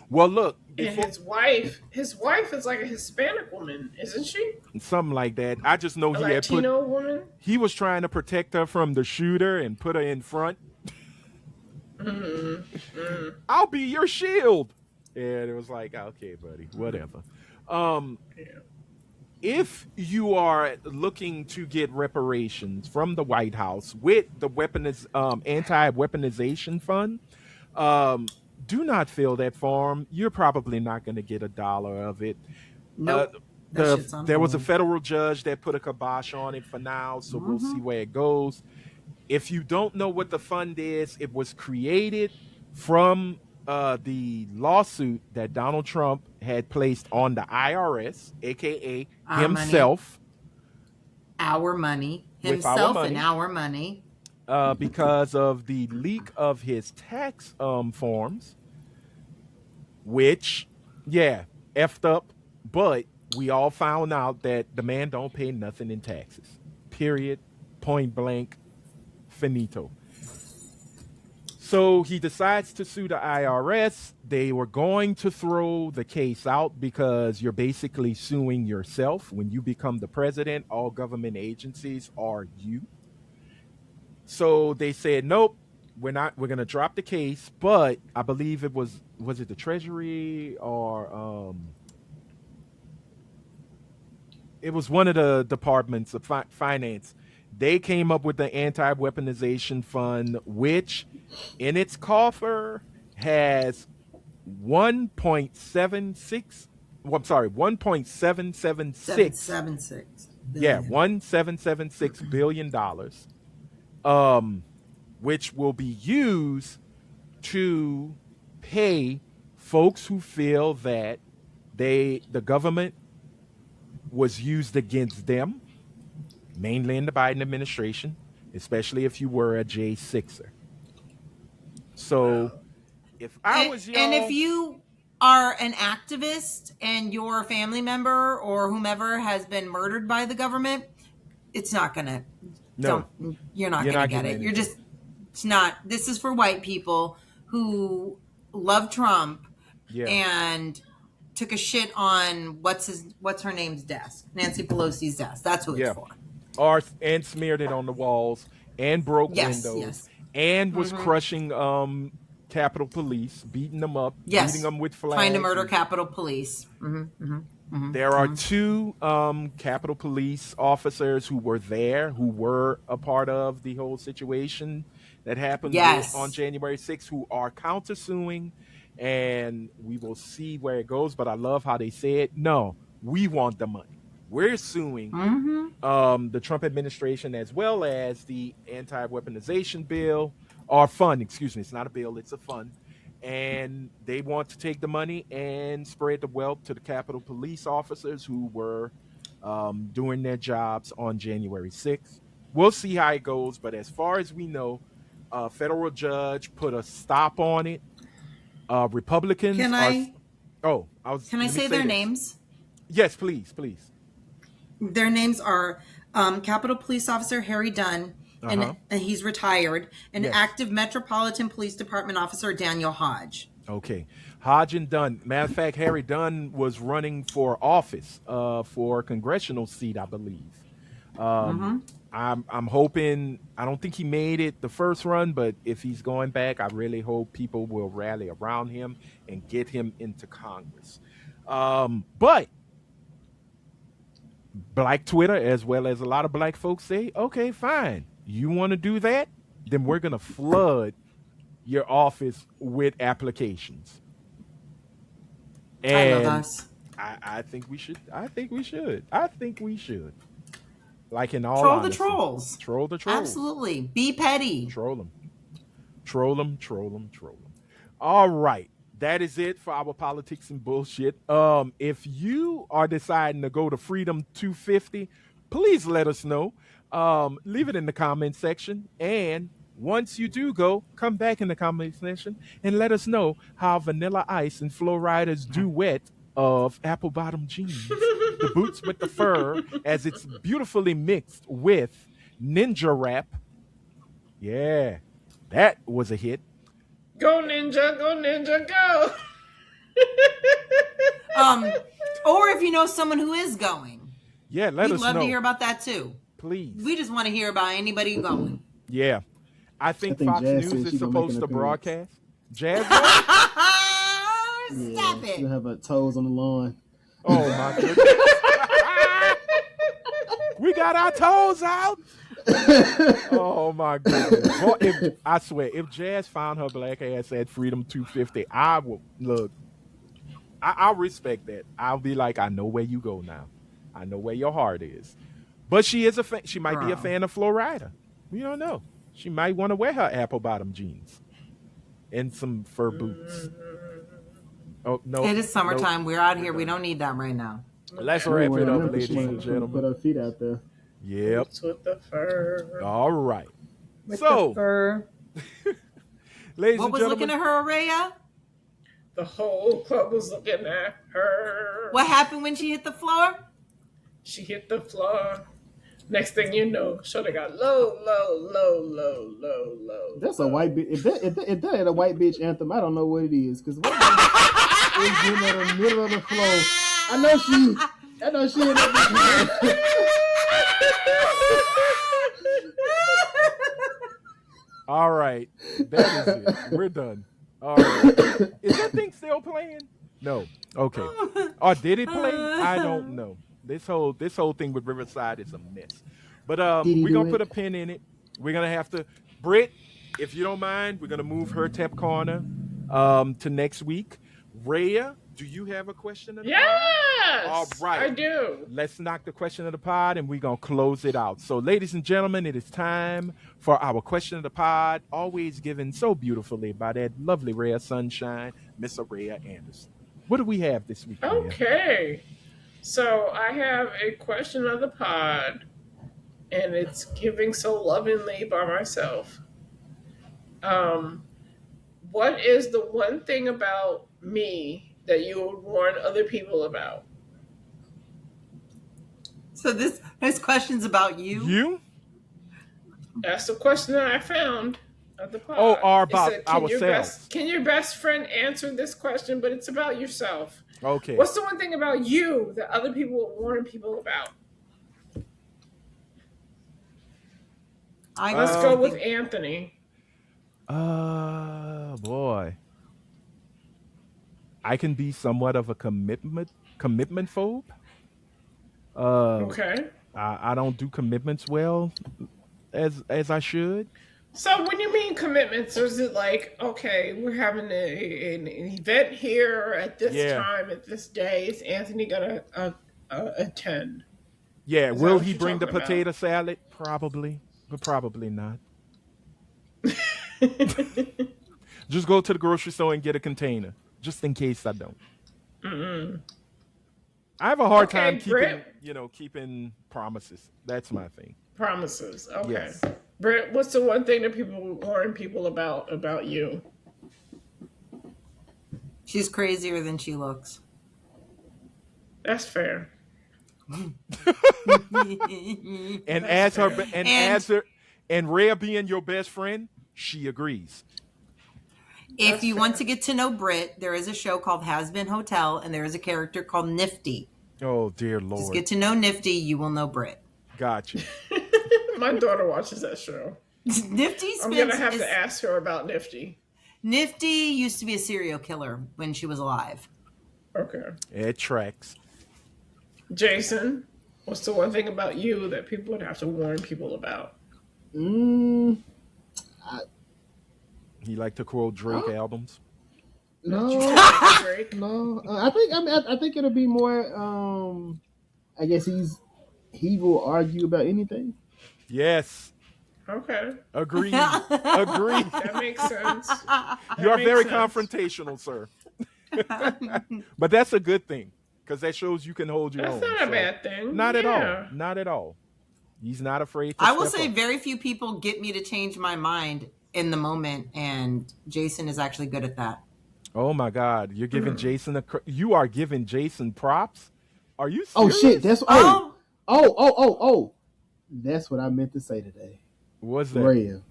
Well, look. And his wife is like a Hispanic woman, isn't she? Something like that. I just know he had put. Woman? He was trying to protect her from the shooter and put her in front. I'll be your shield. And it was like, okay, buddy, whatever. If you are looking to get reparations from the White House with the Anti-Weaponization Fund, do not fill that form. You're probably not going to get $1 of it. Nope. There was a federal judge that put a kibosh on it for now, so we'll see where it goes. If you don't know what the fund is, it was created from the lawsuit that Donald Trump had placed on the IRS, aka himself. Our money. Himself and our money. Because of the leak of his tax forms, which, effed up, but we all found out that the man don't pay nothing in taxes. Period. Point blank. Finito. So he decides to sue the IRS. They were going to throw the case out because you're basically suing yourself. When you become the president, all government agencies are you. So they said, nope, we're going to drop the case. But I believe it was it the Treasury or it was one of the departments of finance. They came up with the Anti-Weaponization Fund, which in its coffer has 1.776 $1.776 billion, which will be used to pay folks who feel that the government was used against them, mainly in the Biden administration, especially if you were a J6er. So if I was young... And if you are an activist and your family member or whomever has been murdered by the government, it's not going to... No. You're not going to get it. You're just... It's not... This is for white people who love Trump and took a shit on what's her name's desk, Nancy Pelosi's desk. That's who it's for. And smeared it on the walls and broke windows and was crushing Capitol Police, beating them up, beating them with flags. Trying to murder Capitol Police. There are two Capitol Police officers who were there, who were a part of the whole situation that happened on January 6th, who are countersuing, and we will see where it goes. But I love how they said, no, we want the money. We're suing the Trump administration as well as the anti-weaponization bill, or fund, excuse me. It's not a bill, it's a fund. And they want to take the money and spread the wealth to the Capitol Police officers who were doing their jobs on January 6th. We'll see how it goes. But as far as we know, a federal judge put a stop on it. Republicans Can I say their names? Yes, please. Their names are Capitol Police Officer Harry Dunn, and he's retired, and active Metropolitan Police Department Officer Daniel Hodge. Okay. Hodge and Dunn. Matter of fact, Harry Dunn was running for office for a congressional seat, I believe. I'm hoping, I don't think he made it the first run, but if he's going back, I really hope people will rally around him and get him into Congress. But Black Twitter, as well as a lot of black folks, say, okay, fine. You want to do that? Then we're going to flood your office with applications. And I love us. I think we should. Like in all Troll honesty. the trolls. Troll the trolls. Absolutely. Be petty. Troll them. All right. That is it for our politics and bullshit. If you are deciding to go to Freedom 250, please let us know. Leave it in the comment section. And once you do go, come back in the comment section and let us know how Vanilla Ice and Flo Rida's duet of apple bottom jeans, the boots with the fur, as it's beautifully mixed with ninja rap. Yeah, that was a hit. Go ninja, go. Or if you know someone who is going. Yeah, let us know. We'd love to hear about that too. Please. We just want to hear about anybody going. Yeah. I think Fox Jazz News is supposed to broadcast. Jazz? Stop it. She'll have her toes on the lawn. Oh, my goodness. We got our toes out. Oh, my goodness. Well, I swear, if Jazz found her black ass at Freedom 250, I will, look, I'll respect that. I'll be like, I know where you go now. I know where your heart is. But she is a fan. She might be a fan of Flo Rida. We don't know. She might want to wear her apple bottom jeans and some fur boots. Oh, no. It is summertime. We're out here. We don't need them right now. Let's wrap it up, ladies and gentlemen. Put her feet out there. Yep. With the fur. All right. With the fur. Ladies what and was gentlemen. looking at her, Araya? The whole club was looking at her. What happened when she hit the floor? She hit the floor. Next thing you know, shoulda got low. That's a white bitch. If that ain't a white bitch anthem, I don't know what it is. Because what is in the middle of the floor? I know she in that. All right, that is it. We're done. All right, is that thing still playing? No. Okay. Or did it play? I don't know. This whole thing with Riverside is a mess. But we're gonna put a pin in it. We're gonna have to, Britt, if you don't mind, we're gonna move her tap corner to next week. Rhea, do you have a question of the pod? All right. I do. Let's knock the question of the pod and we're gonna close it out. So, ladies and gentlemen, it is time for our question of the pod, always given so beautifully by that lovely Rhea Sunshine, Miss Rhea Anderson. What do we have this week? Rhea? Okay. So I have a question of the pod, and it's giving so lovingly by myself. What is the one thing about me that you would warn other people about? So this question's about you? You? That's the question that I found at the pod. Oh, or about ourselves. Can your best friend answer this question, but it's about yourself? Okay. What's the one thing about you that other people will warn people about? Let's go with Anthony. Boy. I can be somewhat of a commitment phobe. Okay. I don't do commitments well as I should. So when you mean commitments, is it like, okay, we're having an event here at this time, at this day, is Anthony going to attend? Yeah, will he bring the potato salad? Probably, but probably not. Just go to the grocery store and get a container, just in case I don't. Mm-mm. I have a hard time keeping promises. That's my thing. Promises. Okay. Yes. Britt, what's the one thing that people warn people about you? She's crazier than she looks. That's fair. And Rhea being your best friend, she agrees. If you want to get to know Britt, there is a show called Has Been Hotel, and there is a character called Nifty. Oh, dear Lord. Just get to know Nifty, you will know Britt. Gotcha. My daughter watches that show. Nifty I'm going to have to ask her about Nifty. Nifty used to be a serial killer when she was alive. Okay. It tracks. Jason, what's the one thing about you that people would have to warn people about? He like to quote Drake albums. No. I think it'll be more. I guess he will argue about anything. Yes. Okay. Agreed. That makes sense. You are very confrontational, sir. But that's a good thing, because that shows you can hold your own. That's not a bad thing. Not at all. Not at all. He's not afraid to I will say up. very few people get me to change my mind in the moment, and Jason is actually good at that. Oh my God! You're giving Jason you are giving Jason props. Are you serious? Oh shit! That's That's what I meant to say today. What's that? Rhea,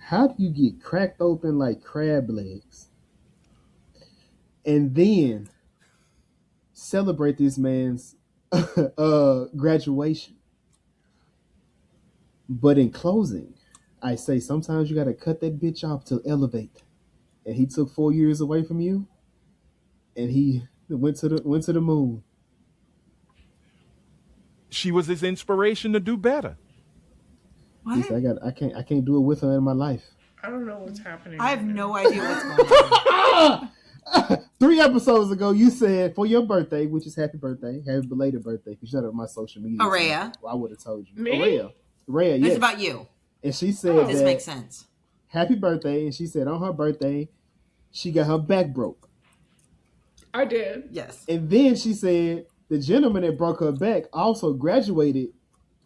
how do you get cracked open like crab legs and then celebrate this man's graduation? But in closing, I say sometimes you got to cut that bitch off to elevate. And he took 4 years away from you, and he went to the moon. She was his inspiration to do better. What? I can't do it with her in my life. I don't know what's happening. I have no idea what's going on. 3 episodes ago, you said for your birthday, which is happy belated birthday, because you shut up my social media. Rhea. Well, I would have told you. Me? Rhea, yes. It's about you. And she said this makes sense. Happy birthday. And she said on her birthday, she got her back broke. I did. Yes. And then she said the gentleman that broke her back also graduated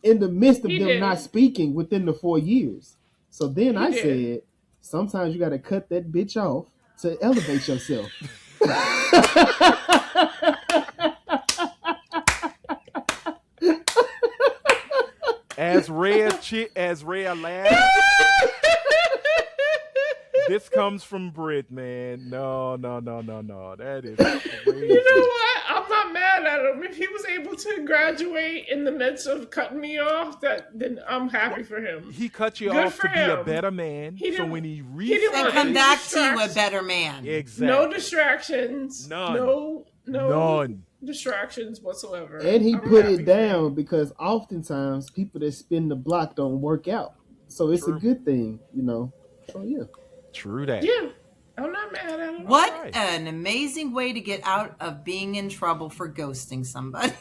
in the midst of them not speaking within the 4 years. So then I said, sometimes you got to cut that bitch off to elevate yourself. As Rhea laughs, this comes from Brit, man. No. That is crazy. You know what? I'm not mad at him. If he was able to graduate in the midst of cutting me off, then I'm happy for him. He cut you off to be a better man. So when he come back to you a better man. Exactly. No distractions. None. None distractions whatsoever. And he put it down because oftentimes people that spin the block don't work out. So it's a good thing, you know. So yeah. True that. Yeah. I'm not mad at him. What an amazing way to get out of being in trouble for ghosting somebody.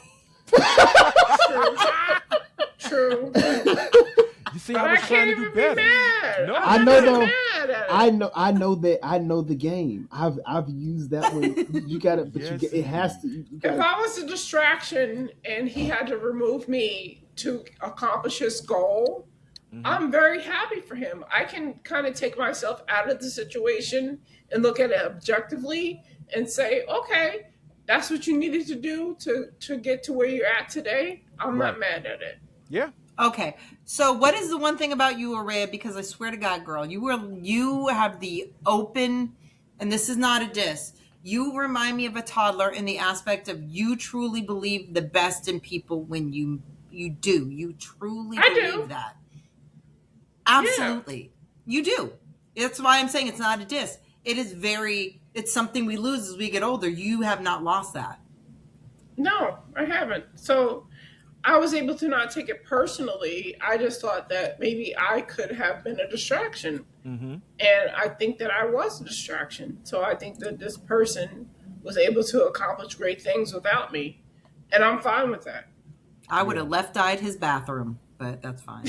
True. You see, I was trying to do better. No, I know though. I know that. I know the game. I've used that one. You got to, but yes, it has to. You gotta, if I was a distraction and he had to remove me to accomplish his goal, I'm very happy for him. I can kind of take myself out of the situation and look at it objectively and say, okay, that's what you needed to do to get to where you're at today. I'm not mad at it. Yeah. Okay. So what is the one thing about you, Araya? Because I swear to God, girl, you have the open, and this is not a diss. You remind me of a toddler in the aspect of you truly believe the best in people when you do. You truly believe that. Absolutely. Yeah. You do. That's why I'm saying it's not a diss. It's something we lose as we get older. You have not lost that. No, I haven't. So I was able to not take it personally. I just thought that maybe I could have been a distraction. Mm-hmm. And I think that I was a distraction. So I think that this person was able to accomplish great things without me. And I'm fine with that. I would have left-eyed his bathroom, but that's fine.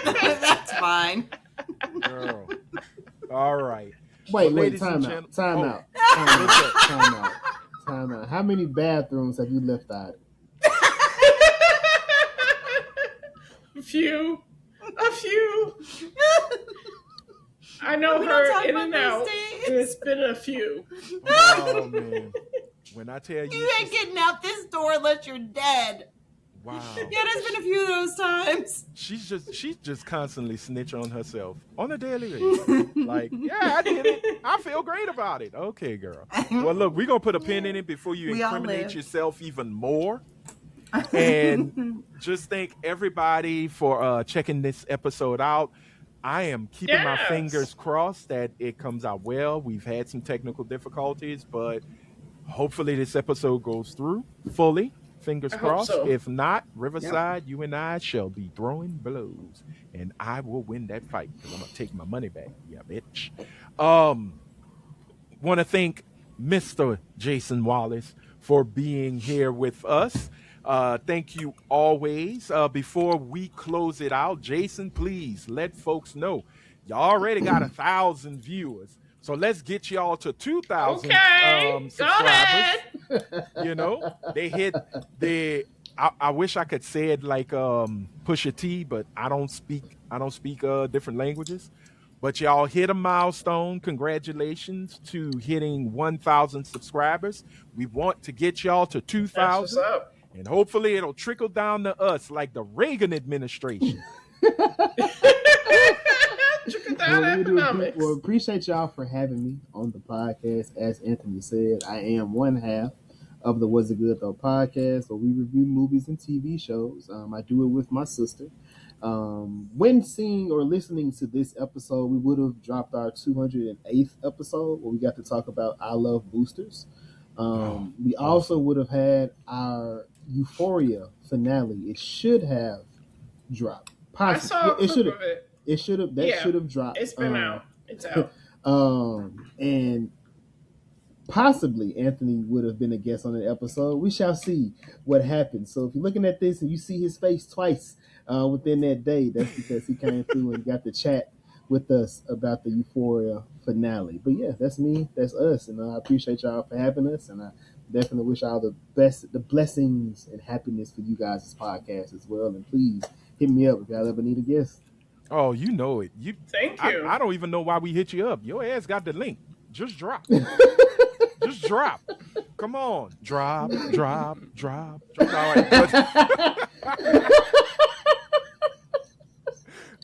That's fine. Girl. All right. Wait, time out. How many bathrooms have you left-eyed? A few. I know her in and out. It's been a few. Oh, man. When I tell you. You ain't getting out this door unless you're dead. Wow. Yeah, there's been a few of those times. She's just constantly snitch on herself on a daily basis. Like, yeah, I did it. I feel great about it. Okay, girl. Well, look, we're going to put a pin in it before you incriminate yourself even more. And just thank everybody for checking this episode out. I am keeping my fingers crossed that it comes out well. We've had some technical difficulties, but hopefully this episode goes through fully. Fingers crossed. So. If not, Riverside, you and I shall be throwing blows, and I will win that fight because I'm gonna take my money back. Yeah, bitch. Want to thank Mr. Jason Wallace for being here with us. Thank you always. Before we close it out, Jason, please let folks know y'all already got 1,000 viewers. So let's get y'all to 2,000 subscribers. You know, they hit I wish I could say it like Pusha T, but I don't speak different languages. But y'all hit a milestone. Congratulations to hitting 1,000 subscribers. We want to get y'all to 2,000. And hopefully it'll trickle down to us like the Reagan administration. Well, appreciate y'all for having me on the podcast. As Anthony said, I am one half of the Was It Good Though podcast, where we review movies and TV shows. I do it with my sister. When seeing or listening to this episode, we would have dropped our 208th episode where we got to talk about I Love Boosters. We also would have had our Euphoria finale. It should have dropped. Possibly. I saw a clip of it. It should have. That should have dropped. It's been out. It's out. And possibly Anthony would have been a guest on the episode. We shall see what happens. So if you're looking at this and you see his face twice within that day, that's because he came through and got to chat with us about the Euphoria finale. But yeah, that's me. That's us. And I appreciate y'all for having us. And I definitely wish y'all the best, the blessings and happiness for you guys' podcast as well. And please hit me up if y'all ever need a guest. Oh, you know it. Thank you. I don't even know why we hit you up. Your ass got the link. Just drop. Just drop. Come on. Drop. All right.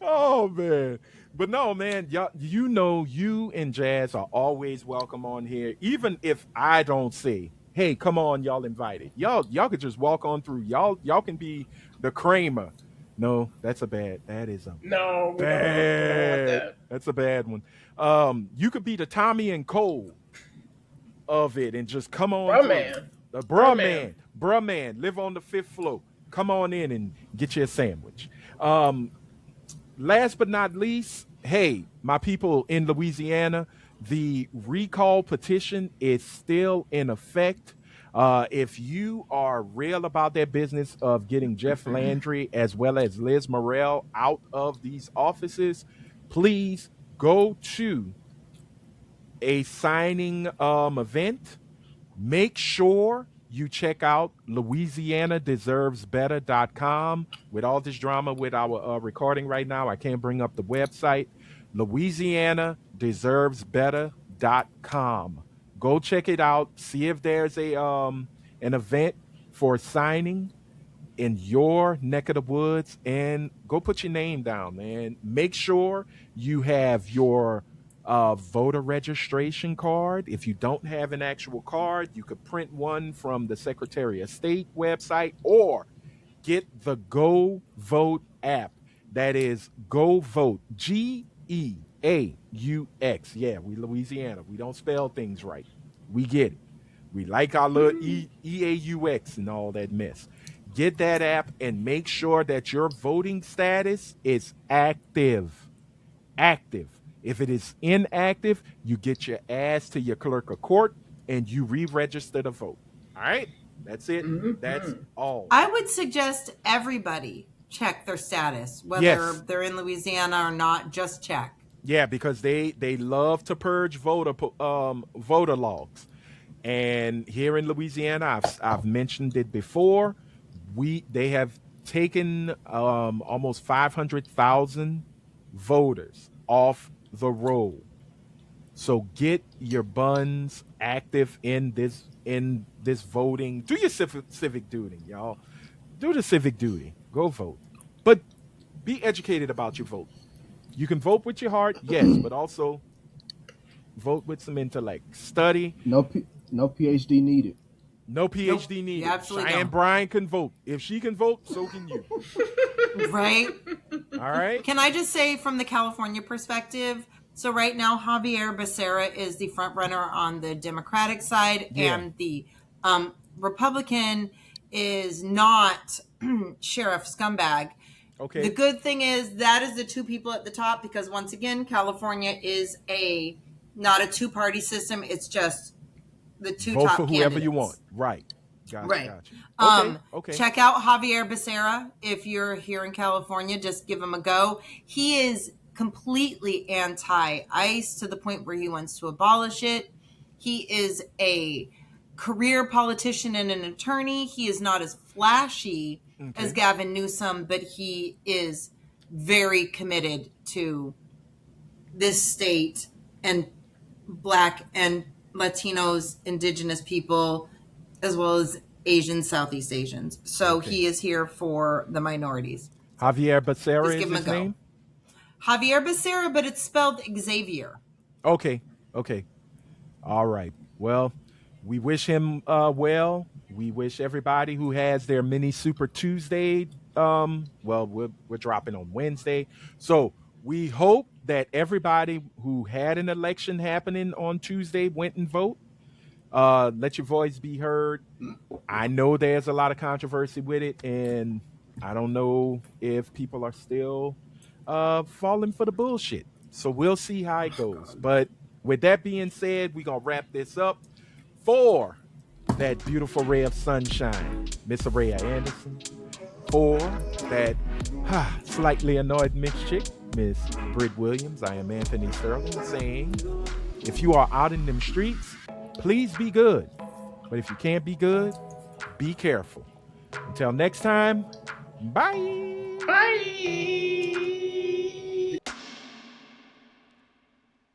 Oh, man. But no, man, y'all, you and Jazz are always welcome on here. Even if I don't say, hey, come on, y'all invited. Y'all could just walk on through. Y'all can be the Kramer. No, that is a bad. No, we don't want that. That's a bad one. You could be the Tommy and Cole of it and just come on. Bruh man. Live on the 5th floor. Come on in and get you a sandwich. Last but not least, hey, my people in Louisiana, the recall petition is still in effect. If you are real about that business of getting Jeff Landry as well as Liz Morrell out of these offices, please go to a signing event. Make sure you check out LouisianaDeservesBetter.com. With all this drama with our recording right now, I can't bring up the website. LouisianaDeservesBetter.com. Go check it out. See if there's an event for signing in your neck of the woods, and go put your name down, man. Make sure you have your voter registration card. If you don't have an actual card, you could print one from the Secretary of State website or get the Go Vote app. That is Go Vote, GEAUX. Yeah, we Louisiana. We don't spell things right. We get it. We like our little EAUX and all that mess. Get that app and make sure that your voting status is active. If it is inactive, you get your ass to your clerk of court and you re-register to vote. All right? That's it. That's all. I would suggest everybody check their status, whether they're in Louisiana or not. Just check. Yeah, because they love to purge voter logs. And here in Louisiana, I've mentioned it before, they have taken almost 500,000 voters off the roll. So get your buns active in this voting. Do your civic duty, y'all. Do the civic duty. Go vote. But be educated about your vote. You can vote with your heart, yes, but also vote with some intellect. Study. No PhD needed. No PhD needed. Cheyenne Bryant can vote. If she can vote, so can you. Right? All right. Can I just say from the California perspective, so right now Javier Becerra is the front runner on the Democratic side, and the Republican is not Sheriff Scumbag. Okay. The good thing is that is the two people at the top, because once again, California is not a two-party system. It's just the two vote top for whoever candidates. You want. Right. Gotcha. Right. Okay. Check out Javier Becerra if you're here in California. Just give him a go. He is completely anti-ICE to the point where he wants to abolish it. He is a career politician and an attorney. He is not as flashy as Gavin Newsom, but he is very committed to this state and Black and Latinos, Indigenous people, as well as Asians, Southeast Asians. So he is here for the minorities. Javier Becerra is his name? Javier Becerra, but it's spelled Xavier. Okay. All right. Well, we wish him well. We wish everybody who has their mini Super Tuesday. We're dropping on Wednesday. So we hope that everybody who had an election happening on Tuesday went and vote. Let your voice be heard. I know there's a lot of controversy with it, and I don't know if people are still falling for the bullshit. So we'll see how it goes. But with that being said, we're going to wrap this up. For that beautiful ray of sunshine, Miss Araya Anderson. For that slightly annoyed mixed chick, Miss Britt Williams, I am Anthony Sterling, saying, if you are out in them streets, please be good. But if you can't be good, be careful. Until next time, bye. Bye.